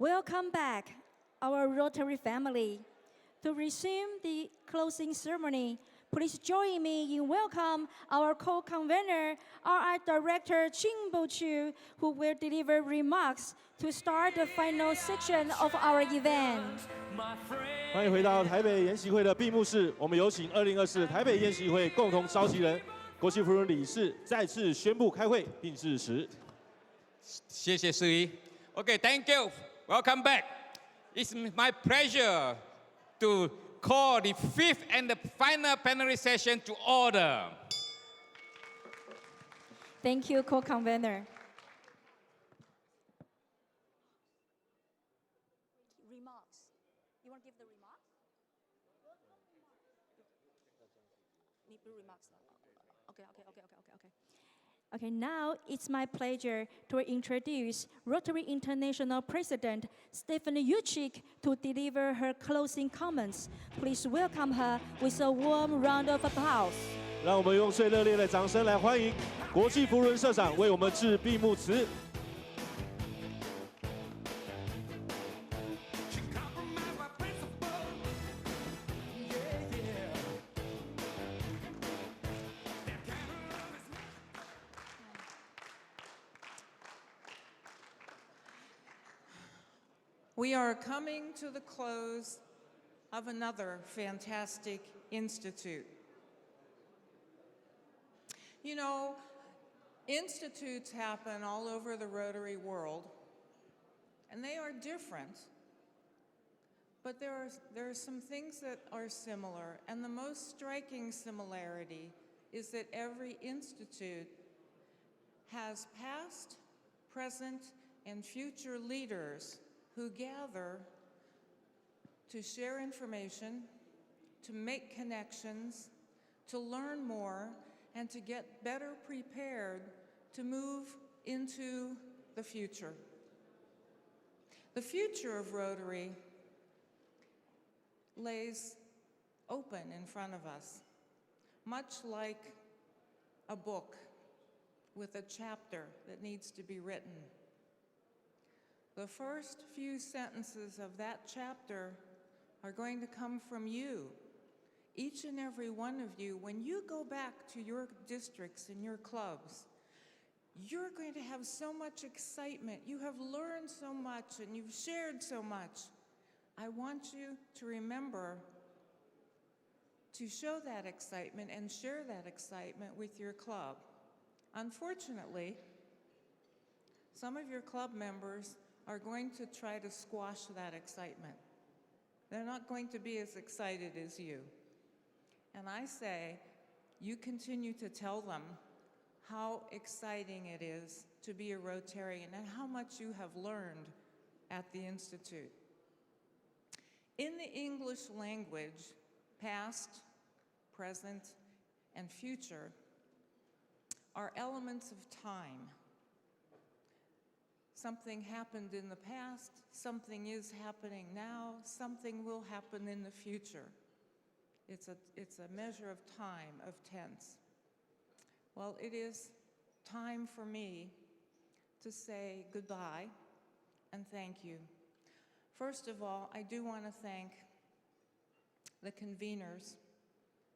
Speaker 1: Welcome back, our Rotary family. To resume the closing ceremony, please join me in welcome our co-convener, RI Director Jingbo Chu, who will deliver remarks to start the final section of our event.
Speaker 2: 欢迎回到台北研习会的闭幕式，我们有请2024台北研习会共同召集人、国际福润理事再次宣布开会并致辞。
Speaker 4: 谢谢司仪。Okay, thank you. Welcome back. It's my pleasure to call the 5th and the final plenary session to order.
Speaker 1: Thank you, co-convener. Remarks. You want to give the remarks? Need remarks. Okay. Okay, now it's my pleasure to introduce Rotary International President Stephanie Yuchik to deliver her closing comments. Please welcome her with a warm round of applause.
Speaker 2: 让我们用最热烈的掌声来欢迎国际福润社长为我们致闭幕词。
Speaker 10: We are coming to the close of another fantastic institute. You know, institutes happen all over the Rotary world, and they are different, but there are some things that are similar, and the most striking similarity is that every institute has past, present, and future leaders who gather to share information, to make connections, to learn more, and to get better prepared to move into the future. The future of Rotary lays open in front of us, much like a book with a chapter that needs to be written. The first few sentences of that chapter are going to come from you. Each and every one of you, when you go back to your districts and your clubs, you're going to have so much excitement. You have learned so much and you've shared so much. I want you to remember to show that excitement and share that excitement with your club. Unfortunately, some of your club members are going to try to squash that excitement. They're not going to be as excited as you. And I say, you continue to tell them how exciting it is to be a Rotarian and how much you have learned at the Institute. In the English language, past, present, and future are elements of time. Something happened in the past, something is happening now, something will happen in the future. It's a measure of time, of tense. Well, it is time for me to say goodbye and thank you. First of all, I do want to thank the conveners,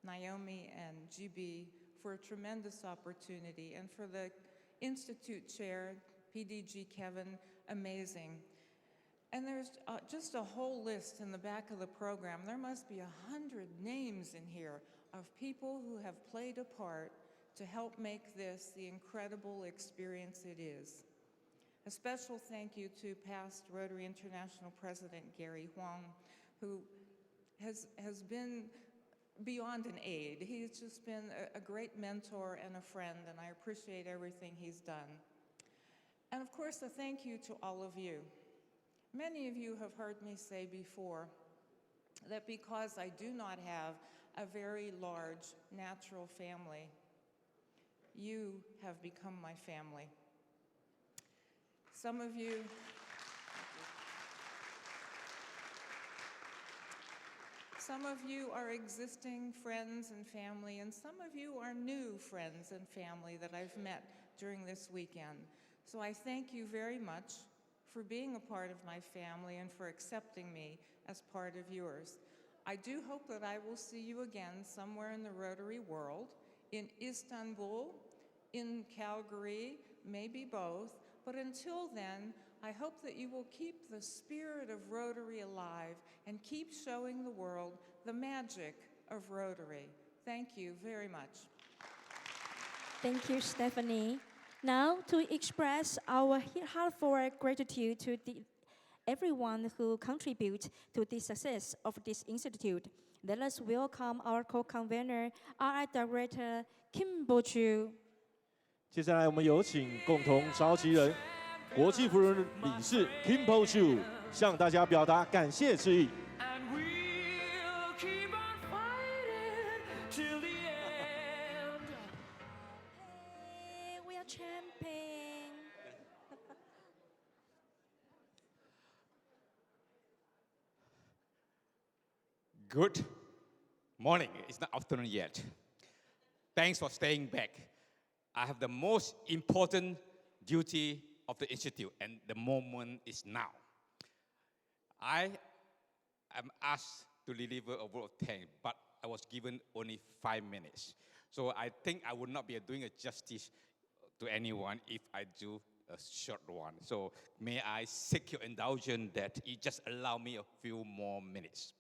Speaker 10: Naomi and GB, for a tremendous opportunity, and for the Institute Chair, PDG Kevin, amazing. And there's just a whole list in the back of the program. There must be 100 names in here of people who have played a part to help make this the incredible experience it is. A special thank you to past Rotary International President Gary Huang, who has been beyond an aide. He's just been a great mentor and a friend, and I appreciate everything he's done. And of course, a thank you to all of you. Many of you have heard me say before that because I do not have a very large natural family, you have become my family. Some of you, are existing friends and family, and some of you are new friends and family that I've met during this weekend. So I thank you very much for being a part of my family and for accepting me as part of yours. I do hope that I will see you again somewhere in the Rotary world, in Istanbul, in Calgary, maybe both. But until then, I hope that you will keep the spirit of Rotary alive and keep showing the world the magic of Rotary. Thank you very much.
Speaker 1: Thank you, Stephanie. Now, to express our heartfelt gratitude to everyone who contribute to the success of this institute, let us welcome our co-convener, RI Director Kim Bo-chu.
Speaker 2: 接下来，我们有请共同召集人、国际妇人理事 Kim Po-chu 向大家表达感谢之意。
Speaker 1: We are champion.
Speaker 4: Good morning. It's not afternoon yet. Thanks for staying back. I have the most important duty of the Institute, and the moment is now. I am asked to deliver a word of thanks, but I was given only 5 minutes. So I think I would not be doing a justice to anyone if I do a short one. So may I seek your indulgence that you just allow me a few more minutes.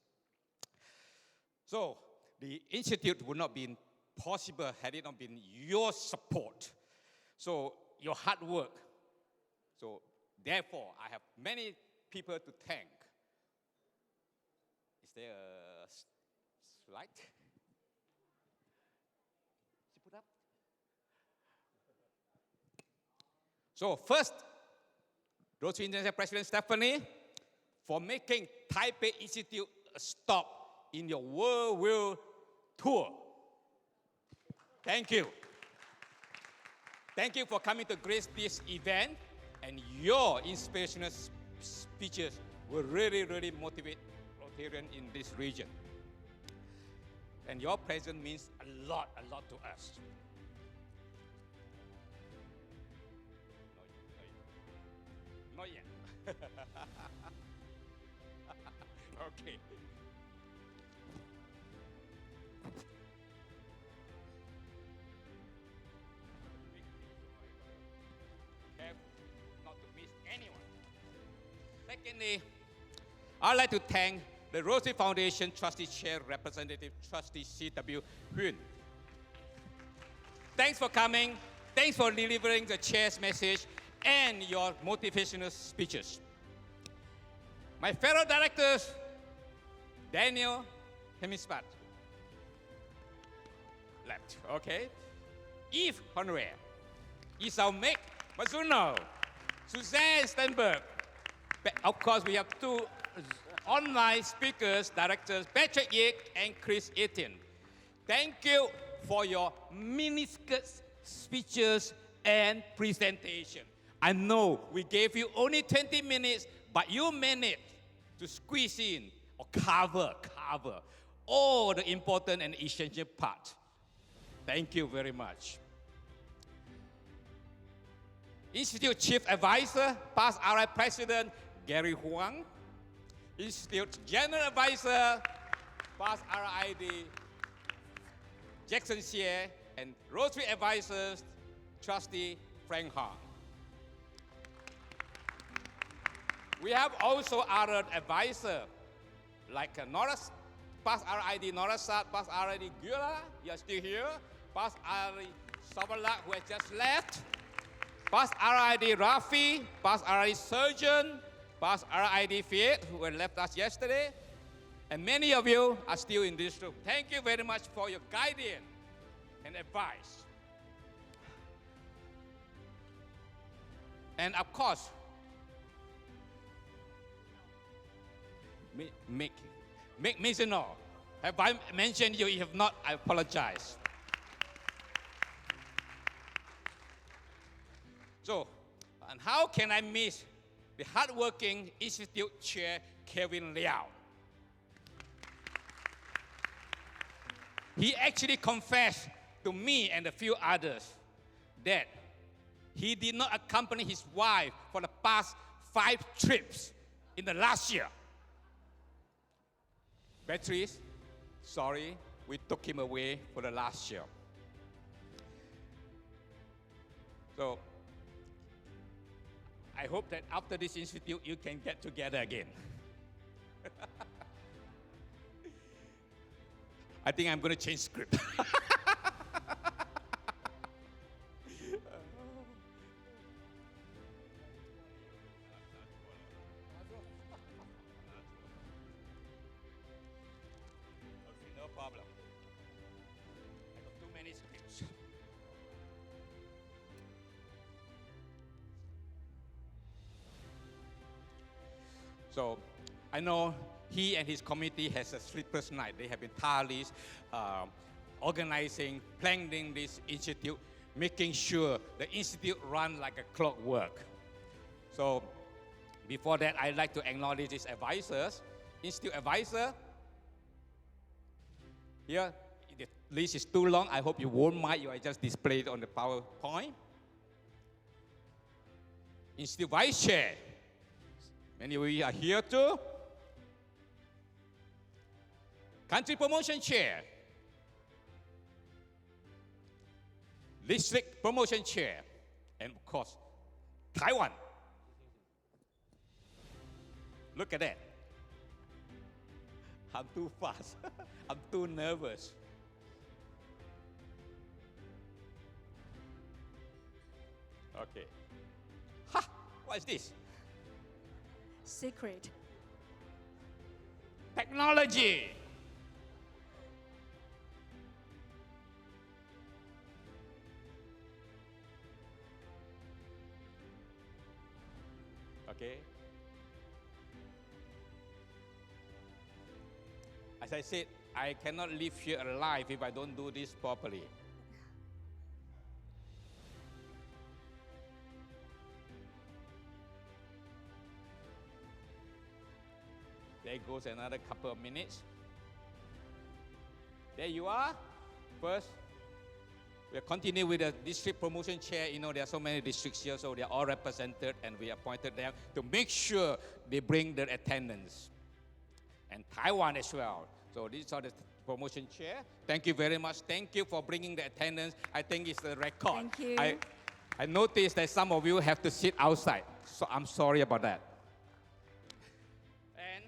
Speaker 4: So the Institute would not be possible had it not been your support. So your hard work. So therefore, I have many people to thank. Is there a slide? She put up. So first, Rotary International President Stephanie, for making Taipei Institute a stop in your world tour. Thank you. Thank you for coming to grace this event, and your inspirational speeches will really, really motivate Rotarians in this region. And your presence means a lot to us. Not yet. Okay. Careful not to miss anyone. Secondly, I'd like to thank the Rotary Foundation Trustee Chair Representative Trustee C.W. Huynh. Thanks for coming. Thanks for delivering the chair's message and your motivational speeches. My fellow directors, Daniel Hemispat, left, okay? Eve Honoré, Isao Mek Mazuno, Suzanne Stenberg. Of course, we have two online speakers, directors, Patrick Yik and Chris Etienne. Thank you for your miniskirt speeches and presentation. I know we gave you only 20 minutes, but you managed to squeeze in or cover all the important and essential parts. Thank you very much. Institute Chief Advisor, past RI President Gary Huang. Institute General Advisor, past RID Jackson Xie, and Rotary Advisors, Trustee Frank Hong. We have also other advisors like Norris, past RID Norasat, past RID Gula, you are still here. Past RID Sabalak, who has just left. Past RID Rafi, past RID Surgeon, past RID Fiat, who had left us yesterday. And many of you are still in this room. Thank you very much for your guidance and advice. And of course, Mick Mizuno. Have I mentioned you? If you have not, I apologize. So, and how can I miss the hardworking Institute Chair, Kevin Liao? He actually confessed to me and a few others that he did not accompany his wife for the past 5 trips in the last year. Beatrice, sorry, we took him away for the last year. So, I hope that after this institute, you can get together again. I think I'm going to change script. No problem. I got too many scripts. So I know he and his committee has a sleepless night. They have been tireless organizing, planning this institute, making sure the institute runs like a clockwork. So before that, I'd like to acknowledge his advisors. Institute advisor, here, the list is too long. I hope you won't mind you. I just displayed on the PowerPoint. Institute Vice Chair. Many of you are here too. Country Promotion Chair. District Promotion Chair. And of course, Taiwan. Look at that. I'm too fast. I'm too nervous. Okay. Ha! What is this?
Speaker 1: Secret.
Speaker 4: Technology. Okay. As I said, I cannot live here alive if I don't do this properly. There goes another couple of minutes. There you are. First, we'll continue with the district promotion chair. You know, there are so many districts here, so they are all represented, and we appointed them to make sure they bring their attendance. And Taiwan as well. So these are the promotion chair. Thank you very much. Thank you for bringing the attendance. I think it's the record.
Speaker 1: Thank you.
Speaker 4: I noticed that some of you have to sit outside, so I'm sorry about that. And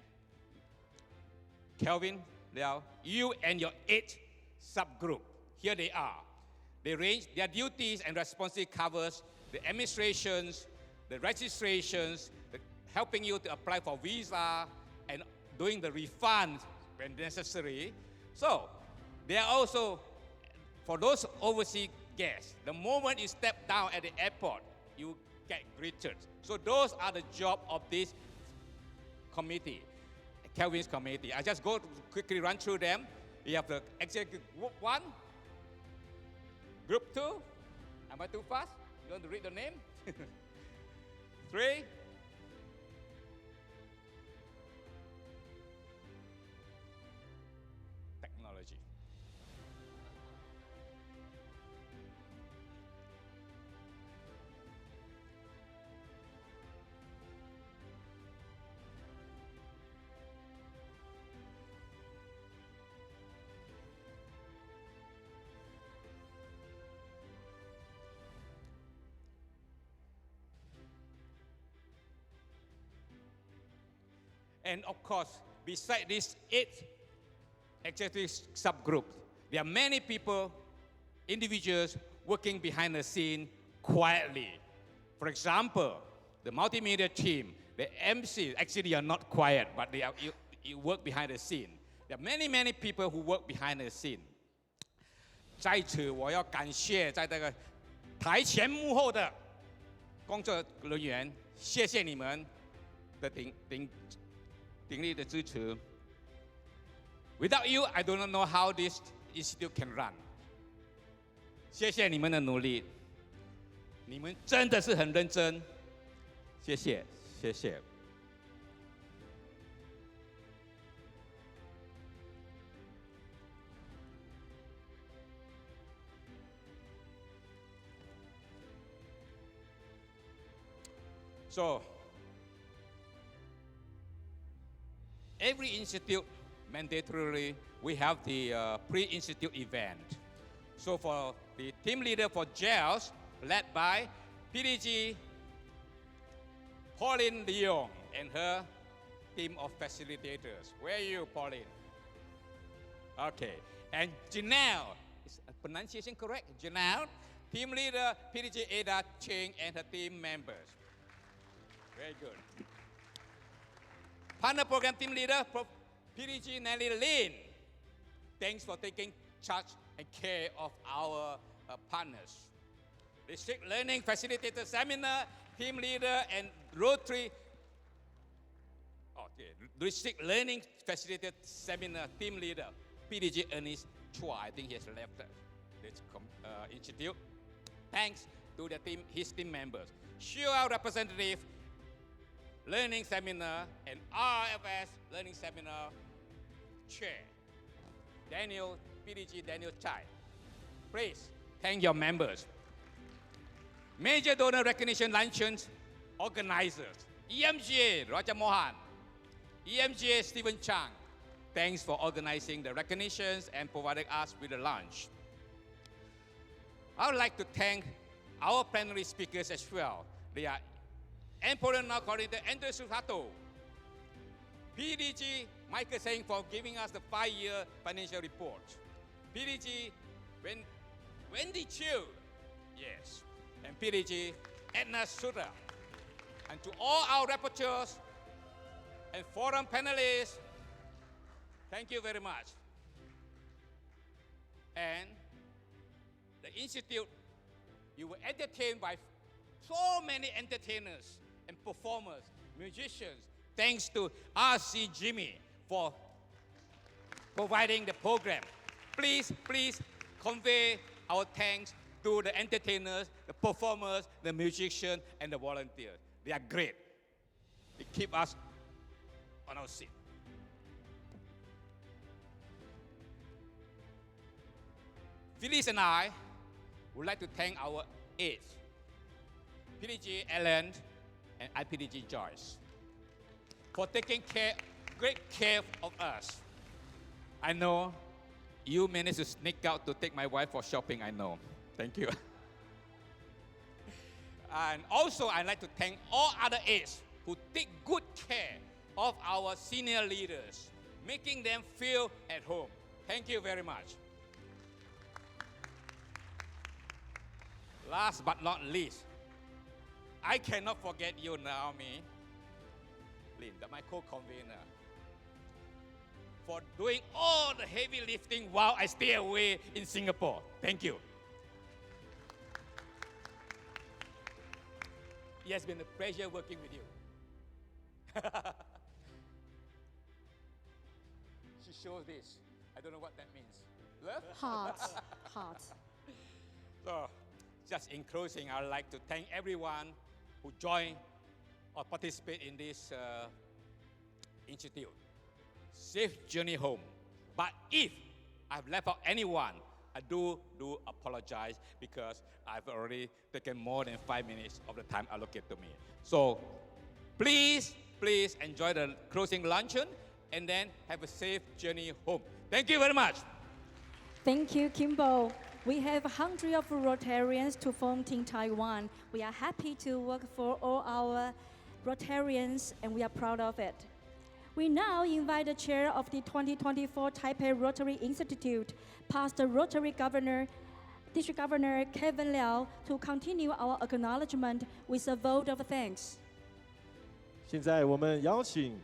Speaker 4: Kelvin, Liao, you and your 8 subgroup, here they are. They range, their duties and responsibility covers the administrations, the registrations, helping you to apply for visa, and doing the refund when necessary. So, they are also, for those overseas guests, the moment you step down at the airport, you get greeted. So those are the job of this committee, Kelvin's committee. I just go to quickly run through them. You have the executive group 1, group 2. Am I too fast? You want to read the name? 3. Technology. And of course, beside these 8 executive subgroups, there are many people, individuals, working behind the scene quietly. For example, the multimedia team, the MC, actually are not quiet, but they are, you work behind the scene. There are many, many people who work behind the scene. 在此，我要感谢在这个台前幕后的工作人员，谢谢你们的鼎力的支持。Without you, I do not know how this institute can run. 谢谢你们的努力，你们真的是很认真，谢谢，谢谢。So, every institute, mandatorily, we have the pre-institute event. So for the team leader for JELS, led by PDG Pauline Leong and her team of facilitators. Where are you, Pauline? Okay. And Janelle, is pronunciation correct? Janelle, team leader PDG Ada Cheng and her team members. Very good. Partner program team leader, PDG Nelly Lin. Thanks for taking charge and care of our partners. District Learning Facilitator Seminar, team leader and Rotary. Okay, District Learning Facilitator Seminar, team leader, PDG Ernest Chua. I think he has left this institute. Thanks to the team, his team members. SUA representative, Learning Seminar, and RFS Learning Seminar Chair, Daniel, PDG Daniel Chai. Please thank your members. Major donor recognition luncheons organizers, EMGA Raja Mohan, EMGA Stephen Chang. Thanks for organizing the recognitions and providing us with a lunch. I would like to thank our plenary speakers as well. They are Emperor Coordinator Andrew Suhato, PDG Michael Seng for giving us the 5-year financial report, PDG Wendy Chiu, yes, and PDG Edna Sutter, and to all our rapporteurs and forum panelists, thank you very much. And the Institute, you were entertained by so many entertainers and performers, musicians. Thanks to R.C. Jimmy for providing the program. Please convey our thanks to the entertainers, the performers, the musicians, and the volunteers. They are great. They keep us on our seat. Phyllis and I would like to thank our aides, PDG Ellen and IPDG Joyce, for taking great care of us. I know you managed to sneak out to take my wife for shopping, I know. Thank you. And also, I'd like to thank all other aides who take good care of our senior leaders, making them feel at home. Thank you very much. Last but not least, I cannot forget you, Naomi, Linda, my co-convener, for doing all the heavy lifting while I stay away in Singapore. Thank you. It has been a pleasure working with you. She shows this. I don't know what that means. Love?
Speaker 1: Heart. Heart.
Speaker 4: So, just in closing, I'd like to thank everyone who joined or participate in this institute. Safe journey home. But if I've left out anyone, I do apologize because I've already taken more than 5 minutes of the time allocated to me. So please enjoy the closing luncheon and then have a safe journey home. Thank you very much.
Speaker 1: Thank you, Kimbo. We have hundreds of Rotarians to form Team Taiwan. We are happy to work for all our Rotarians, and we are proud of it. We now invite the chair of the 2024 Taipei Rotary Institute, past Rotary Governor, District Governor Kevin Liao, to continue our acknowledgement with a vote of thanks.
Speaker 2: 现在我们邀请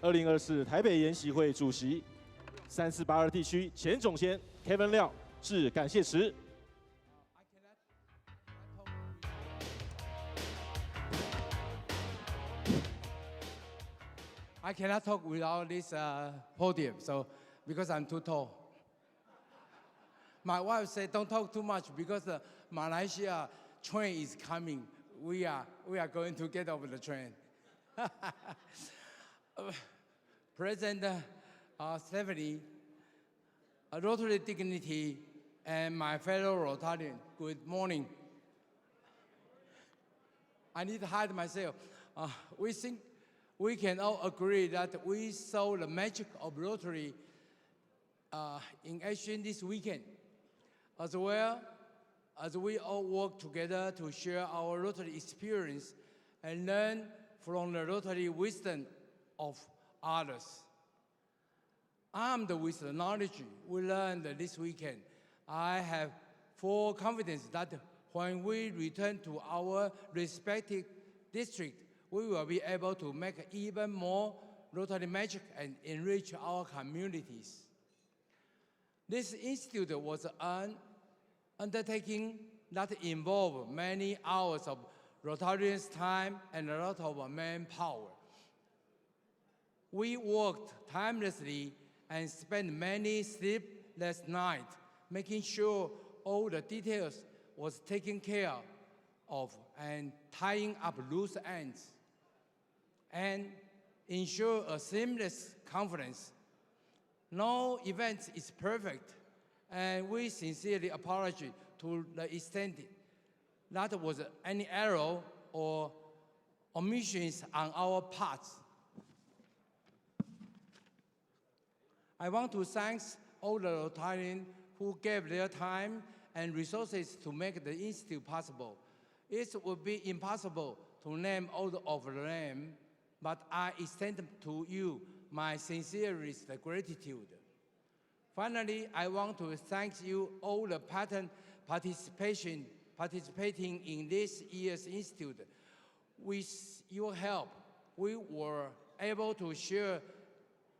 Speaker 2: 2024台北研习会主席3482地区前总监 Kevin Liao 致感谢词。
Speaker 6: I cannot talk without this podium, so because I'm too tall. My wife said, "Don't talk too much because the Malaysia train is coming. We are going to get over the train." President Stephanie, Rotary Dignity, and my fellow Rotarian, good morning. I need to hide myself. We think we can all agree that we saw the magic of Rotary in action this weekend, as well as we all work together to share our Rotary experience and learn from the Rotary wisdom of others. Armed with the knowledge we learned this weekend, I have full confidence that when we return to our respective district, we will be able to make even more Rotary magic and enrich our communities. This institute was an undertaking that involved many hours of Rotarians' time and a lot of manpower. We worked tirelessly and spent many sleepless nights making sure all the details was taken care of and tying up loose ends and ensure a seamless conference. No event is perfect, and we sincerely apologize to the extent that there was any error or omissions on our parts. I want to thank all the Rotarians who gave their time and resources to make the Institute possible. It would be impossible to name all of them, but I extend to you my sincerest gratitude. Finally, I want to thank you all the pattern participation participating in this year's institute. With your help, we were able to share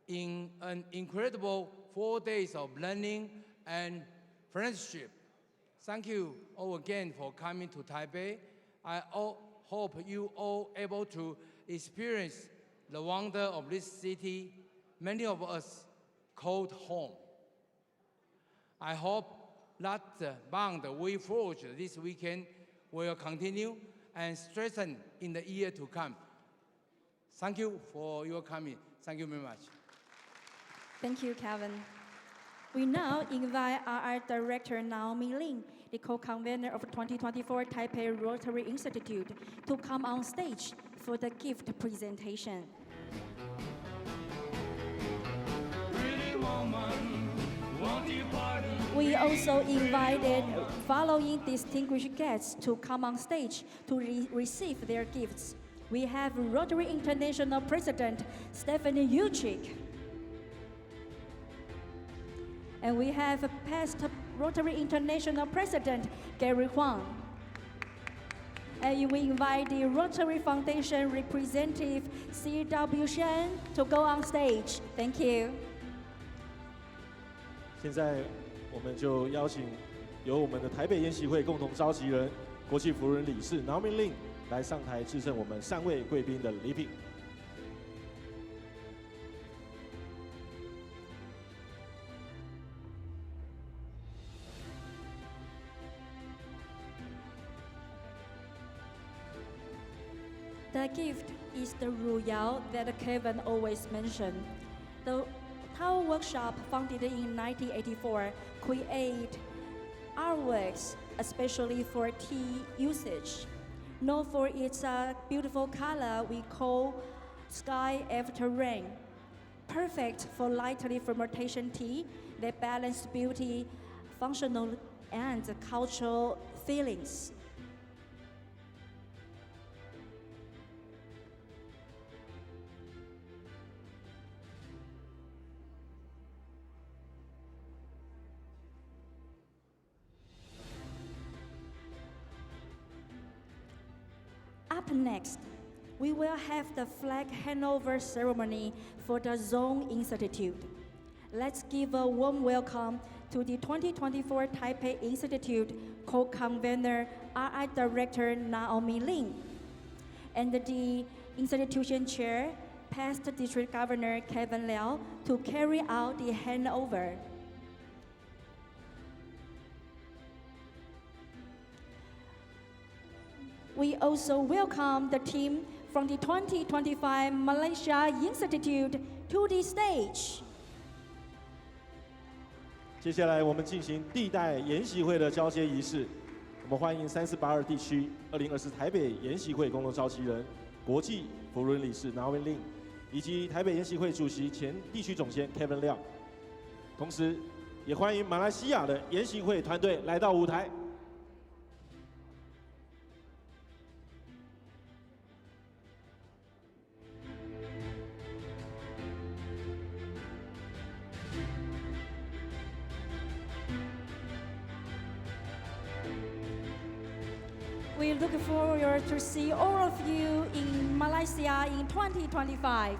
Speaker 6: in an incredible 4 days of learning and friendship. Thank you all again for coming to Taipei. I hope you all able to experience the wonder of this city many of us called home. I hope that the bond we forged this weekend will continue and strengthen in the year to come. Thank you for your coming. Thank you very much.
Speaker 1: Thank you, Kevin. We now invite our Director Naomi Lin, the co-convener of 2024 Taipei Rotary Institute, to come on stage for the gift presentation. We also invited following distinguished guests to come on stage to receive their gifts. We have Rotary International President Stephanie Yuchik. And we have past Rotary International President Gary Huang. And we invite the Rotary Foundation representative C.W. Shen to go on stage. Thank you.
Speaker 2: 现在我们就邀请由我们的台北研习会共同召集人、国际辅仁理事 Naomi Lin 来上台致赠我们3位贵宾的礼品。
Speaker 1: The gift is the Royale that Kevin always mentioned. The Tao Workshop, founded in 1984, create artworks especially for tea usage. Known for its beautiful color we call Sky After Rain. Perfect for lightly fermentation tea that balance beauty, functional, and cultural feelings. Up next, we will have the flag handover ceremony for the Zone Institute. Let's give a warm welcome to the 2024 Taipei Institute co-convener, RI Director Naomi Lin, and the institution chair, past District Governor Kevin Liao, to carry out the handover. We also welcome the team from the 2025 Malaysia Institute to the stage.
Speaker 2: 接下来我们进行地带研习会的交接仪式。我们欢迎3482地区2024台北研习会共同召集人、国际辅仁理事 Naomi Lin， 以及台北研习会主席前地区总监 Kevin Liao。同时，也欢迎马来西亚的研习会团队来到舞台。
Speaker 1: We look forward to see all of you in Malaysia in 2025.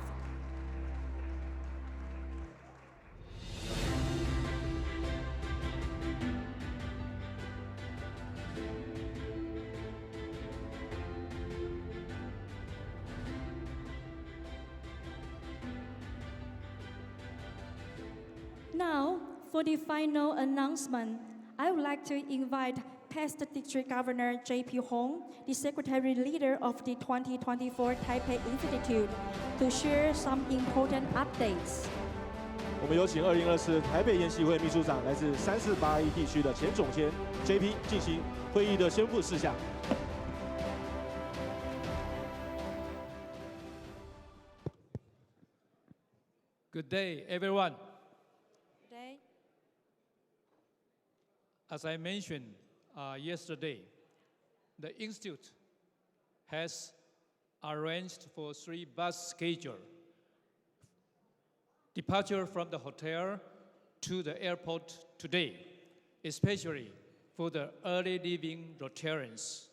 Speaker 1: Now, for the final announcement, I would like to invite past District Governor J.P. Hong, the Secretary Leader of the 2024 Taipei Institute, to share some important updates.
Speaker 2: 我们有请2024台北研习会秘书长，来自3481地区的前总监 J.P. 进行会议的宣布事项。
Speaker 17: Good day, everyone.
Speaker 1: Good day.
Speaker 17: As I mentioned yesterday, the Institute has arranged for 3 bus schedule. Departure from the hotel to the airport today, especially for the early living Rotarians.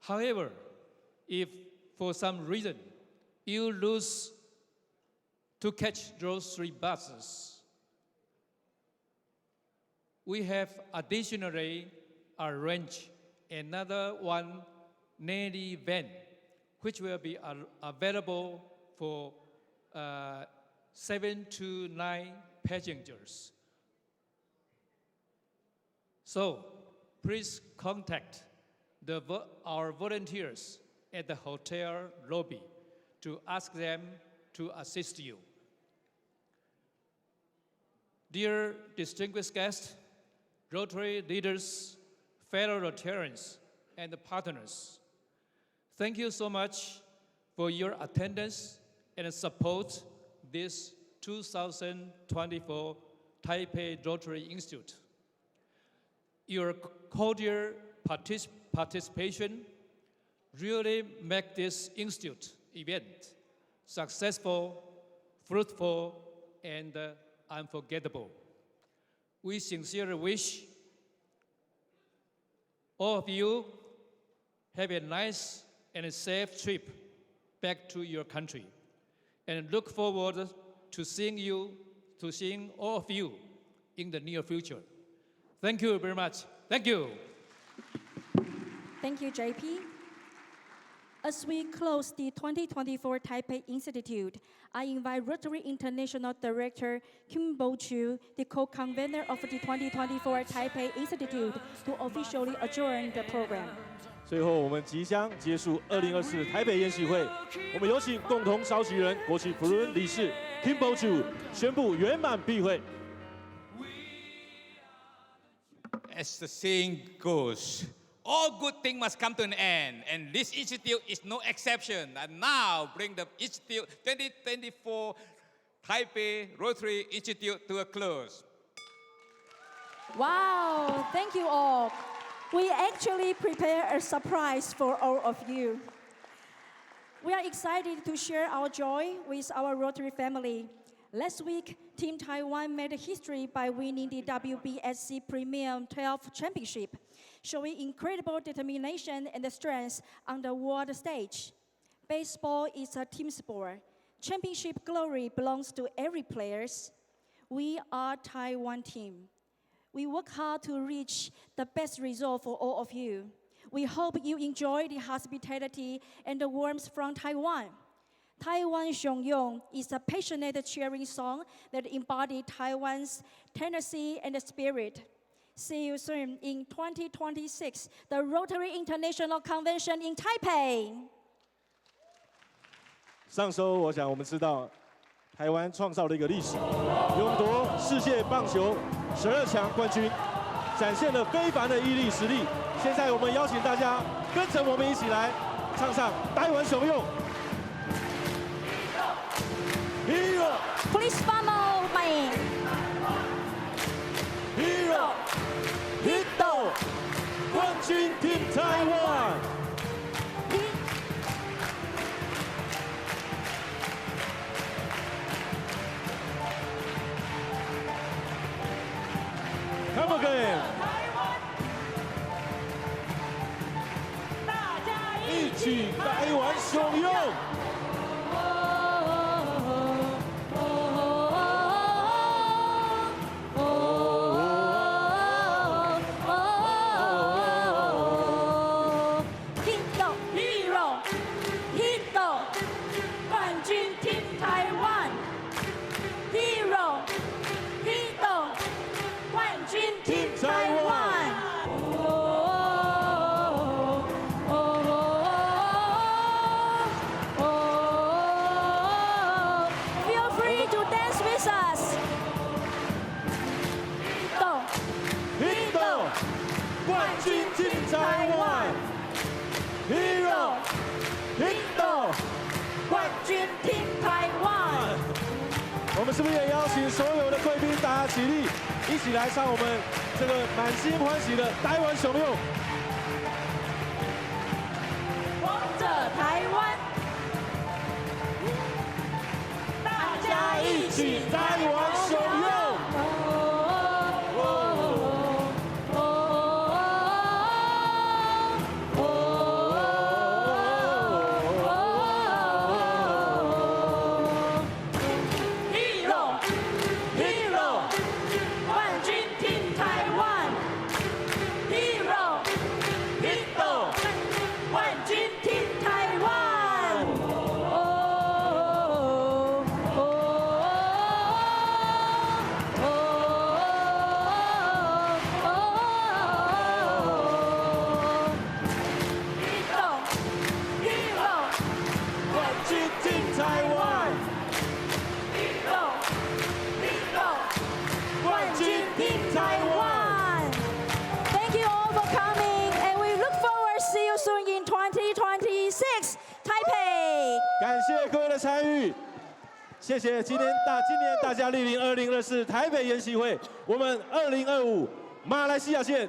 Speaker 17: However, if for some reason you lose to catch those 3 buses, we have additionally arranged another one Nelly van, which will be available for 7 to 9 passengers. So please contact our volunteers at the hotel lobby to ask them to assist you. Dear distinguished guests, Rotary leaders, fellow Rotarians, and partners, thank you so much for your attendance and support this 2024 Taipei Rotary Institute. Your cordial participation really make this institute event successful, fruitful, and unforgettable. We sincerely wish all of you have a nice and a safe trip back to your country, and look forward to seeing all of you in the near future. Thank you very much. Thank you.
Speaker 1: Thank you, JP. As we close the 2024 Taipei Institute, I invite Rotary International Director Kim Bo-chu, the co-convener of the 2024 Taipei Institute, to officially adjourn the program.
Speaker 2: 最后，我们即将结束2024台北研习会，我们有请共同召集人、国际辅仁理事 Kim Bo-chu 宣布圆满闭会。
Speaker 4: As the saying goes, all good things must come to an end, and this institute is no exception. And now bring the Institute 2024 Taipei Rotary Institute to a close.
Speaker 1: Wow, thank you all. We actually prepared a surprise for all of you. We are excited to share our joy with our Rotary family. Last week, Team Taiwan made history by winning the WBSC Premium 12 Championship, showing incredible determination and strength on the world stage. Baseball is a team sport. Championship glory belongs to every player. We are Taiwan team. We work hard to reach the best result for all of you. We hope you enjoy the hospitality and the warmth from Taiwan. Taiwan Xiong is a passionate cheering song that embodies Taiwan's tenacity and spirit. See you soon in 2026, the Rotary International Convention in Taipei.
Speaker 2: 上周，我想我们知道，台湾创造了一个历史，勇夺世界棒球12强冠军，展现了非凡的毅力实力。现在我们邀请大家跟着我们一起来唱唱台湾雄勇。Hero,
Speaker 1: please follow me.
Speaker 2: Hero, Hito, 冠军 Team Taiwan. Come again. 大家一起台湾雄勇。我们是不是也邀请所有的贵宾大家起立，一起来唱我们这个满心欢喜的台湾雄勇？
Speaker 1: 王者台湾，大家一起台湾雄勇！
Speaker 2: 谢谢今年大家莅临2024台北研习会，我们2025马来西亚见。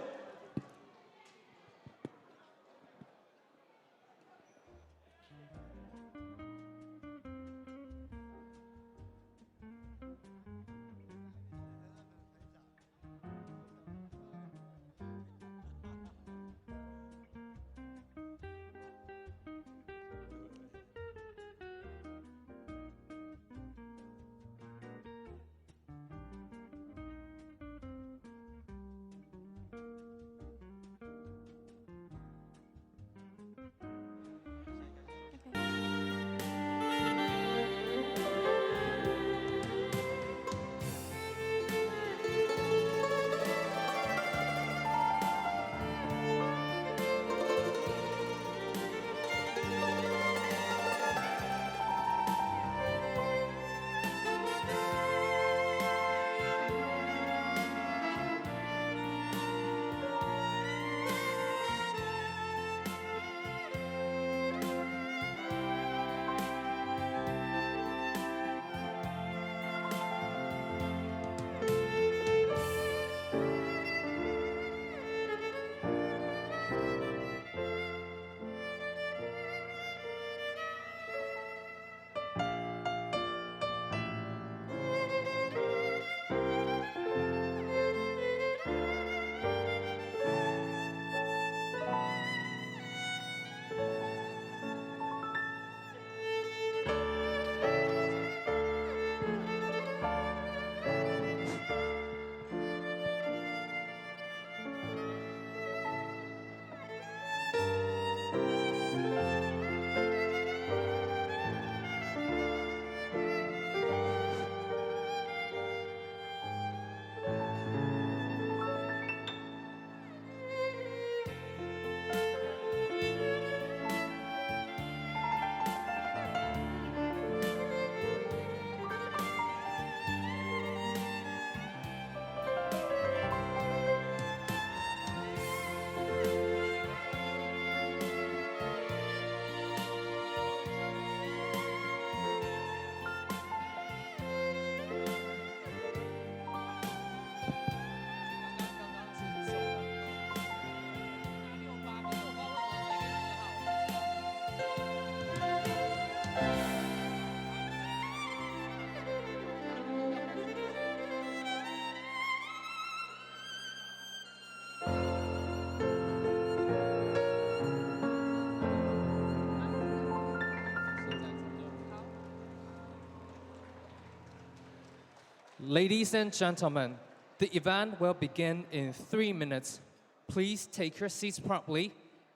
Speaker 7: Ladies and gentlemen, the event will begin in 3 minutes. Please take your seats promptly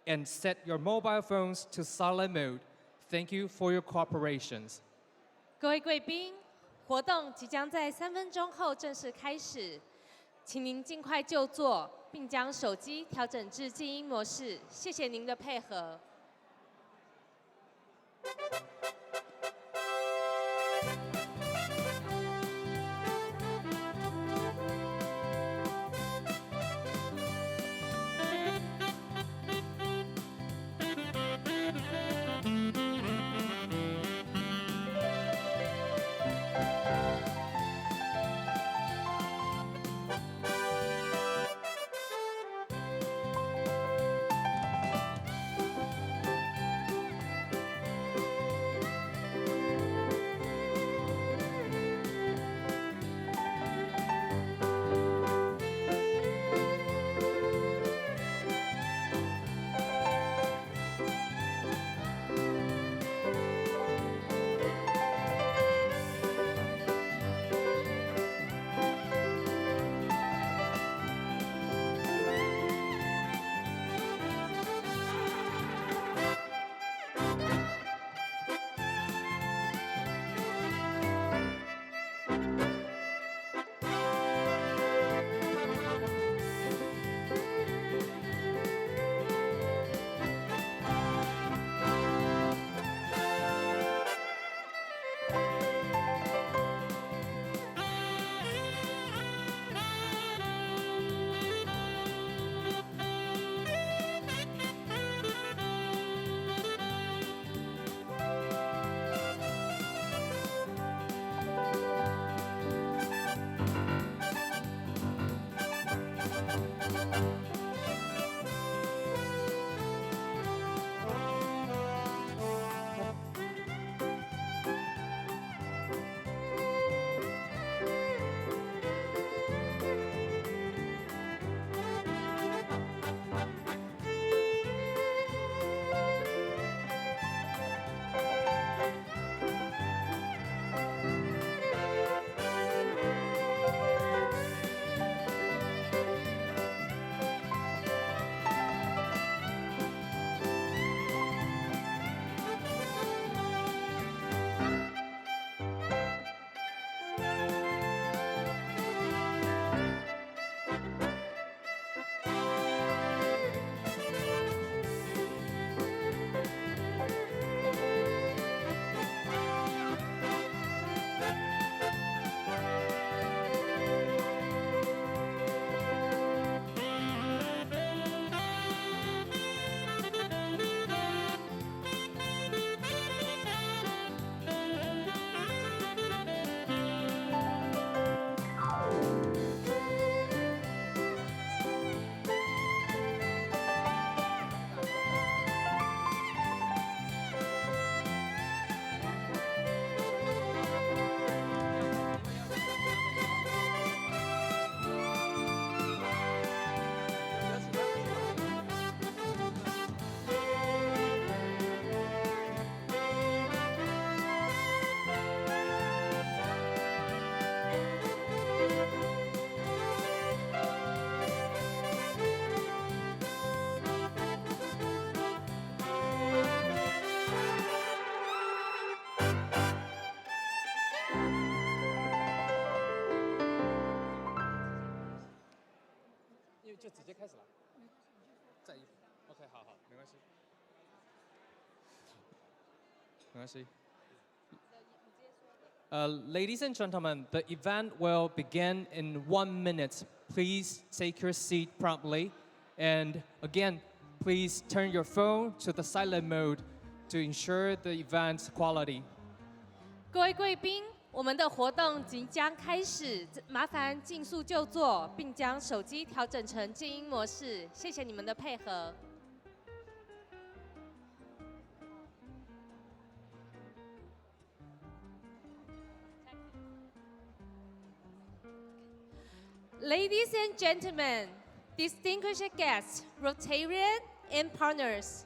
Speaker 7: and set your mobile phones to silent mode. Thank you for your cooperation.
Speaker 9: 各位贵宾，活动即将在3分钟后正式开始，请您尽快就座，并将手机调整至静音模式。谢谢您的配合。
Speaker 7: Ladies and gentlemen, the event will begin in 1 minute. Please take your seat promptly. And again, please turn your phone to the silent mode to ensure the event's quality.
Speaker 9: 各位贵宾，我们的活动即将开始，麻烦尽速就座，并将手机调整成静音模式。谢谢你们的配合。Ladies and gentlemen, distinguished guests, Rotarian and partners,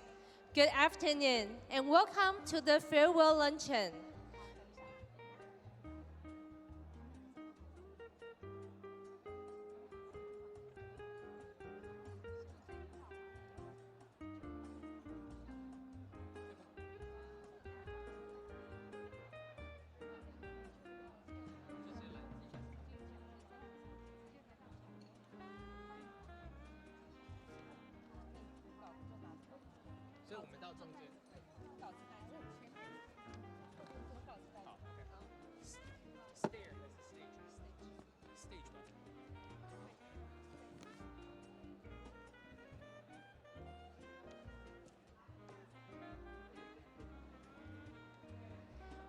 Speaker 9: good afternoon and welcome to the farewell luncheon.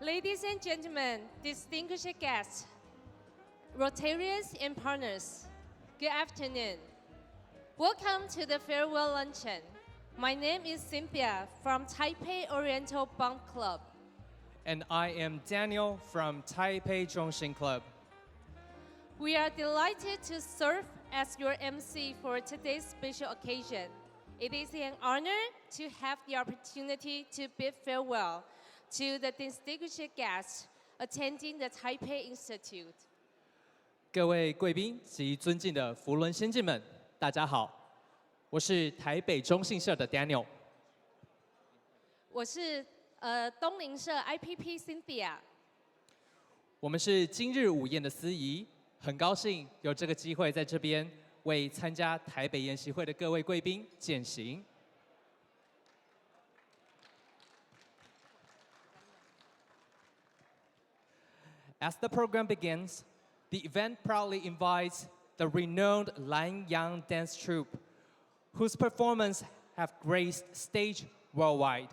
Speaker 9: Ladies and gentlemen, distinguished guests, Rotarians and partners, good afternoon. Welcome to the farewell luncheon. My name is Cynthia from Taipei Oriental Bond Club.
Speaker 7: And I am Daniel from Taipei Zhongxin Club.
Speaker 9: We are delighted to serve as your MC for today's special occasion. It is an honor to have the opportunity to bid farewell to the distinguished guests attending the Taipei Institute.
Speaker 7: 各位贵宾及尊敬的扶轮先进们，大家好，我是台北中信社的 Daniel。
Speaker 9: 我是东林社 IPP Cynthia。
Speaker 7: 我们是今日午宴的司仪，很高兴有这个机会在这边为参加台北研习会的各位贵宾饯行。As the program begins, the event proudly invites the renowned Lanyang dance troupe, whose performance have graced stage worldwide.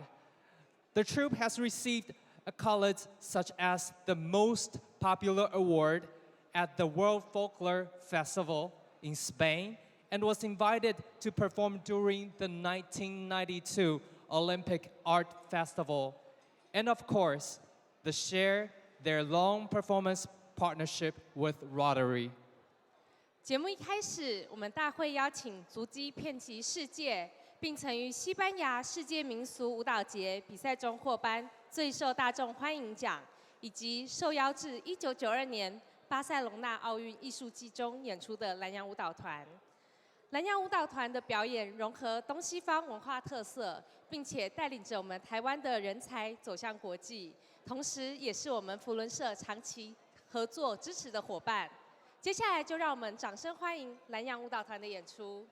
Speaker 7: The troupe has received accolades such as the most popular award at the World Folklore Festival in Spain and was invited to perform during the 1992 Olympic Art Festival. And of course, they share their long performance partnership with Rotary.
Speaker 9: 节目一开始，我们大会邀请足迹遍及世界，并曾于西班牙世界民俗舞蹈节比赛中获颁最受大众欢迎奖，以及受邀至1992年巴塞隆纳奥运艺术季中演出的南洋舞蹈团。南洋舞蹈团的表演融合东西方文化特色，并且带领着我们台湾的人才走向国际，同时也是我们扶轮社长期合作支持的伙伴。接下来就让我们掌声欢迎南洋舞蹈团的演出。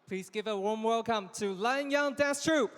Speaker 7: Please give a warm welcome to Lanyang Dance Troupe.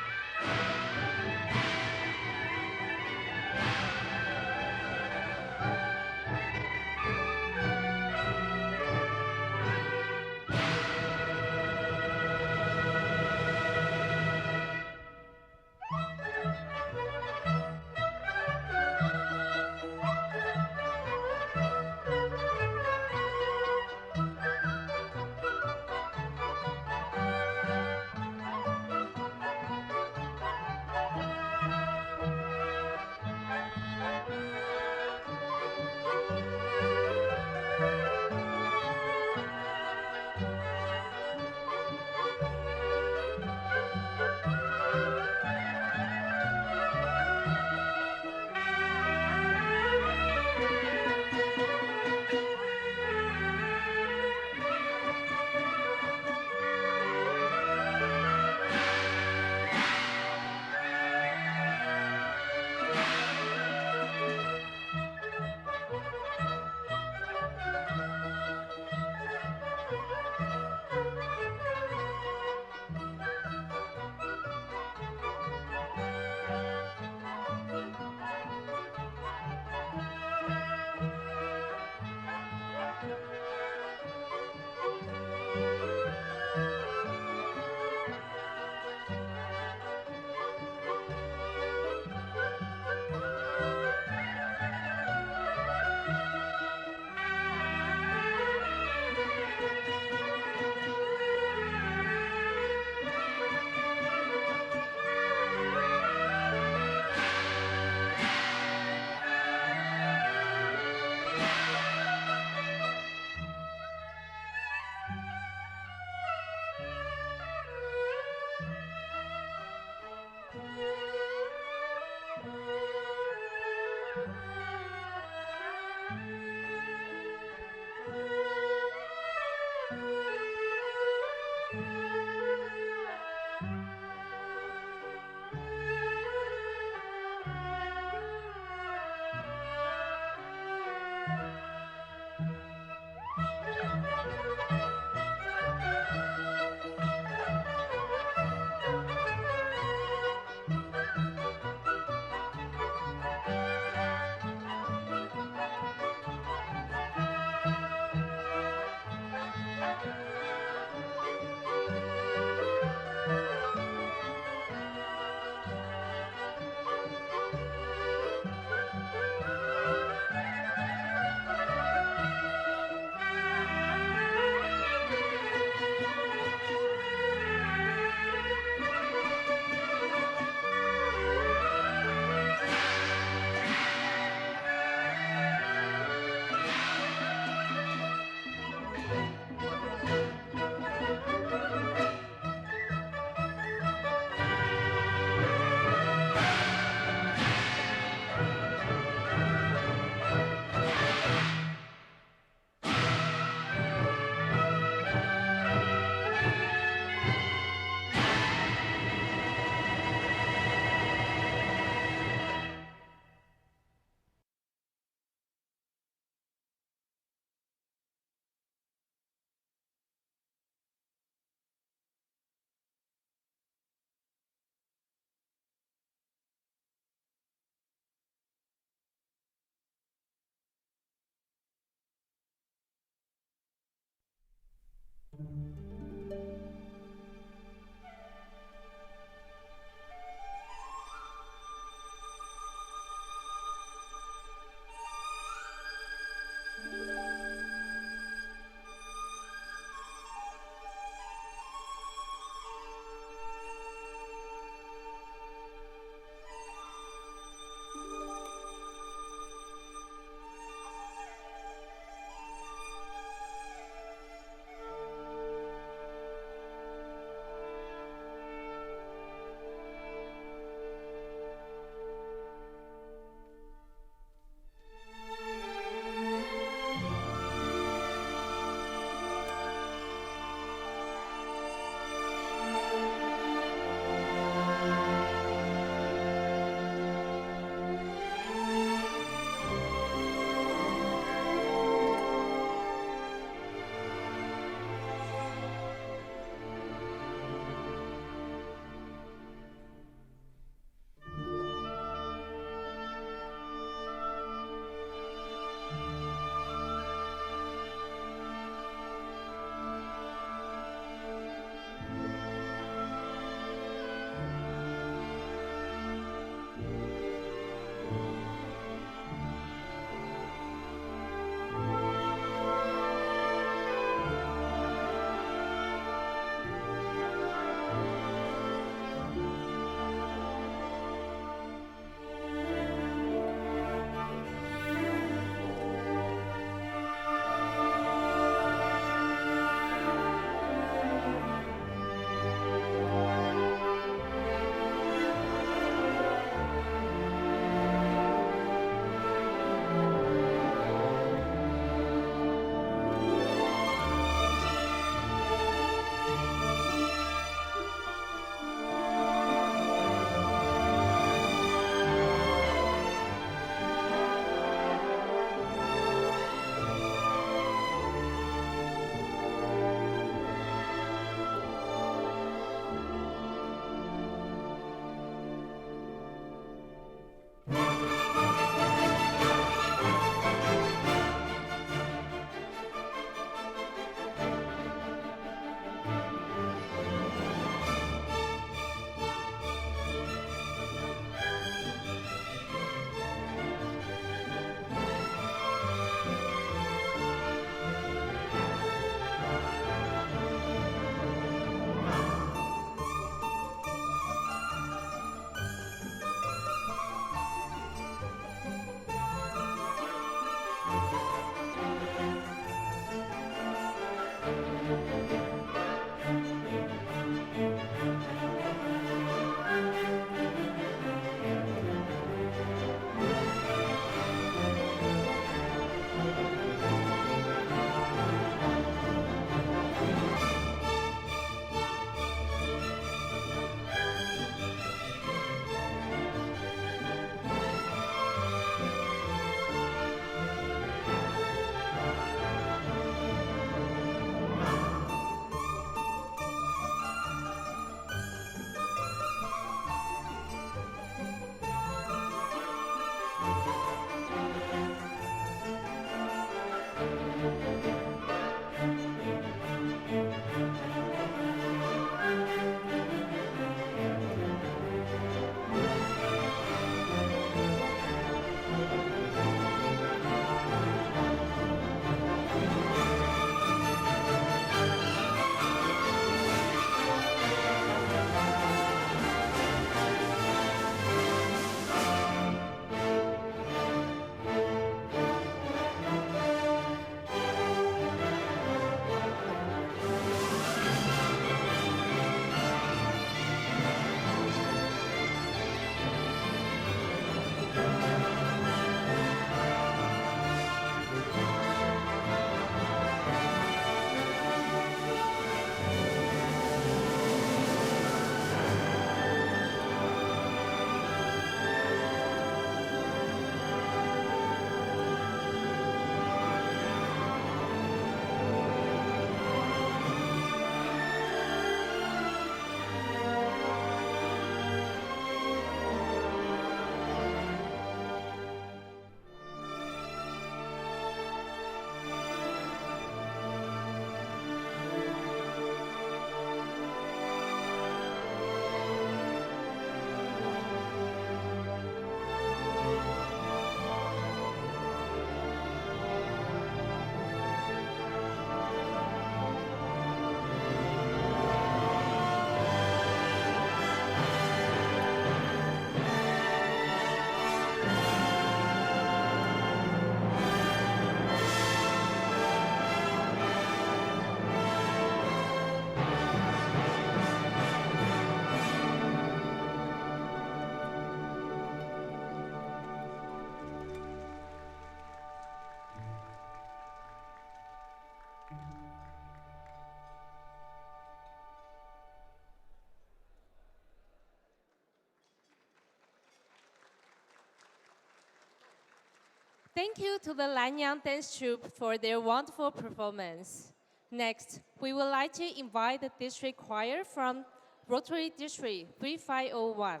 Speaker 9: Thank you to the Lanyang Dance Troupe for their wonderful performance. Next, we would like to invite the district choir from Rotary District 3501,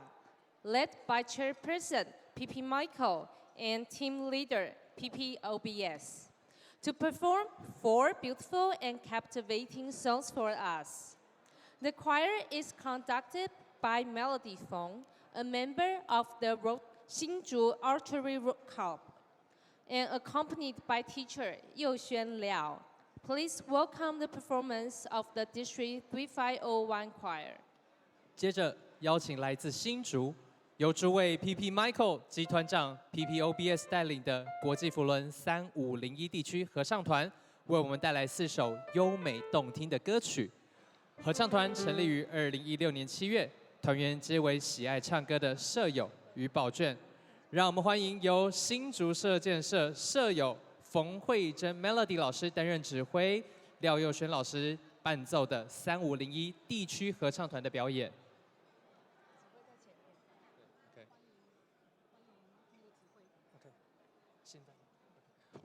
Speaker 9: led by Chairperson PP Michael and team leader PP OBS, to perform 4 beautiful and captivating songs for us. The choir is conducted by Melody Fong, a member of the Hsinchu Archery Club, and accompanied by teacher Youxuan Liao. Please welcome the performance of the District 3501 choir.
Speaker 7: 接着邀请来自新竹，由诸位 PP Michael 及团长 PP OBS 带领的国际扶轮3501地区合唱团，为我们带来4首优美动听的歌曲。合唱团成立于2016年7月，团员皆为喜爱唱歌的舍友与宝卷。让我们欢迎由新竹射箭社舍友冯慧珍 Melody 老师担任指挥，廖佑轩老师伴奏的3501地区合唱团的表演。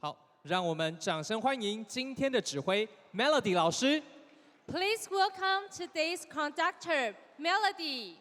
Speaker 7: 好，让我们掌声欢迎今天的指挥 Melody 老师。
Speaker 9: Please welcome today's conductor, Melody.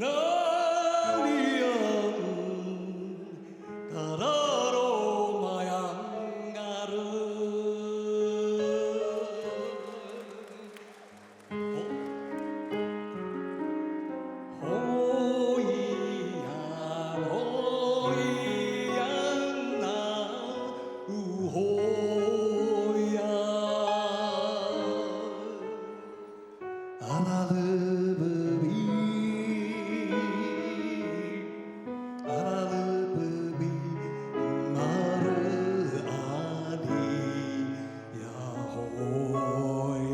Speaker 11: Hãy subscribe cho kênh Ghiền Mì Gõ để không bỏ lỡ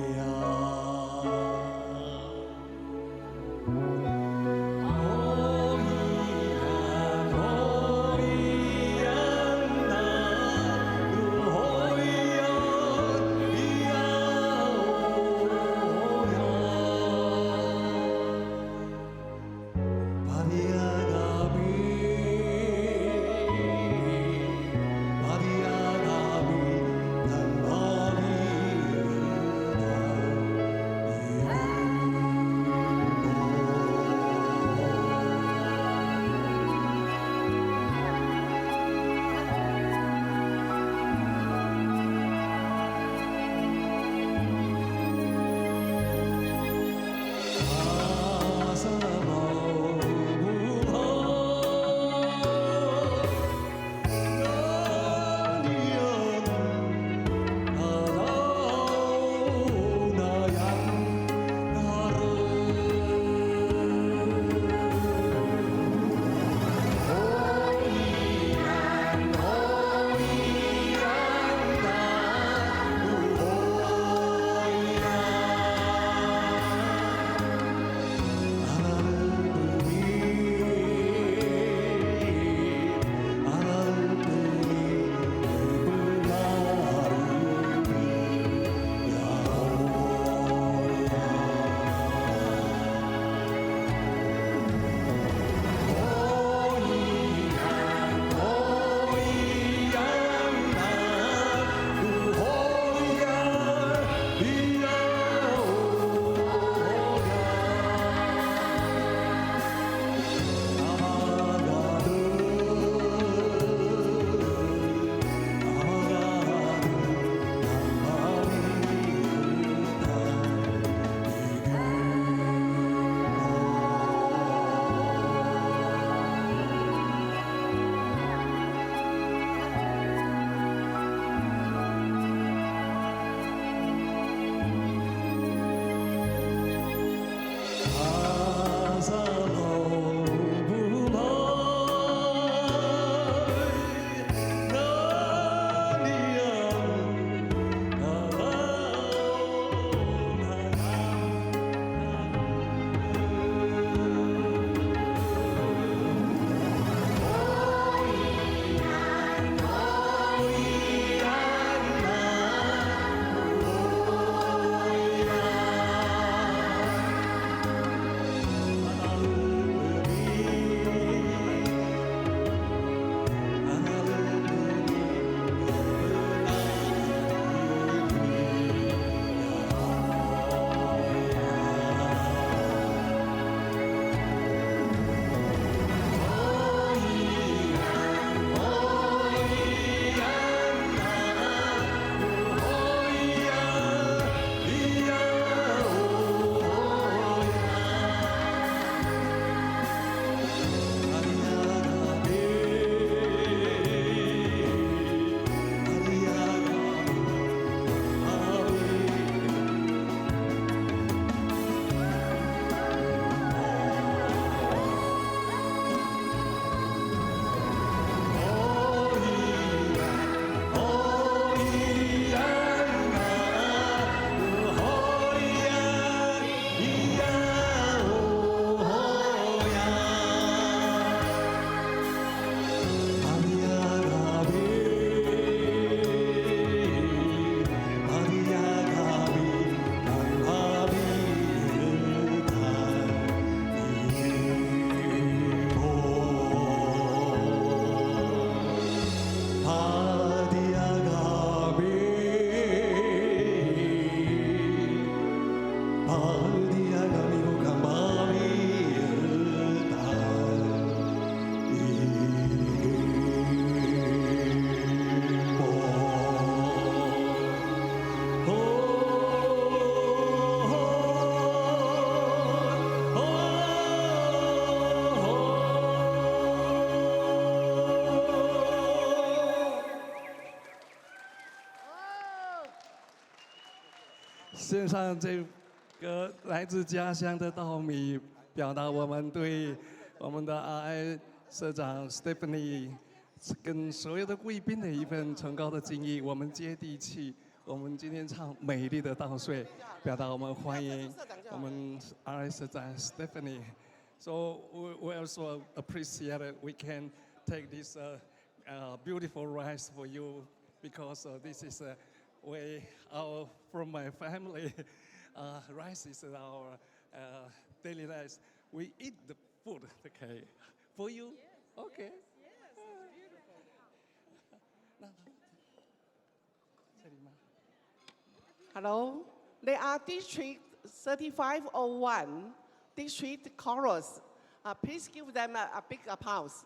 Speaker 11: 献上这个来自家乡的稻米，表达我们对我们的 RI 社长 Stephanie 跟所有的贵宾的一份崇高的敬意。我们接地气，我们今天唱《美丽的稻穗》，表达我们欢迎我们 RI 社长 Stephanie。So we also appreciate it. We can take this beautiful rice for you because this is way from my family. Rice is our daily life. We eat the food, okay? For you? Okay.
Speaker 12: Hello, they are District 3501, District Chorus. Please give them a big applause.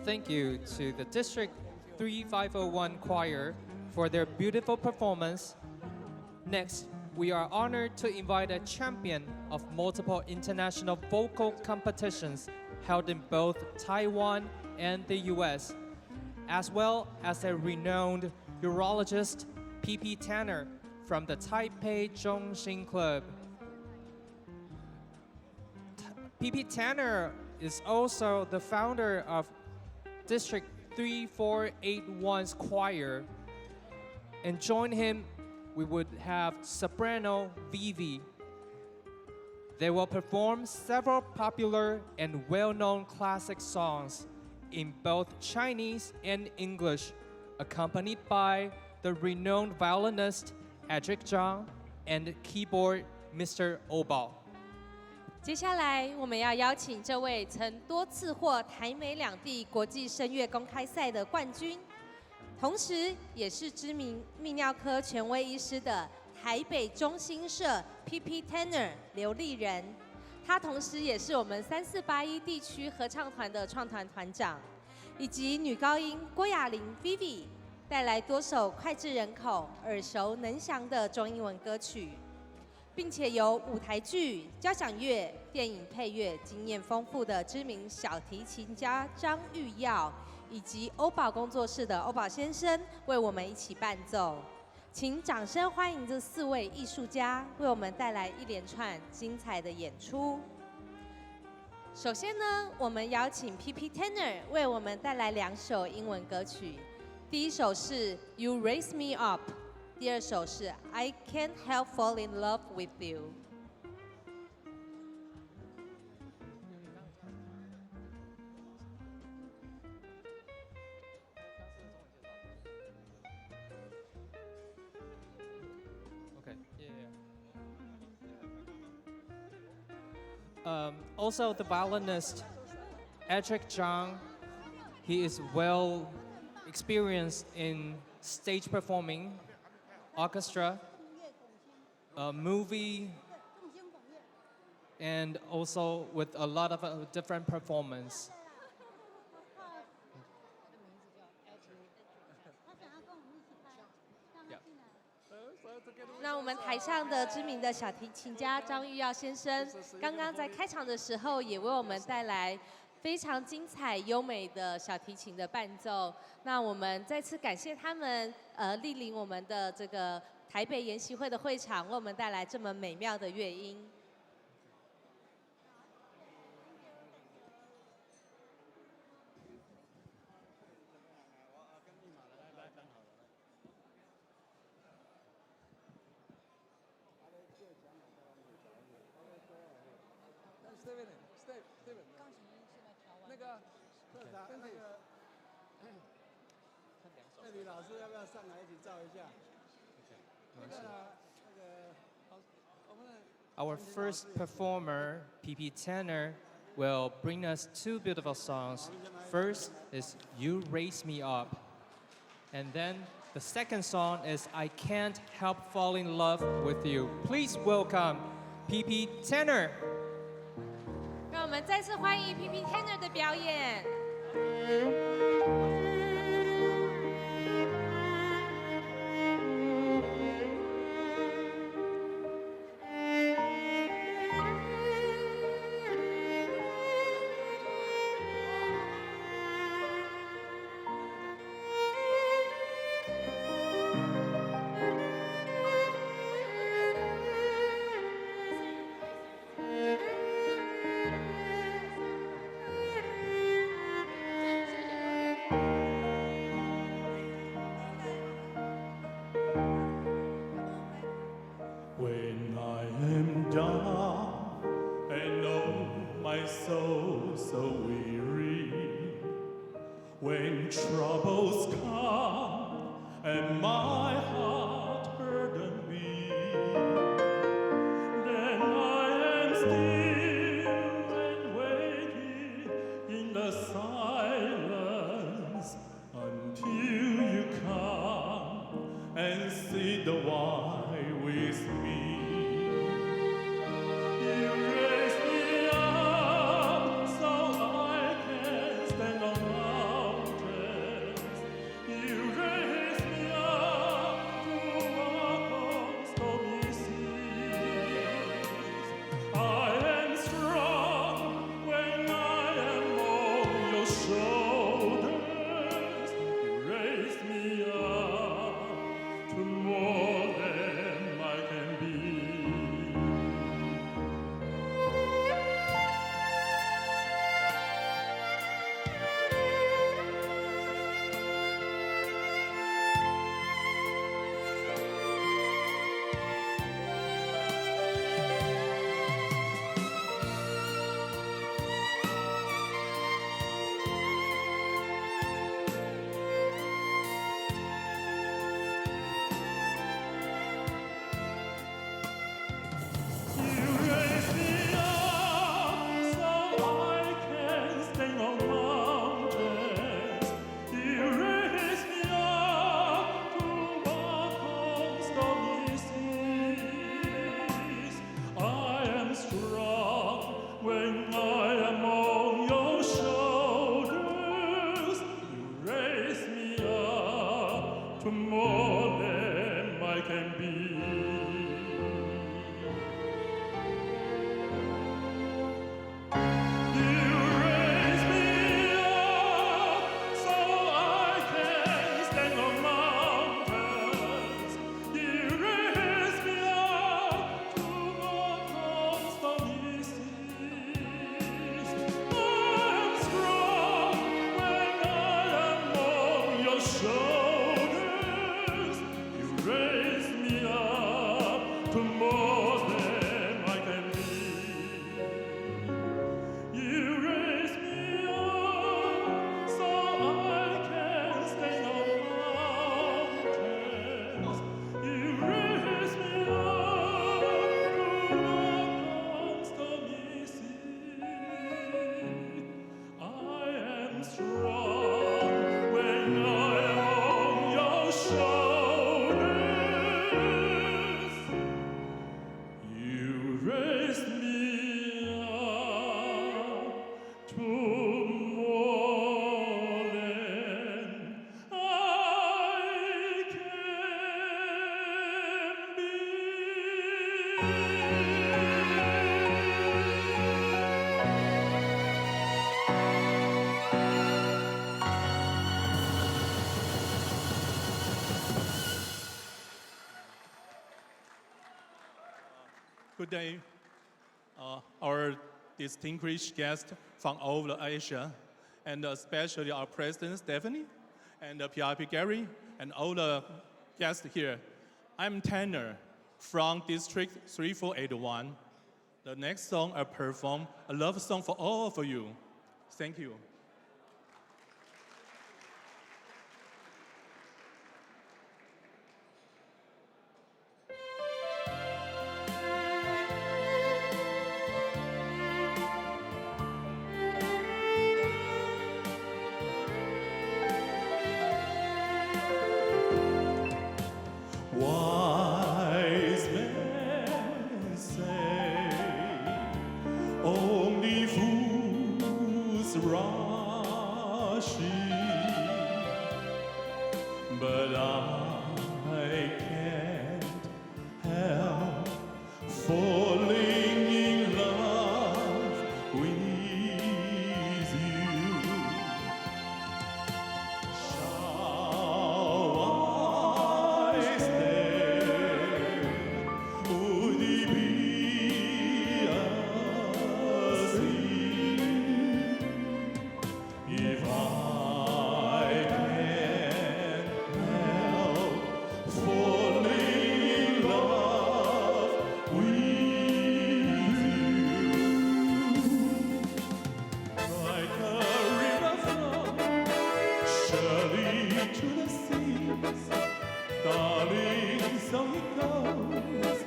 Speaker 7: Thank you to the District 3501 Choir for their beautiful performance. Next, we are honored to invite a champion of multiple international vocal competitions held in both Taiwan and the US, as well as a renowned urologist, P.P. Tanner, from the Taipei Zhongxin Club. P.P. Tanner is also the founder of District 3481's choir, and join him we would have soprano Vivi. They will perform several popular and well-known classic songs in both Chinese and English, accompanied by the renowned violinist Edric Zhang and keyboard Mr. Obal.
Speaker 9: 接下来，我们要邀请这位曾多次获台美两地国际声乐公开赛的冠军，同时也是知名泌尿科权威医师的台北中心社 P.P. Tanner 刘立仁。他同时也是我们3481地区合唱团的创团团长，以及女高音郭雅玲 Vivi 带来多首脍炙人口、耳熟能详的中英文歌曲。并且由舞台剧、交响乐、电影配乐经验丰富的知名小提琴家张玉耀，以及欧宝工作室的欧宝先生为我们一起伴奏。请掌声欢迎这4位艺术家为我们带来一连串精彩的演出。首先呢，我们邀请 P.P. Tanner 为我们带来2首英文歌曲，第一首是 You Raise Me Up。第二首是 I Can't Help Fall in Love with You。Also,
Speaker 7: the violinist Edric Zhang, he is well experienced in stage performing, orchestra, movie, and also with a lot of different performance.
Speaker 9: 那我们台上的知名的小提琴家张玉耀先生，刚刚在开场的时候也为我们带来非常精彩优美的小提琴的伴奏。那我们再次感谢他们，莅临我们的这个台北研习会的会场，为我们带来这么美妙的乐音。
Speaker 11: 那个李老师要不要上来一起照一下？
Speaker 7: Our first performer, P.P. Tanner, will bring us 2 beautiful songs. First is You Raise Me Up. And then the second song is I Can't Help Fall in Love with You. Please welcome P.P. Tanner.
Speaker 9: 再次欢迎 PP Tenor 的表演。
Speaker 5: When I am down and oh my soul so weary, when troubles come and my heart burden me, then I am still and waiting in the silence until you come and sit the while with me. You raise me up so I can stand on mountains. You raise me up to walk on stormy seas. I am strong when I am on your shoulders. You raise me up to more than I can be. You raise me up so I can stand on mountains. You raise me up to walk on stormy seas. I am strong when I am on your shoulders. You raise me up to more than I can be. You raise me up so I can stand on mountains. You raise me up to walk on stormy seas. I'm strong when I am on your shoulders. You raise me up to more than I can be. You raise me up so I can stand on mountains. You raise me up to walk on stormy seas. I am strong when I am on your shoulders. You raise me up to more than I can be. Good day, our distinguished guests from all over Asia, and especially our President Stephanie, and PRP Gary, and all the guests here. I'm Tanner from District 3481. The next song I perform, a love song for all of you. Thank you. Wise men say only fools machine, but I can't help falling in love with you. Shall I stay? Would it be a sin if I can't help falling in love with you? Like a river flow surely to the seas, darling, so it goes.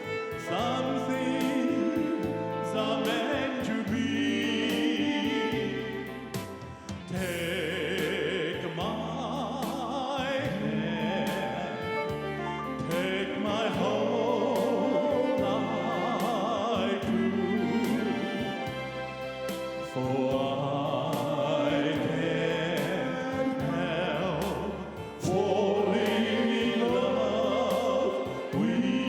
Speaker 5: Some things are meant to be. Take my hand, take my whole life too, for I can't help falling in love with you.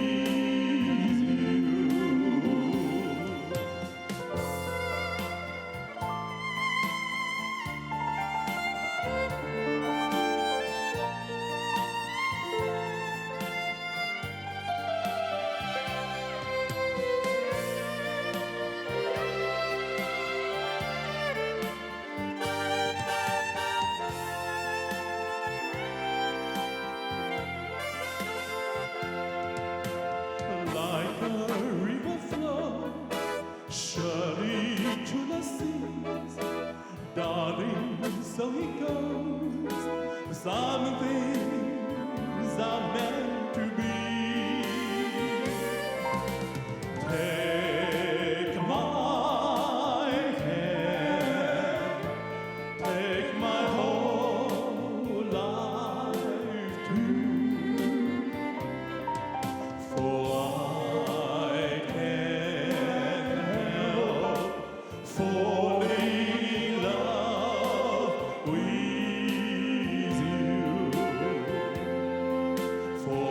Speaker 5: Like a river flow surely to the seas, darling, so it goes. Some things are meant to be. Take my hand, take my whole life too, for I can't help falling in love with you. For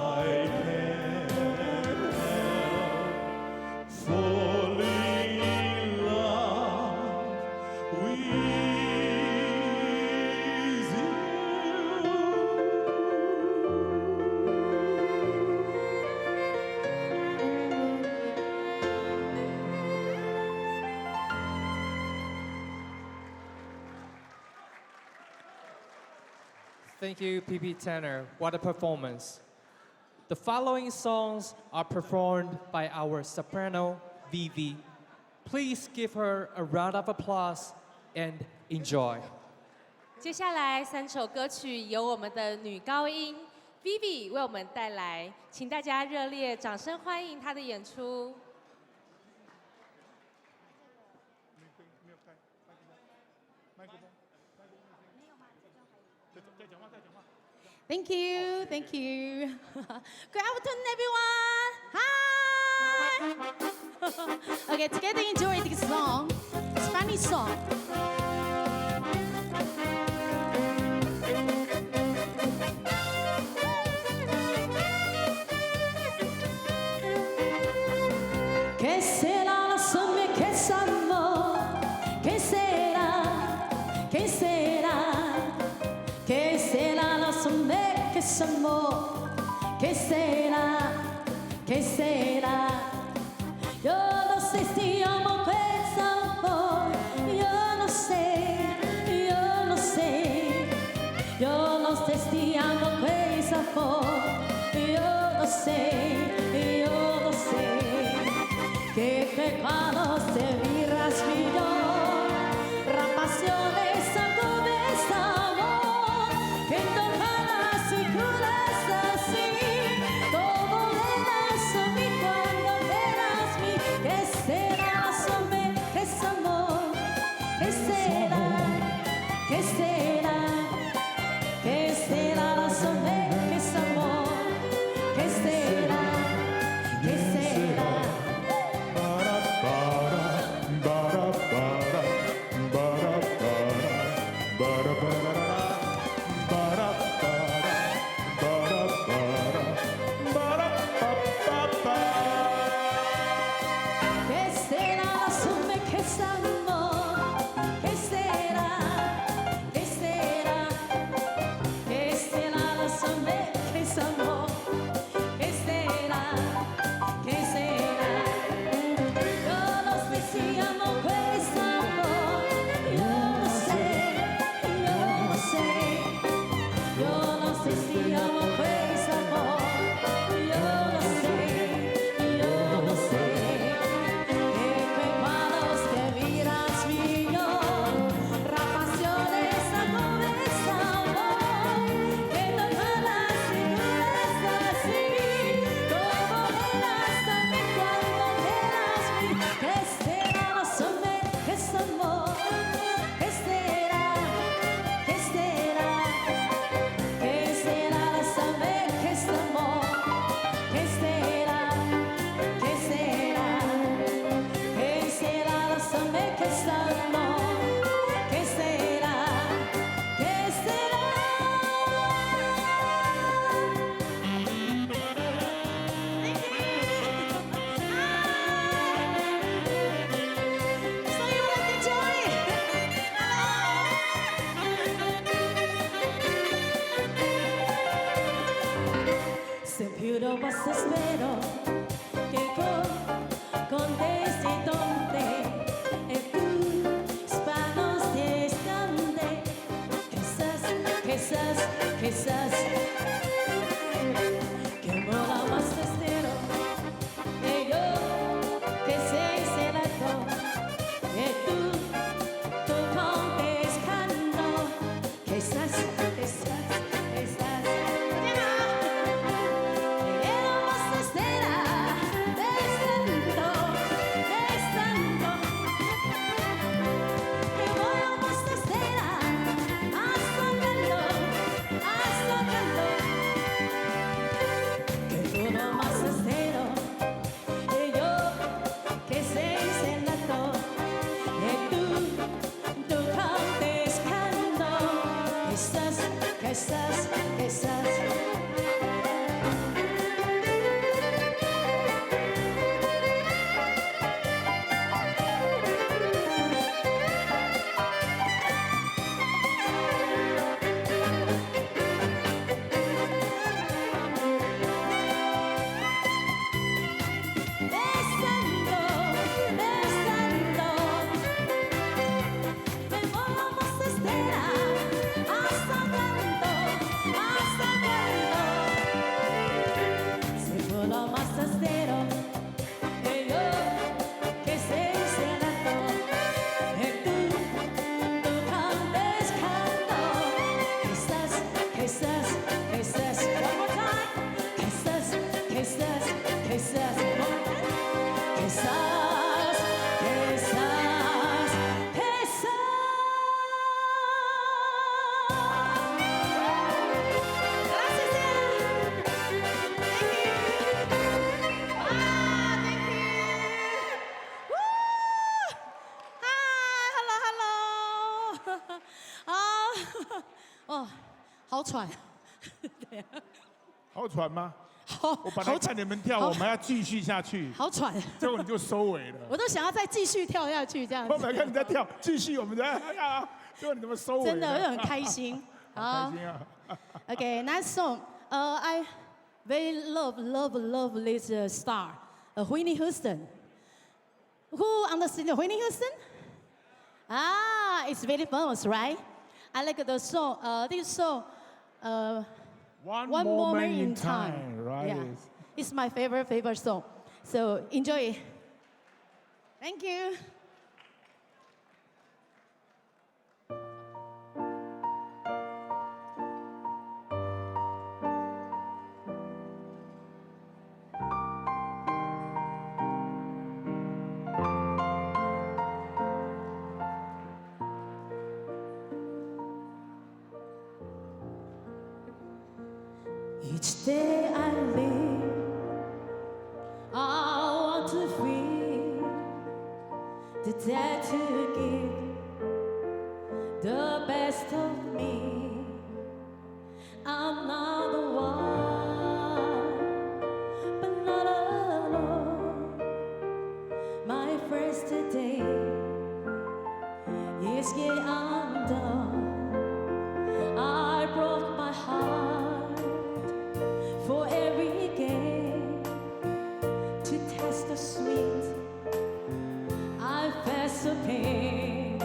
Speaker 5: I can't help falling in love with you.
Speaker 7: Thank you, PP Tanner. What a performance. The following songs are performed by our soprano, Vivi. Please give her a round of applause and enjoy.
Speaker 9: 接下来3首歌曲由我们的女高音 Vivi 为我们带来，请大家热烈掌声欢迎她的演出。
Speaker 8: Thank you, thank you. Good afternoon, everyone. Hi. Okay, together enjoy this song, Spanish song. ¿Qué será la sombra que es amor? ¿Qué será? ¿Qué será? ¿Qué será la sombra que es amor? ¿Qué será? ¿Qué será? Yo no sé si amo es amor. Yo no sé, yo no sé. Yo no sé si amo es amor. Yo no sé, yo no sé. Que pecado se virás mi dolor, rapaciones a tu amor, que tocarás y curas así, todo le das a mí cuando verás mi, que será sombra, que es amor, que será, que será, que será la sombra, que es amor, que será, que será. más espero que con desde donde tú hispanos estande. Quizás que mola más espero que yo que sei celato e tú contestando. Quizás好喘，对，
Speaker 13: 好喘吗？
Speaker 8: 好，
Speaker 13: 我本来看你们跳，我们要继续下去。
Speaker 8: 好喘，
Speaker 13: 结果你就收尾了。
Speaker 8: 我都想要再继续跳下去这样子。
Speaker 13: 我本来看你在跳，继续我们在哎呀，结果你怎么收尾？
Speaker 8: 真的，我很开心。
Speaker 13: 好开心啊
Speaker 8: ！Okay, next song. I very love this star, Whitney Houston. Who understands Whitney Houston? Ah, it's very famous, right? I like the song. This song.
Speaker 13: One
Speaker 8: moment in time,
Speaker 13: right?
Speaker 8: Yeah, it's my favorite song. So enjoy it. Thank you. Each day I live, I want to feel the dare to give the best of me. I'm not the one, but not alone. My first day is yet undone. I broke my heart for every game to test the sweet. I face the pain.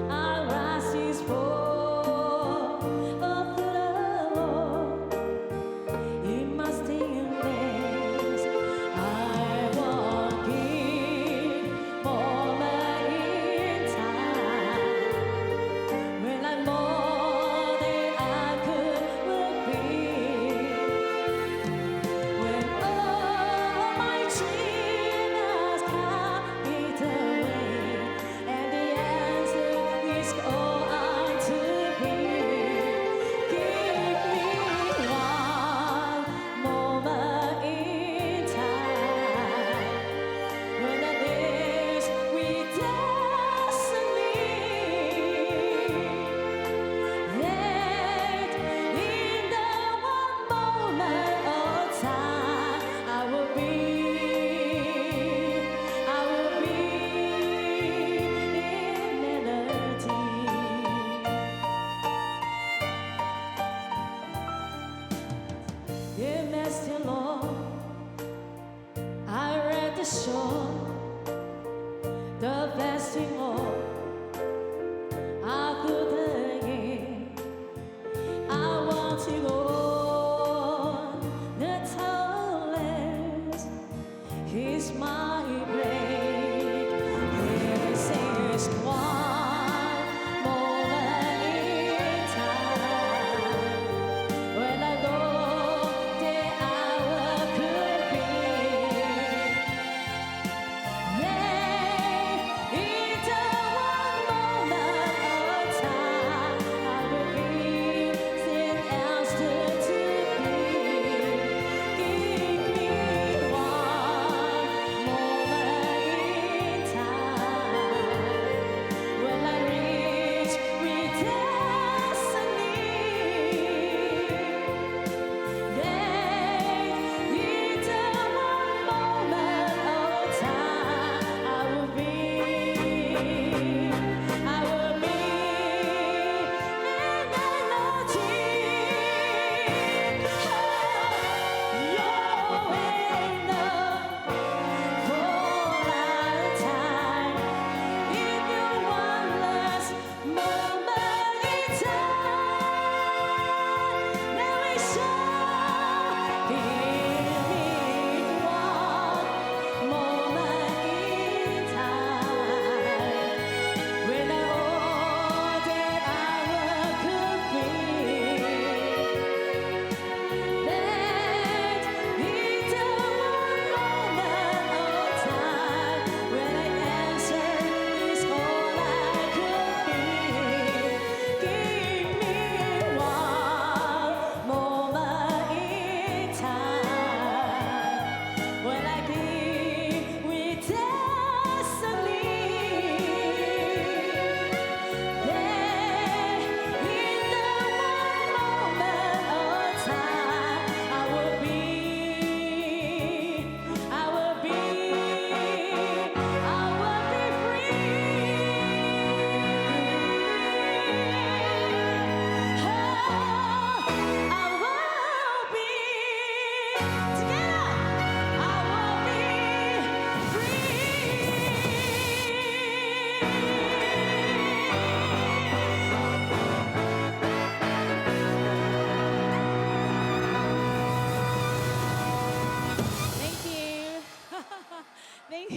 Speaker 8: I rise for a flow. In my stillness, I won't give more in time. When I'm more than I could be. When all my dreams come away, and the answer is all I'm to be. Give me one moment in time when the days we destiny. That in the one moment of time I will be in melody.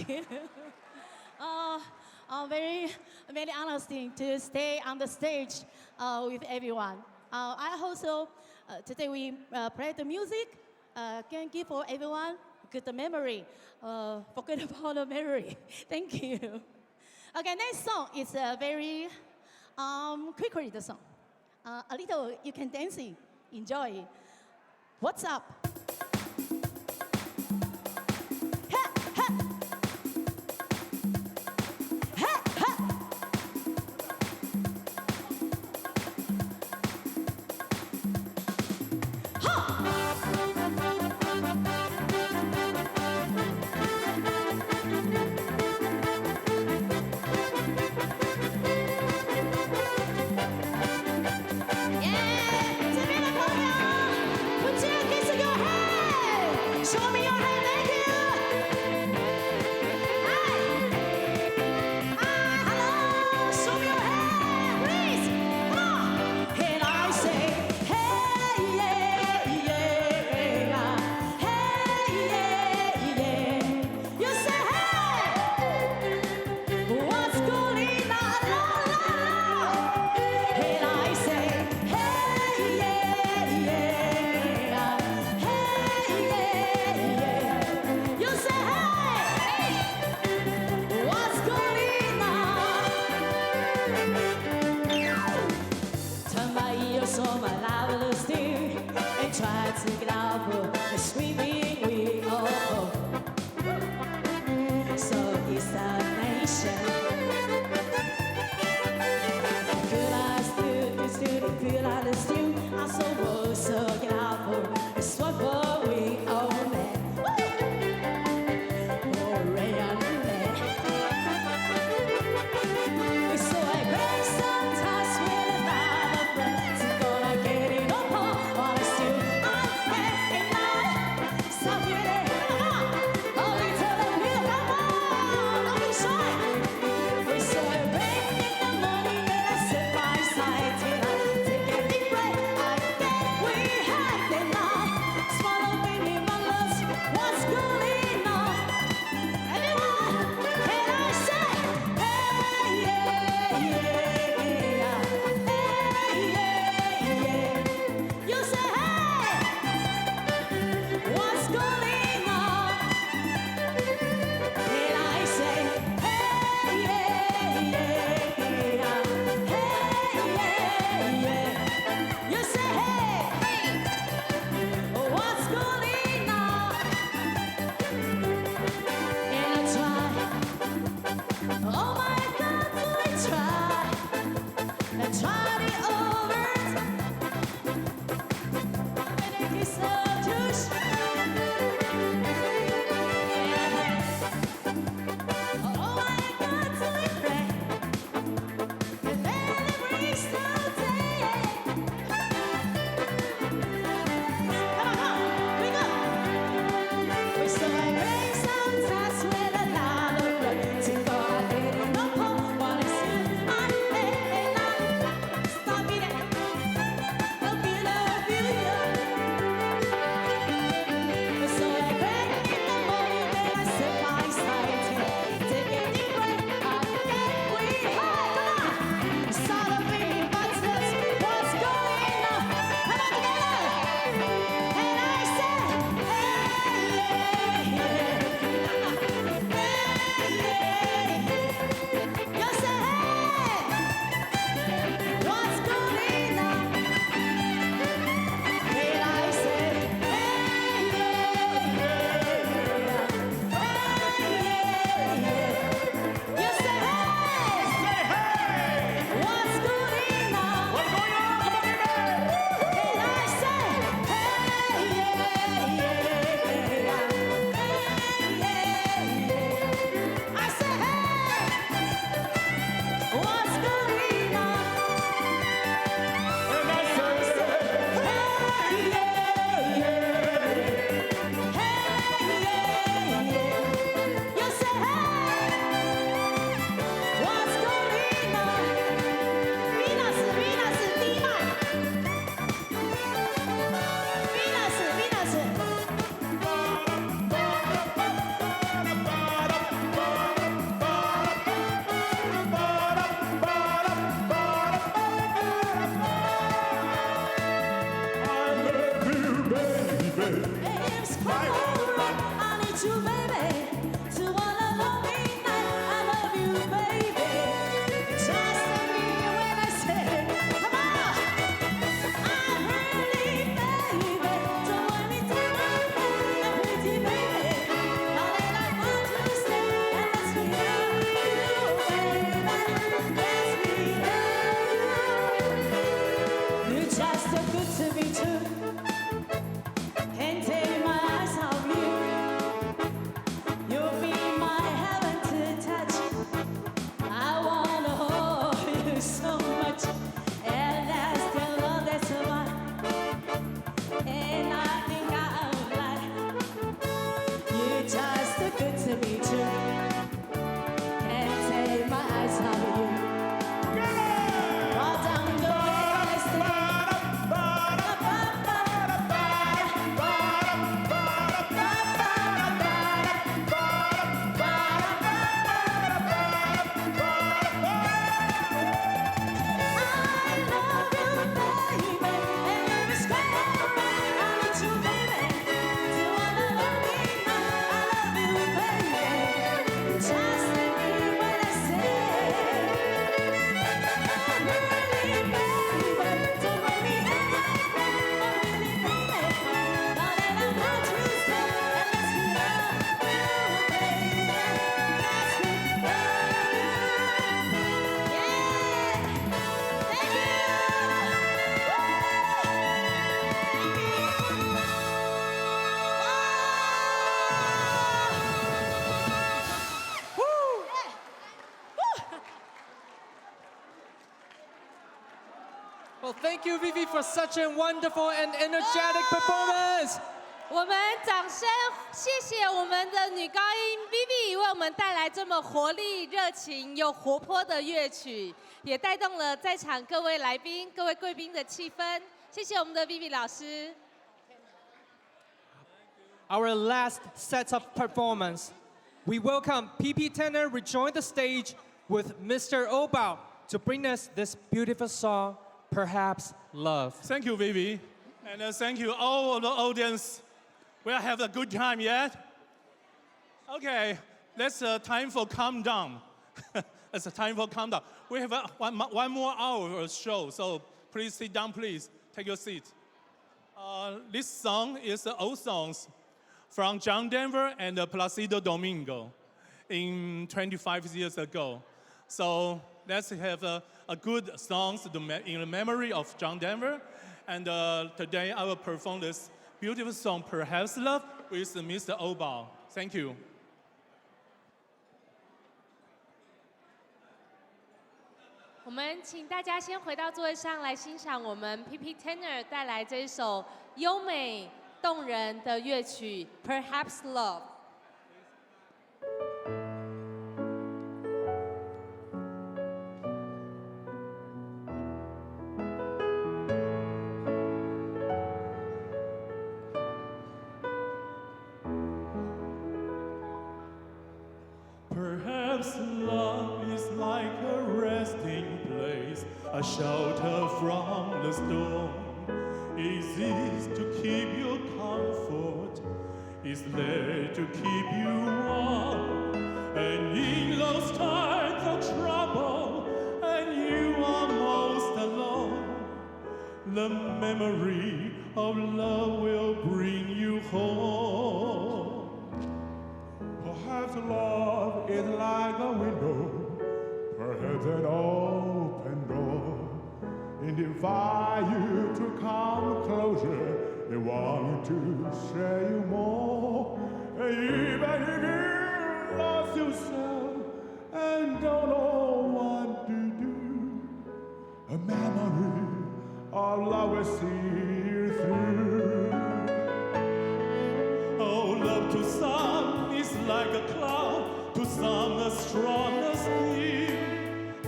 Speaker 8: you. Very, very interesting to stay on the stage with everyone. I also, today we play the music, can give for everyone good memory, forget about the memory. Thank you. Okay, next song is a very quickly the song. A little, you can dance it, enjoy. What's up? Put your hands to be true. Can't take my eyes off you. You'll be my heaven to touch. I wanna hold you so much, and that's the love that's mine. And I think I'm like you're just too good to be true. Can't take my eyes off you. All down the
Speaker 7: Well, thank you, Vivi, for such a wonderful and energetic performance.
Speaker 9: 我们掌声谢谢我们的女高音 Vivi 为我们带来这么活力、热情又活泼的乐曲，也带动了在场各位来宾、各位贵宾的气氛。谢谢我们的 Vivi 老师。
Speaker 7: Our last set of performance, we welcome PP tenor rejoin the stage with Mr. Obao to bring us this beautiful song, Perhaps Love.
Speaker 5: Thank you, Vivi. And thank you, all of the audience. We have a good time yet? Okay, that's time for calm down. It's a time for calm down. We have one more hour of show, so please sit down, please. Take your seat. This song is old songs from John Denver and Placido Domingo in 25 years ago. So let's have a good songs in the memory of John Denver. And today I will perform this beautiful song, Perhaps Love, with Mr. Obao. Thank you.
Speaker 9: 我们请大家先回到座位上来欣赏我们 PP Tenor 带来这一首优美动人的乐曲 Perhaps Love。
Speaker 5: Perhaps love is like a resting place, a shelter from the storm. Exists to keep you comfort, is there to keep you warm. And in those times of trouble, and you are most alone, the memory of love will bring you home.
Speaker 13: Perhaps love is like a window, perhaps an open door. It invites you to come closer, they want to share you more. And even if you lost yourself and don't know what to do, a memory of love will see you through.
Speaker 5: Oh, love to some is like a cloud, to some a strong as steel.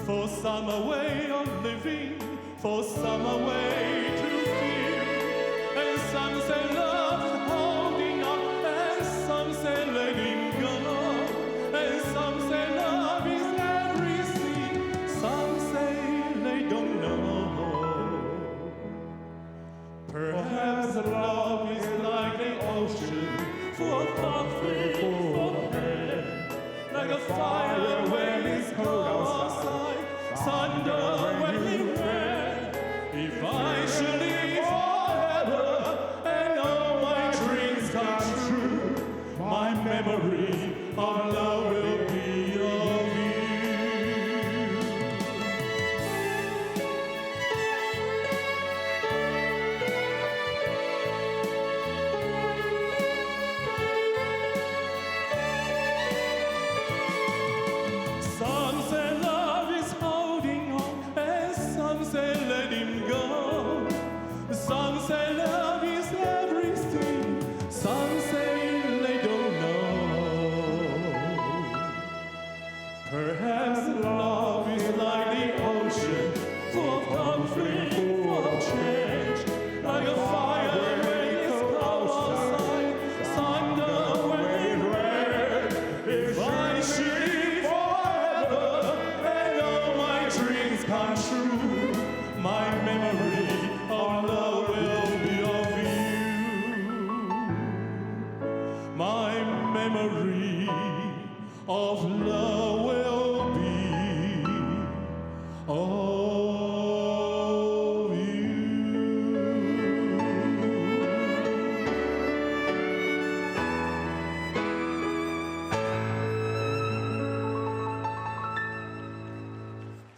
Speaker 5: For some a way of living, for some a way to feel. And some say love is holding on, and some say letting go. And some say love is everything, some say they don't know. Perhaps love is like the ocean, full of nothing for hand. Like a fire when it's cold outside, thunder when it rains. If I
Speaker 13: My memory of love will be of you. My memory of love will be of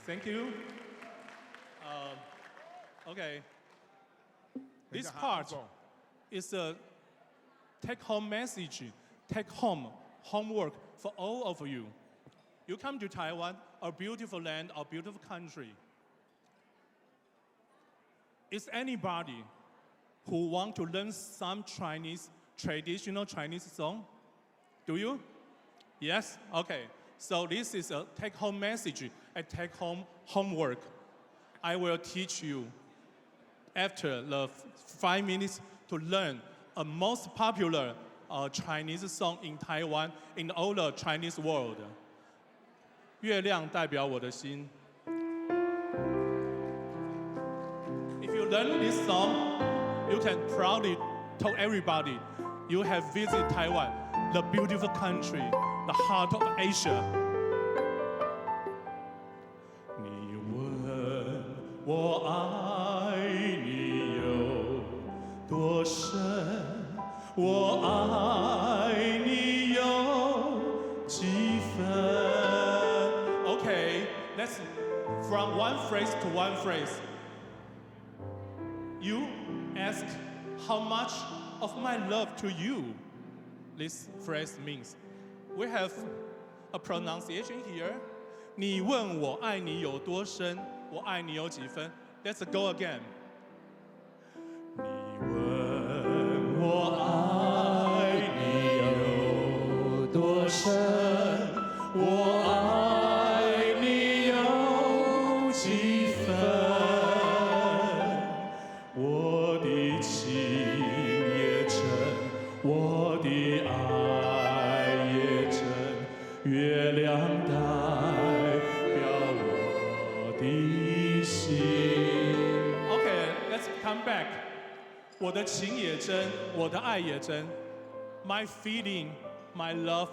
Speaker 5: Thank you. Okay. This part is a take-home message, take-home homework for all of you. You come to Taiwan, a beautiful land, a beautiful country. Is anybody who want to learn some Chinese, traditional Chinese song? Do you? Yes? Okay. So this is a take-home message, a take-home homework. I will teach you after the 5 minutes to learn a most popular Chinese song in Taiwan, in all the Chinese world. 月亮代表我的心. If you learn this song, you can proudly tell everybody you have visited Taiwan, the beautiful country, the heart of Asia.
Speaker 13: 你问我爱你有多深，我爱你有几分。
Speaker 5: Okay, let's from one phrase to one phrase. You ask how much of my love to you this phrase means. We have a pronunciation here. 你问我爱你有多深，我爱你有几分。Let's go again.
Speaker 13: 你问我爱你有多深，我爱你有几分。我的情也真，我的爱也真，月亮代表我的心。
Speaker 5: Okay, let's come back. 我的情也真，我的爱也真。My feeling, my love,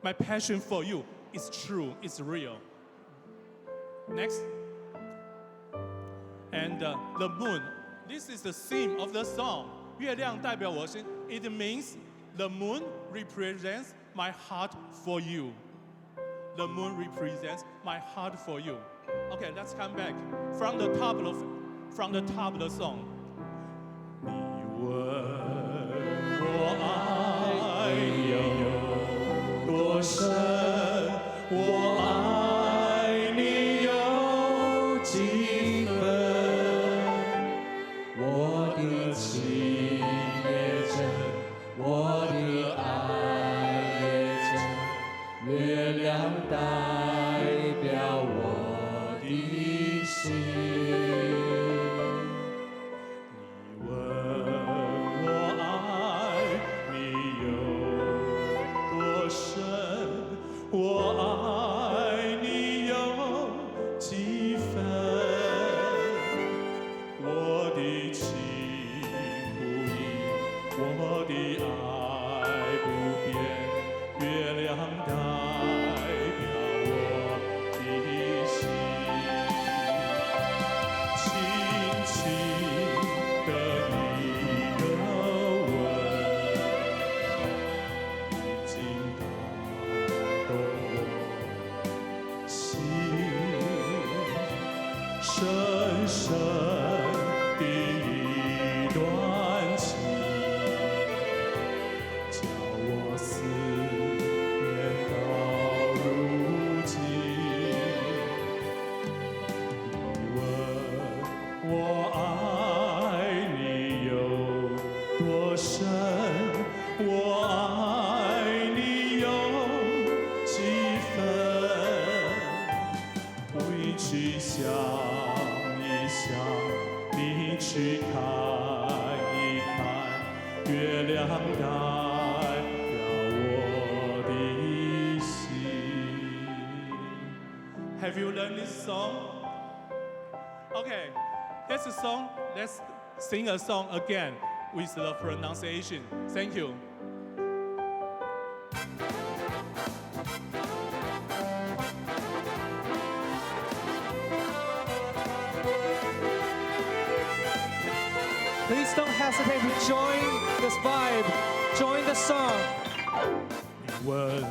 Speaker 5: my passion for you is true, it's real. Next. And the moon. This is the theme of the song. 月亮代表我心. It means the moon represents my heart for you. The moon represents my heart for you. Okay, let's come back from the top of the song.
Speaker 13: 你问我爱你有多深，我爱你有几分。我的情也真，我的爱也真，月亮代表我的心。 我爱你有几分？我的情不移，我的爱不变，月亮代表我的心。轻轻的一个吻，已经打动我心，深深的一段情，叫我思念到如今。你问我爱你有多深，我爱你有几分？回去想一想，你去看一看，月亮代表我的心。
Speaker 5: Have you learned this song? Okay, here's a song. Let's sing a song again with the pronunciation. Thank you.
Speaker 7: Please don't hesitate to join this vibe, join the song.
Speaker 5: 你问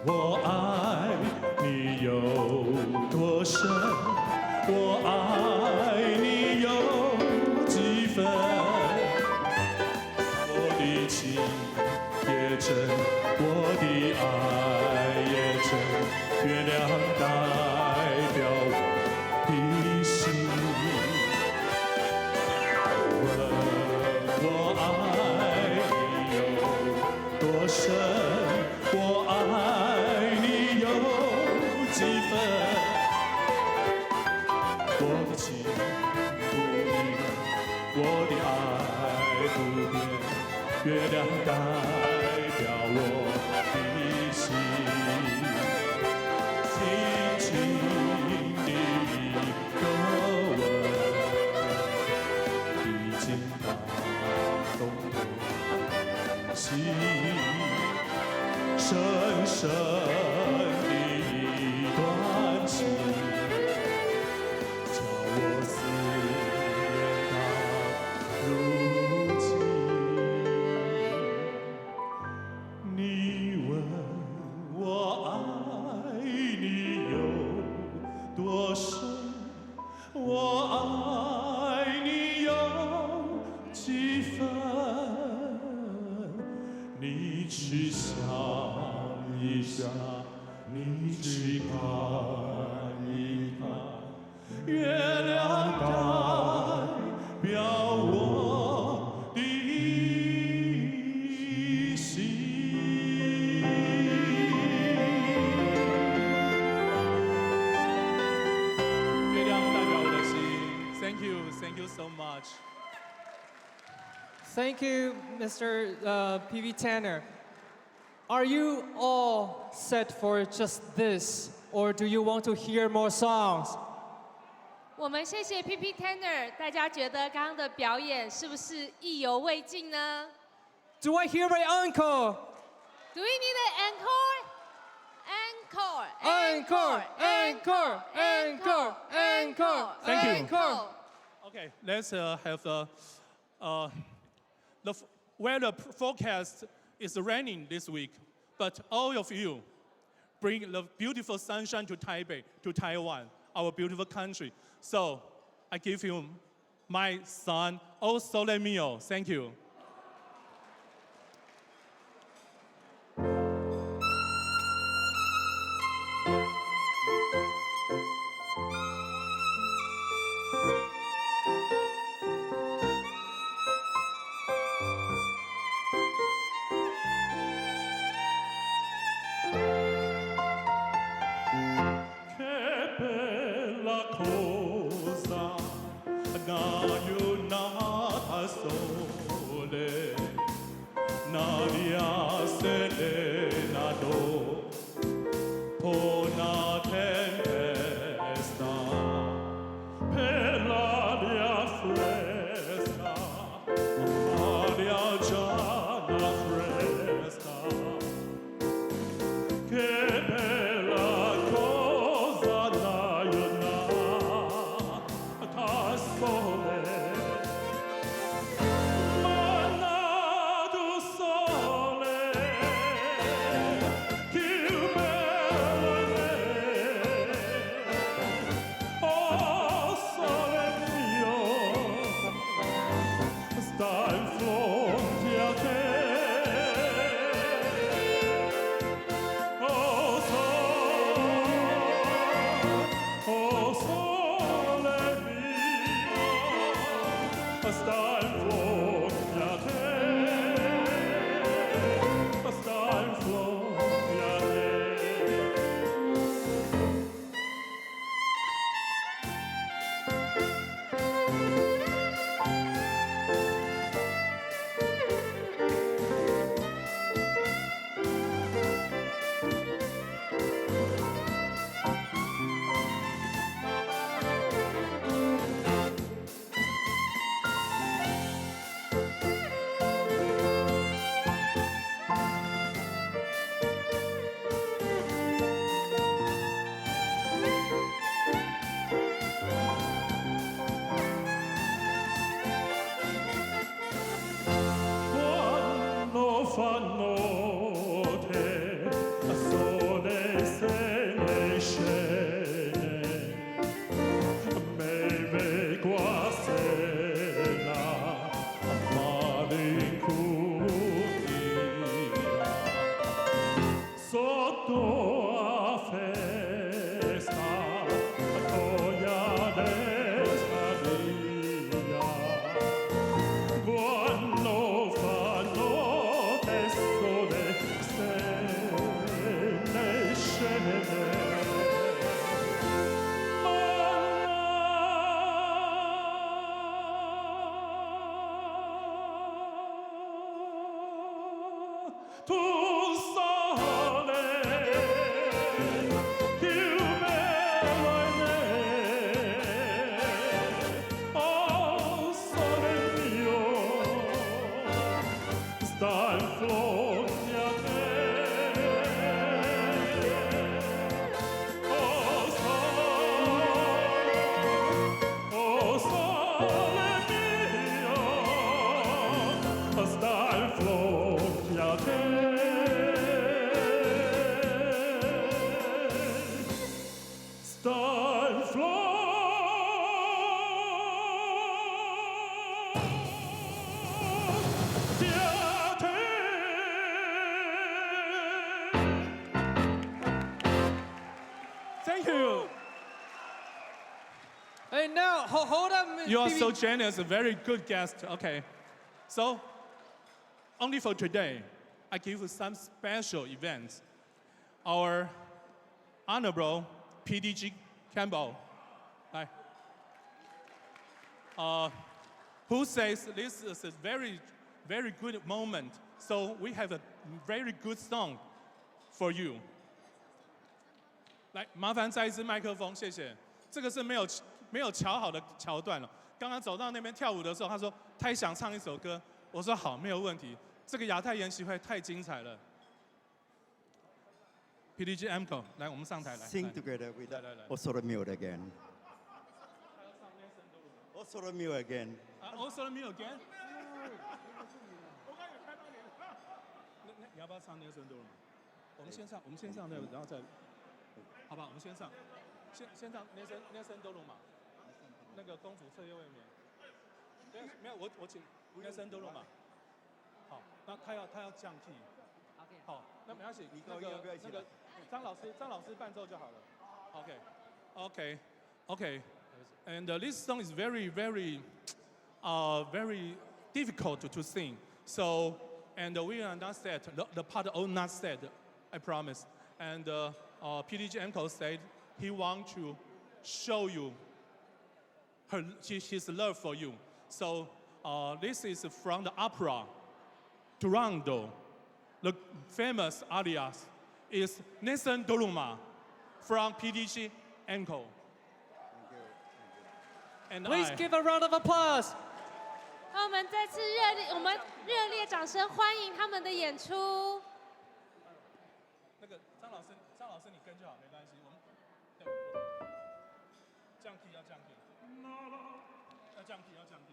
Speaker 5: 我爱你有多深，我爱你有几分？我的情也真，我的爱也真，月亮代表我的心。问我爱你有多深？我爱你有几分？我的情不移，我的爱不变，月亮代表我的心。轻轻的一个吻，已经打动我心。深深的一段情，叫我思念到如今。你问我爱你有多深，我爱你有几分？你去想一想，你去看一看，月亮代表我的心。月亮代表我的心。Thank you, thank you so much.
Speaker 7: Thank you, Mr. PV Tanner. Are you all set for just this, or do you want to hear more songs?
Speaker 9: 我们谢谢 PP Tanner， 大家觉得刚刚的表演是不是意犹未尽呢
Speaker 7: Do I hear an encore?？Do
Speaker 9: we need an encore? Encore,
Speaker 7: Encore, encore, encore, encore.
Speaker 5: Thank you.
Speaker 7: Encore.
Speaker 5: Okay, let's have the weather forecast is raining this week, but all of you bring the beautiful sunshine to Taipei, to Taiwan, our beautiful country. So I give you my son, O Sole Mio. Thank you. Che bella cosa, una giornata sole, un'aria serena dopo una tempesta, per l'aria fresca, aria gialla fresca. Che bella cosa la giornata sole, mannato sole,
Speaker 13: tu sole che oh sole mio sta in fronte a te oh sole mio sta in fronte a te sta in fronte Thank you.
Speaker 7: Hey, now, hold up.
Speaker 5: You are so generous, a very good guest. Okay. So, only for today, I give you some special events. Our Honorable PDG Campbell, hi, who says this is a very, very good moment. So we have a very good song for you. 来，麻烦再一支麦克风，谢谢。这个是没有瞧好的桥段了。刚刚走到那边跳舞的时候，他说他也想唱一首歌，我说好，没有问题。这个亚太研习会太精彩了。PDG Amco， 来，我们上台来。
Speaker 14: Sing together with also the meal again. Also the meal again.
Speaker 5: Also the meal again. 你要不要唱 Nelson d o 我们先上那个，然后再。好吧，我们先上 Nelson d o 嘛，那个公主彻夜未眠。没有，我请 Nelson d o 嘛。好，那他要降 key。好，那没关系，那个张老师伴奏就好了。Okay. And this song is very, very, very difficult to sing. So, and we are not set. The part all not set. I promise. And PDG Uncle said he wants to show you his love for you. So this is from the opera, Toronto. The famous alias is Nathan Doluma from PDG Uncle. And
Speaker 7: Please give a round of applause.
Speaker 9: 那我们再次热烈掌声欢迎他们的演出。
Speaker 5: 那个张老师你跟就好，没关系。我们降 key 要降 key， 要降 key 要降 key。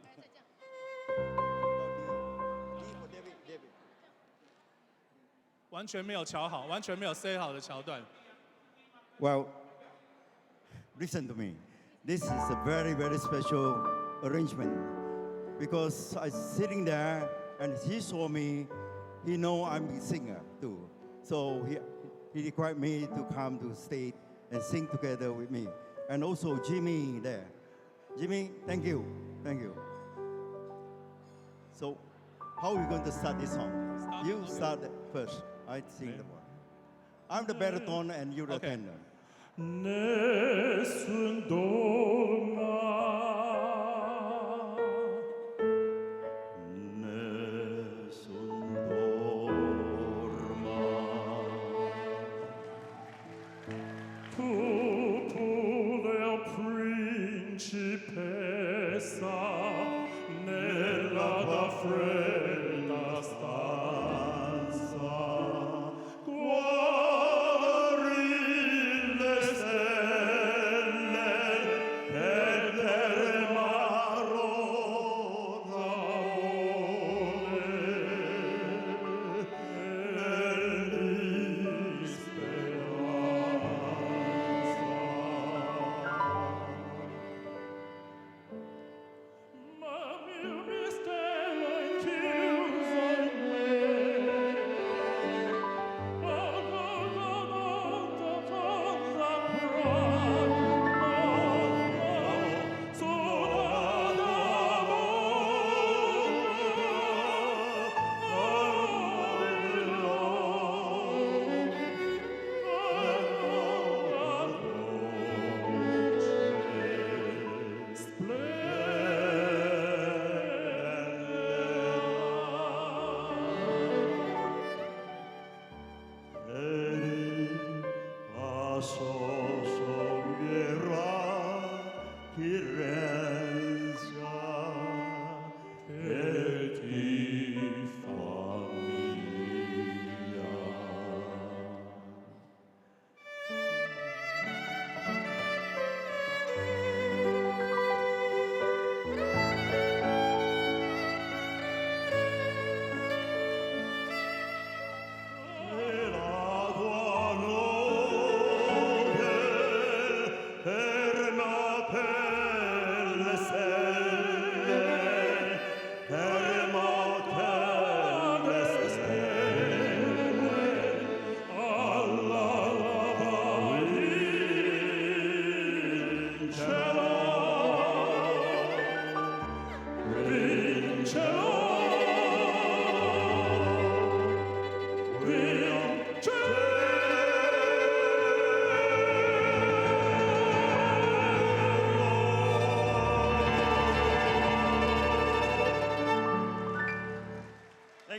Speaker 5: 完全没有瞧好，完全没有 say 好的桥段。
Speaker 14: Well, listen to me. This is a very, very special arrangement because I was sitting there and he saw me. He know I'm a singer too, so he required me to come to stage and sing together with me. And also Jimmy there. Jimmy, thank you. So, how are we going to start this song? You start first. I sing the one. I'm the baritone and you're the tenor.
Speaker 13: Nessun dorma, nessun dorma, tu pure principessa nella tua fredda stanza.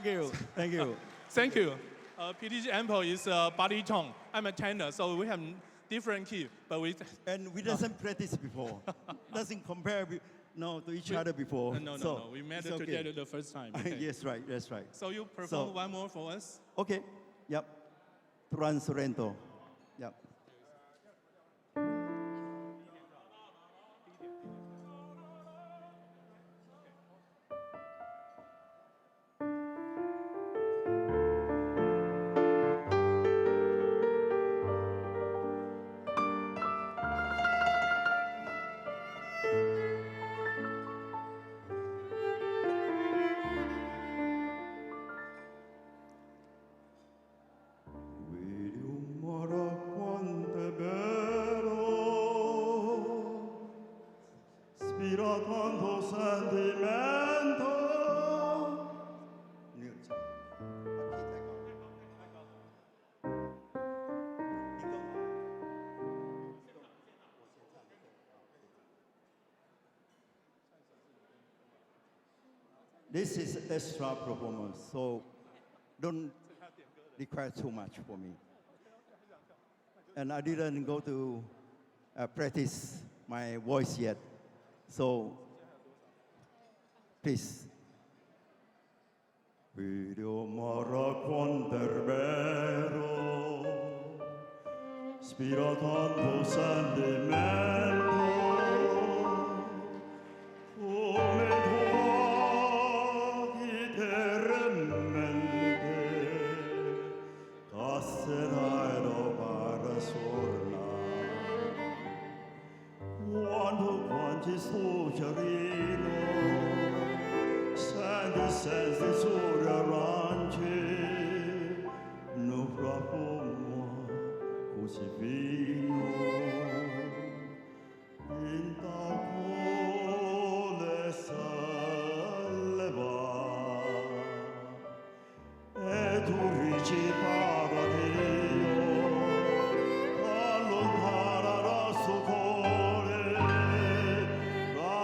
Speaker 14: Thank you. Thank you.
Speaker 5: Thank you. PDG Ample is a body tone. I'm a tenor, so we have different key, but we...
Speaker 14: And we doesn't practice before. Doesn't compare to each other before.
Speaker 5: No. We met
Speaker 14: it's okay.
Speaker 5: together the first time. Okay.
Speaker 14: Yes, right. That's right.
Speaker 5: So you perform one more for us?
Speaker 14: Okay. Yep. Transurento. Yep. This is extra performance, so don't require too much for me. And I didn't go to practice my voice yet, so please. Video mara quanderbero, spiratando sentimento, come tuoi terremente, casserai para sorna, quando quanti suggerino, senza sole arance, no profumo così fino, in tacole salva, e tu dici Dio, allontanerà suo cuore, la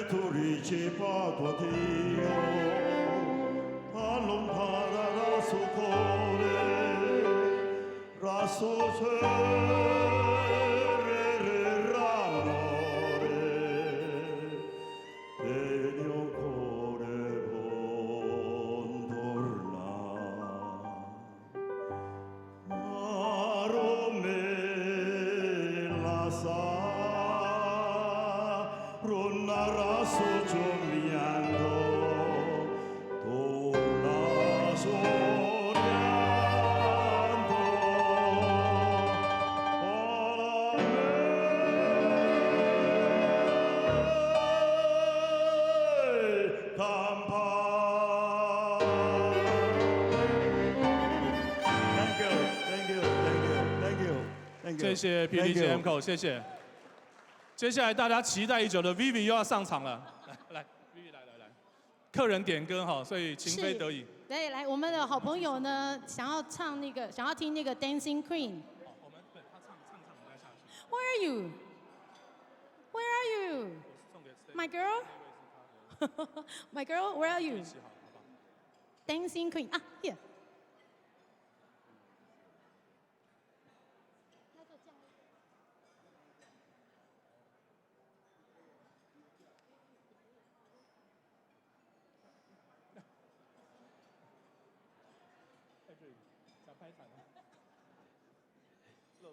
Speaker 14: tu ricevato a Dio, allontanerà suo cuore, rassocerà l'amore, e mio cuore non torna. Arome la sa, Runara soggiogliando, torna sognando, campa. Thank you, thank you, thank you, thank you, thank you.
Speaker 5: 谢谢 PDG Ample， 谢谢。接下来大家期待已久的 Vivi 又要上场了，来 ，Vivi 来，客人点歌哈，所以情非得已。
Speaker 8: 对，来，我们的好朋友呢，想要听那个 Dancing Queen。
Speaker 5: 我们对他唱，我们再下去。
Speaker 8: Where are you? Where are you? My girl? My girl, where are you? Dancing Queen 啊 ，here。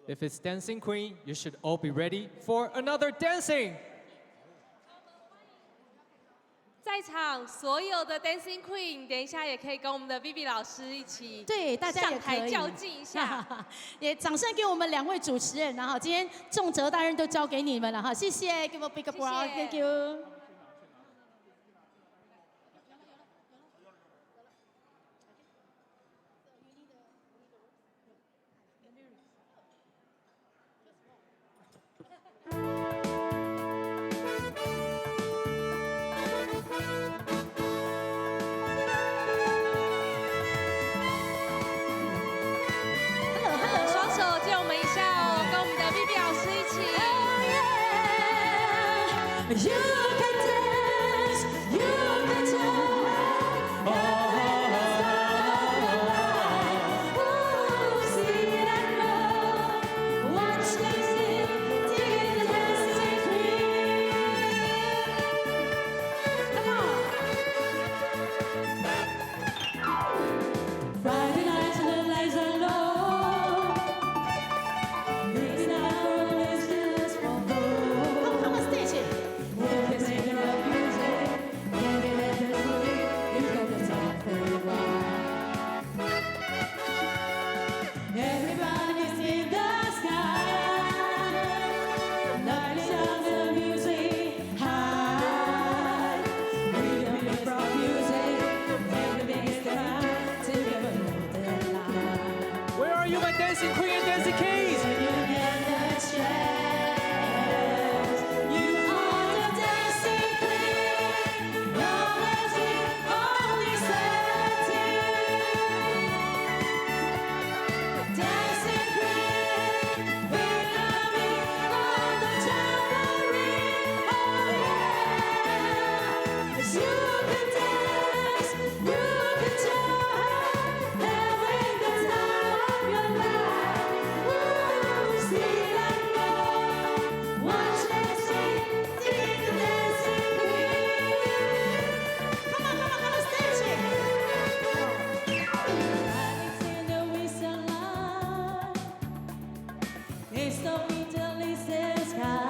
Speaker 7: If it's Dancing Queen, you should all be ready for another dancing.
Speaker 9: 在场所有的 Dancing Queen， 等一下也可以跟我们的 Vivi 老师一起
Speaker 8: 对，大家也
Speaker 9: 上台
Speaker 8: 可以
Speaker 9: 较劲一下。
Speaker 8: 也掌声给我们2位主持人，然后今天重责大任都交给你们了哈，谢谢 ，Give a big applause，Thank you。
Speaker 9: 双手借我们一下哦，跟我们的 Vivi 老师一起。
Speaker 8: You can dance, you can talk, see that love, watch them sing, dig the dancing queen. Come on. Friday night and the lights are low. It's not for a place just for gold. Come on, stage it. If it's making up music, maybe let the sweet, you got the time for a while. Everybody's in the sky, lighting up the music high. We don't need from music, make the biggest time together move the line.
Speaker 7: Where are you, my Dancing Queen and Dancing Kings?
Speaker 8: When you get the chance, you are the dancing queen. Your magic only 17. Dancing queen, we're coming on the tambourine. Oh yeah, 'cause you can dance, you can talk, having the time of your life. Ooh, see that love, watch them sing, dig the dancing queen. Come on, stage it. Riding in the whistle line, it's the winter sky.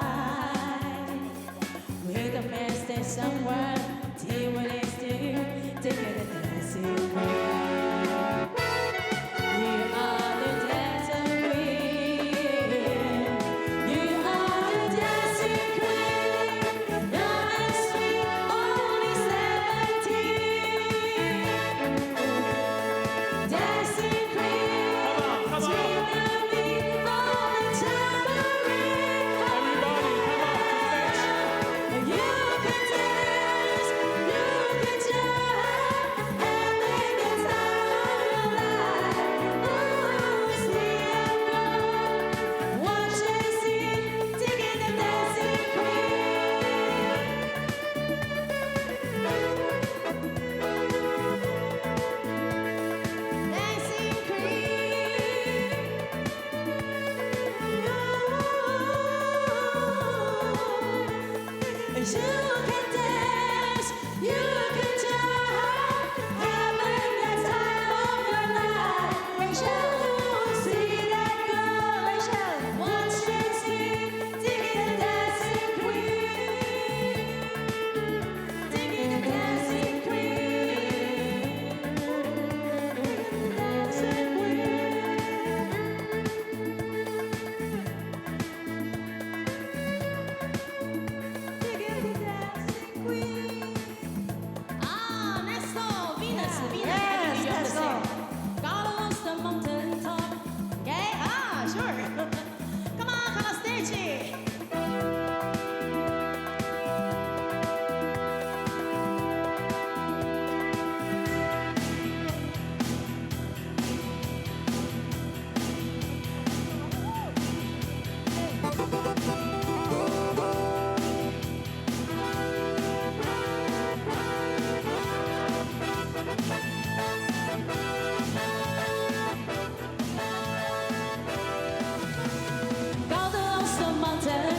Speaker 8: With the master somewhere, till when it's still, together dancing queen. You are the dancing queen. You are the dancing queen. Young and sweet, only 17. Dancing queen, swing the beat on the tambourine. You can dance, you can jump, and make the time of your life. Ooh, see that love, watch and see, digging the dancing queen. Dancing queen. You can dance, you can jump, having the time of your life. Rachel, see that girl, Rachel, watch and see, digging the dancing queen, digging the dancing queen, dancing queen. Let's go, Venus. Yes, let's go. Gotta launch the mountain top. Okay? Sure. Come on, stage it. Gotta launch the mountain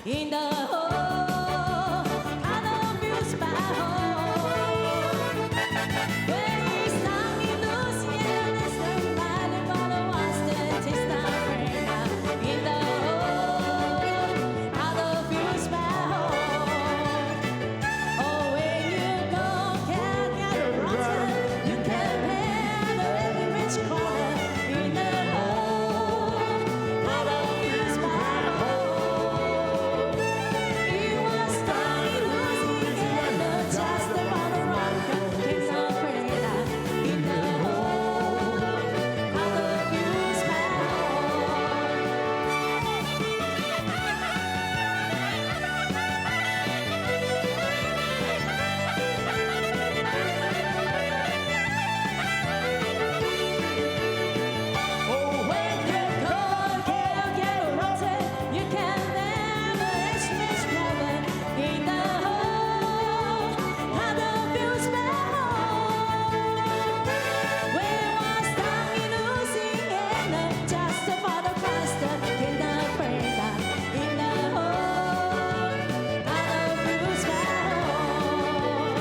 Speaker 8: in the hole. I don't feel my home. When it's time in Luciana, there's somebody for the ones that taste the rain. In the hole, I don't feel my home. Oh, when you go, can't get a rotten. You can pay the every rich corner. In the hole, I don't feel my home. It was time in Luciana, just about the rock. It's a rain. In the hole, I don't feel my Oh, when you go, can't get rotten. You can never express problem. In the hole, I don't feel my home. When was time in Louisiana, just for the Christ in the prayer. In the hole, I don't feel my home.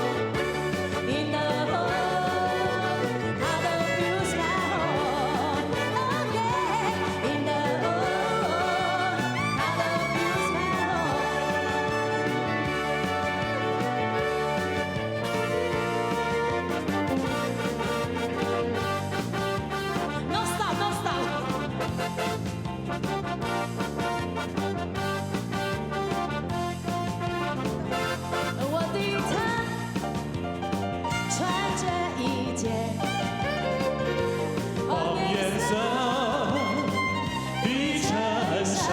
Speaker 8: In the hole, I don't feel my home. Oh yeah, in the hole, I don't feel my home. No stop, no stop.我的他穿着一件红颜色的衬衫，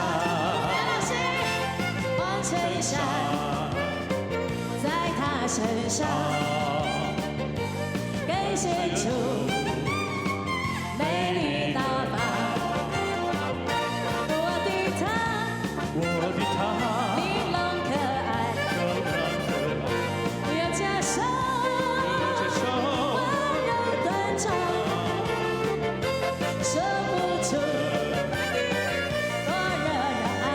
Speaker 8: 黄衬衫在他身上更显出美丽大方。我的他，玲珑可爱，又加上温柔端庄，说不出多惹人爱，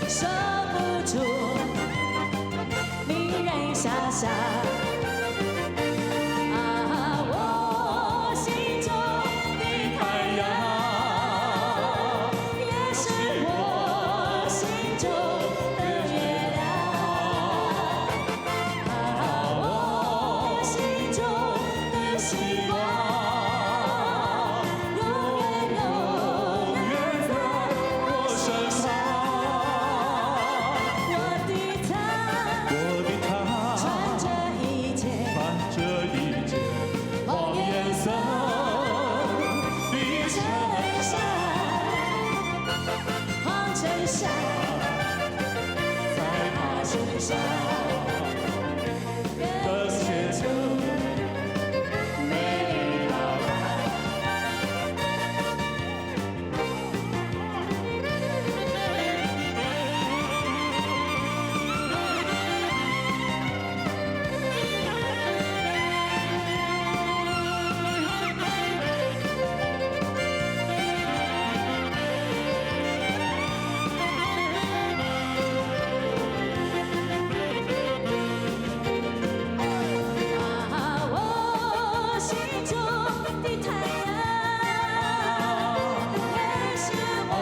Speaker 8: 说不出令人遐想。啊，我心中的太阳，也是我心中的月亮。啊，我心中的希望，永远永远在我身旁。我的他，穿着一件黄颜色的衬衫，黄衬衫在他身上更显出美丽大方。啊，我心中的太阳，也是我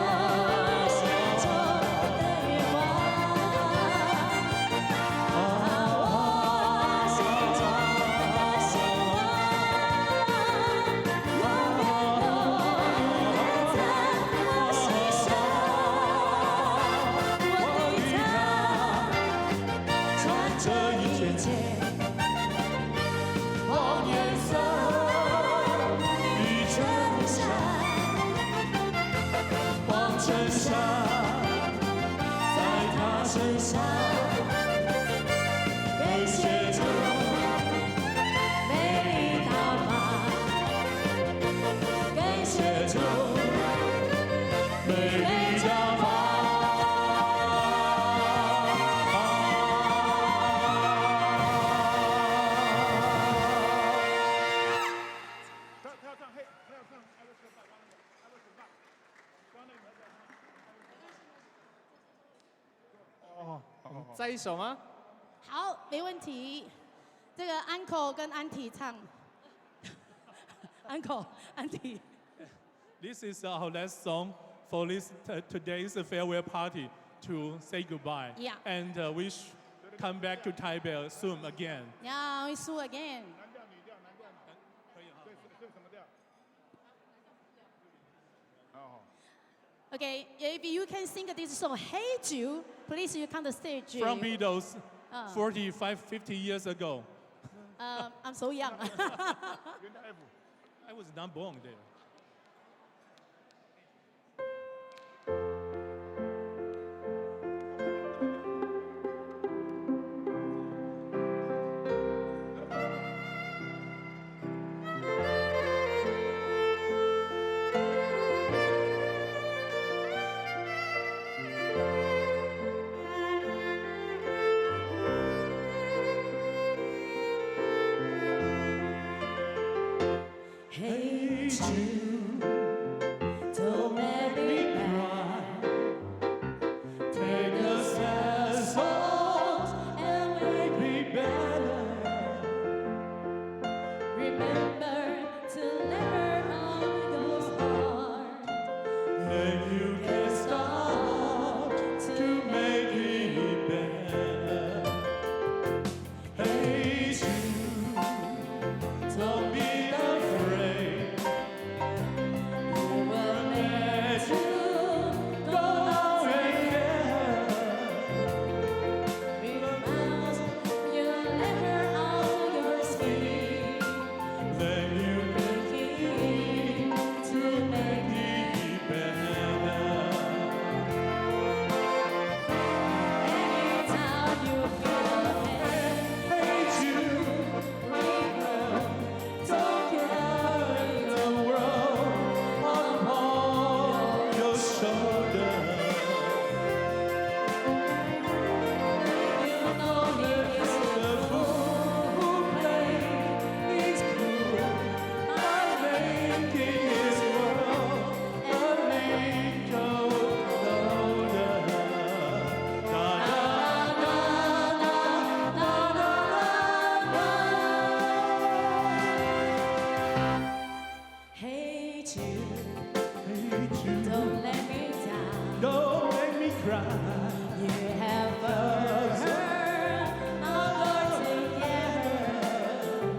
Speaker 8: 心中的月光。啊，我心中的希望，永远永远在我心上。我的他，穿着一件黄颜色的衬衫，黄衬衫在他身上更显出美丽大方，更显出美丽大方。
Speaker 15: 再一首吗？
Speaker 8: 好，没问题。这个 uncle 跟 auntie 唱。uncle auntie。
Speaker 5: This is our last song for this today's farewell party to say goodbye.
Speaker 8: Yeah.
Speaker 5: And we come back to Taipei soon again.
Speaker 8: Yeah, we soon again. Okay, if you can sing this song, Hey Jude, please you come to stage.
Speaker 5: From Beatles, 45, 50 years ago.
Speaker 8: I'm so young.
Speaker 5: I was not born there.
Speaker 8: Hey Jude, don't let me cry. Take a sad song and make me better. Remember to let her on your heart. Then you can start to make it better. Hey Jude, don't be afraid. You were meant to go away. Because you let her on your sleeve. Then you can keep to make it better. Anytime you feel hey Jude, remember, don't carry the world upon your shoulder. You know he is the fool who plays cruel by making his world a little colder. Na na na na na na. Hey Jude, don't let me down. Don't make me cry. You have hurt I'm going to get her.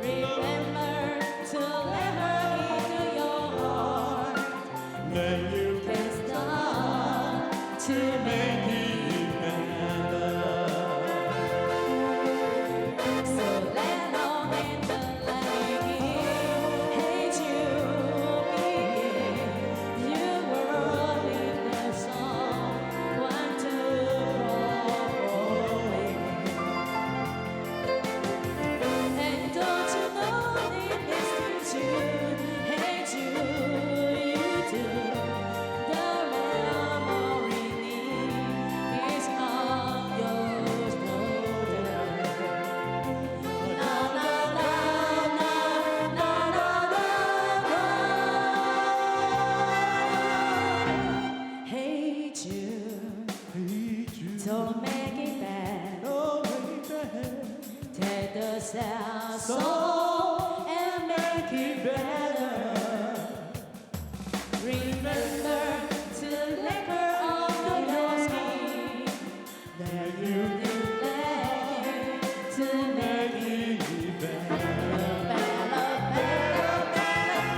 Speaker 8: Remember to let her into your heart. Then you can start to make it better. So let on in the light. Hey Jude, you were in the song. One, two, and don't you know it is Jude? Hey Jude, you do. The memory is on your shoulder. Na na na na na na. Hey Jude, don't make it bad. Take the sad song and make it better. Remember to let her on your skin. Then you can let it to make it better. Better, better,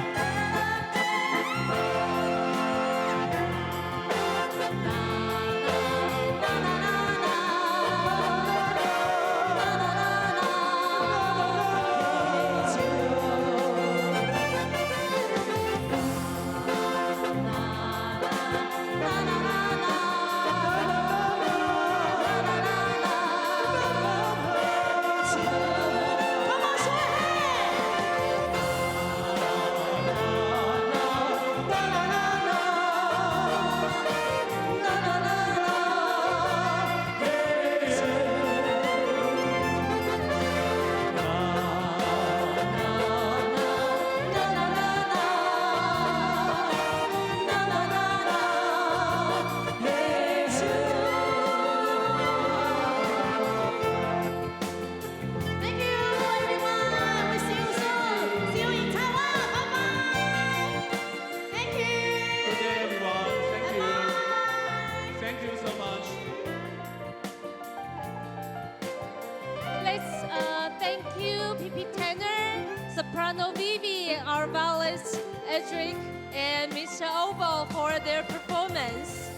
Speaker 9: violinist Edric and Mr. Obo for their performance.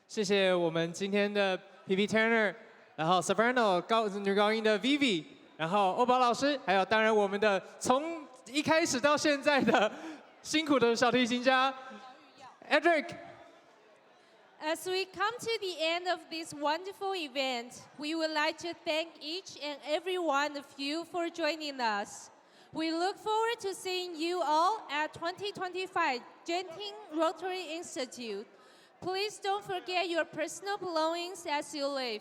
Speaker 7: 谢谢我们今天的 PP Turner， 然后 Soprano 女高音的 Vivi， 然后欧宝老师，还有当然我们的从一开始到现在的辛苦的小提琴家 Edric。
Speaker 9: As we come to the end of this wonderful event, we would like to thank each and every one of you for joining us. We look forward to seeing you all at 2025 Genting Rotary Institute. Please don't forget your personal belongings as you leave.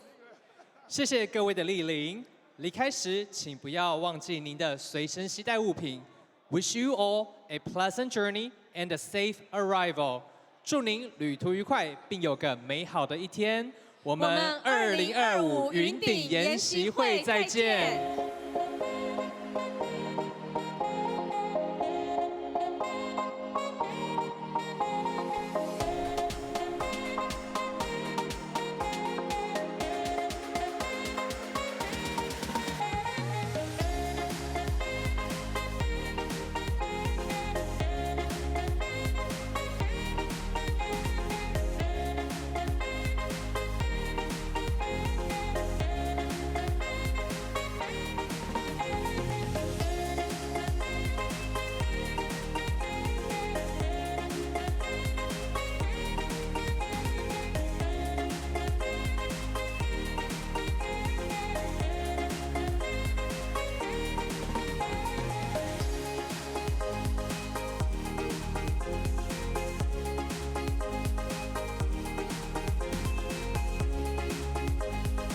Speaker 7: 谢谢各位的莅临，离开时请不要忘记您的随身携带物品。Wish you all a pleasant journey and a safe arrival. 祝您旅途愉快，并有个美好的一天。我们2025云顶研习会再见。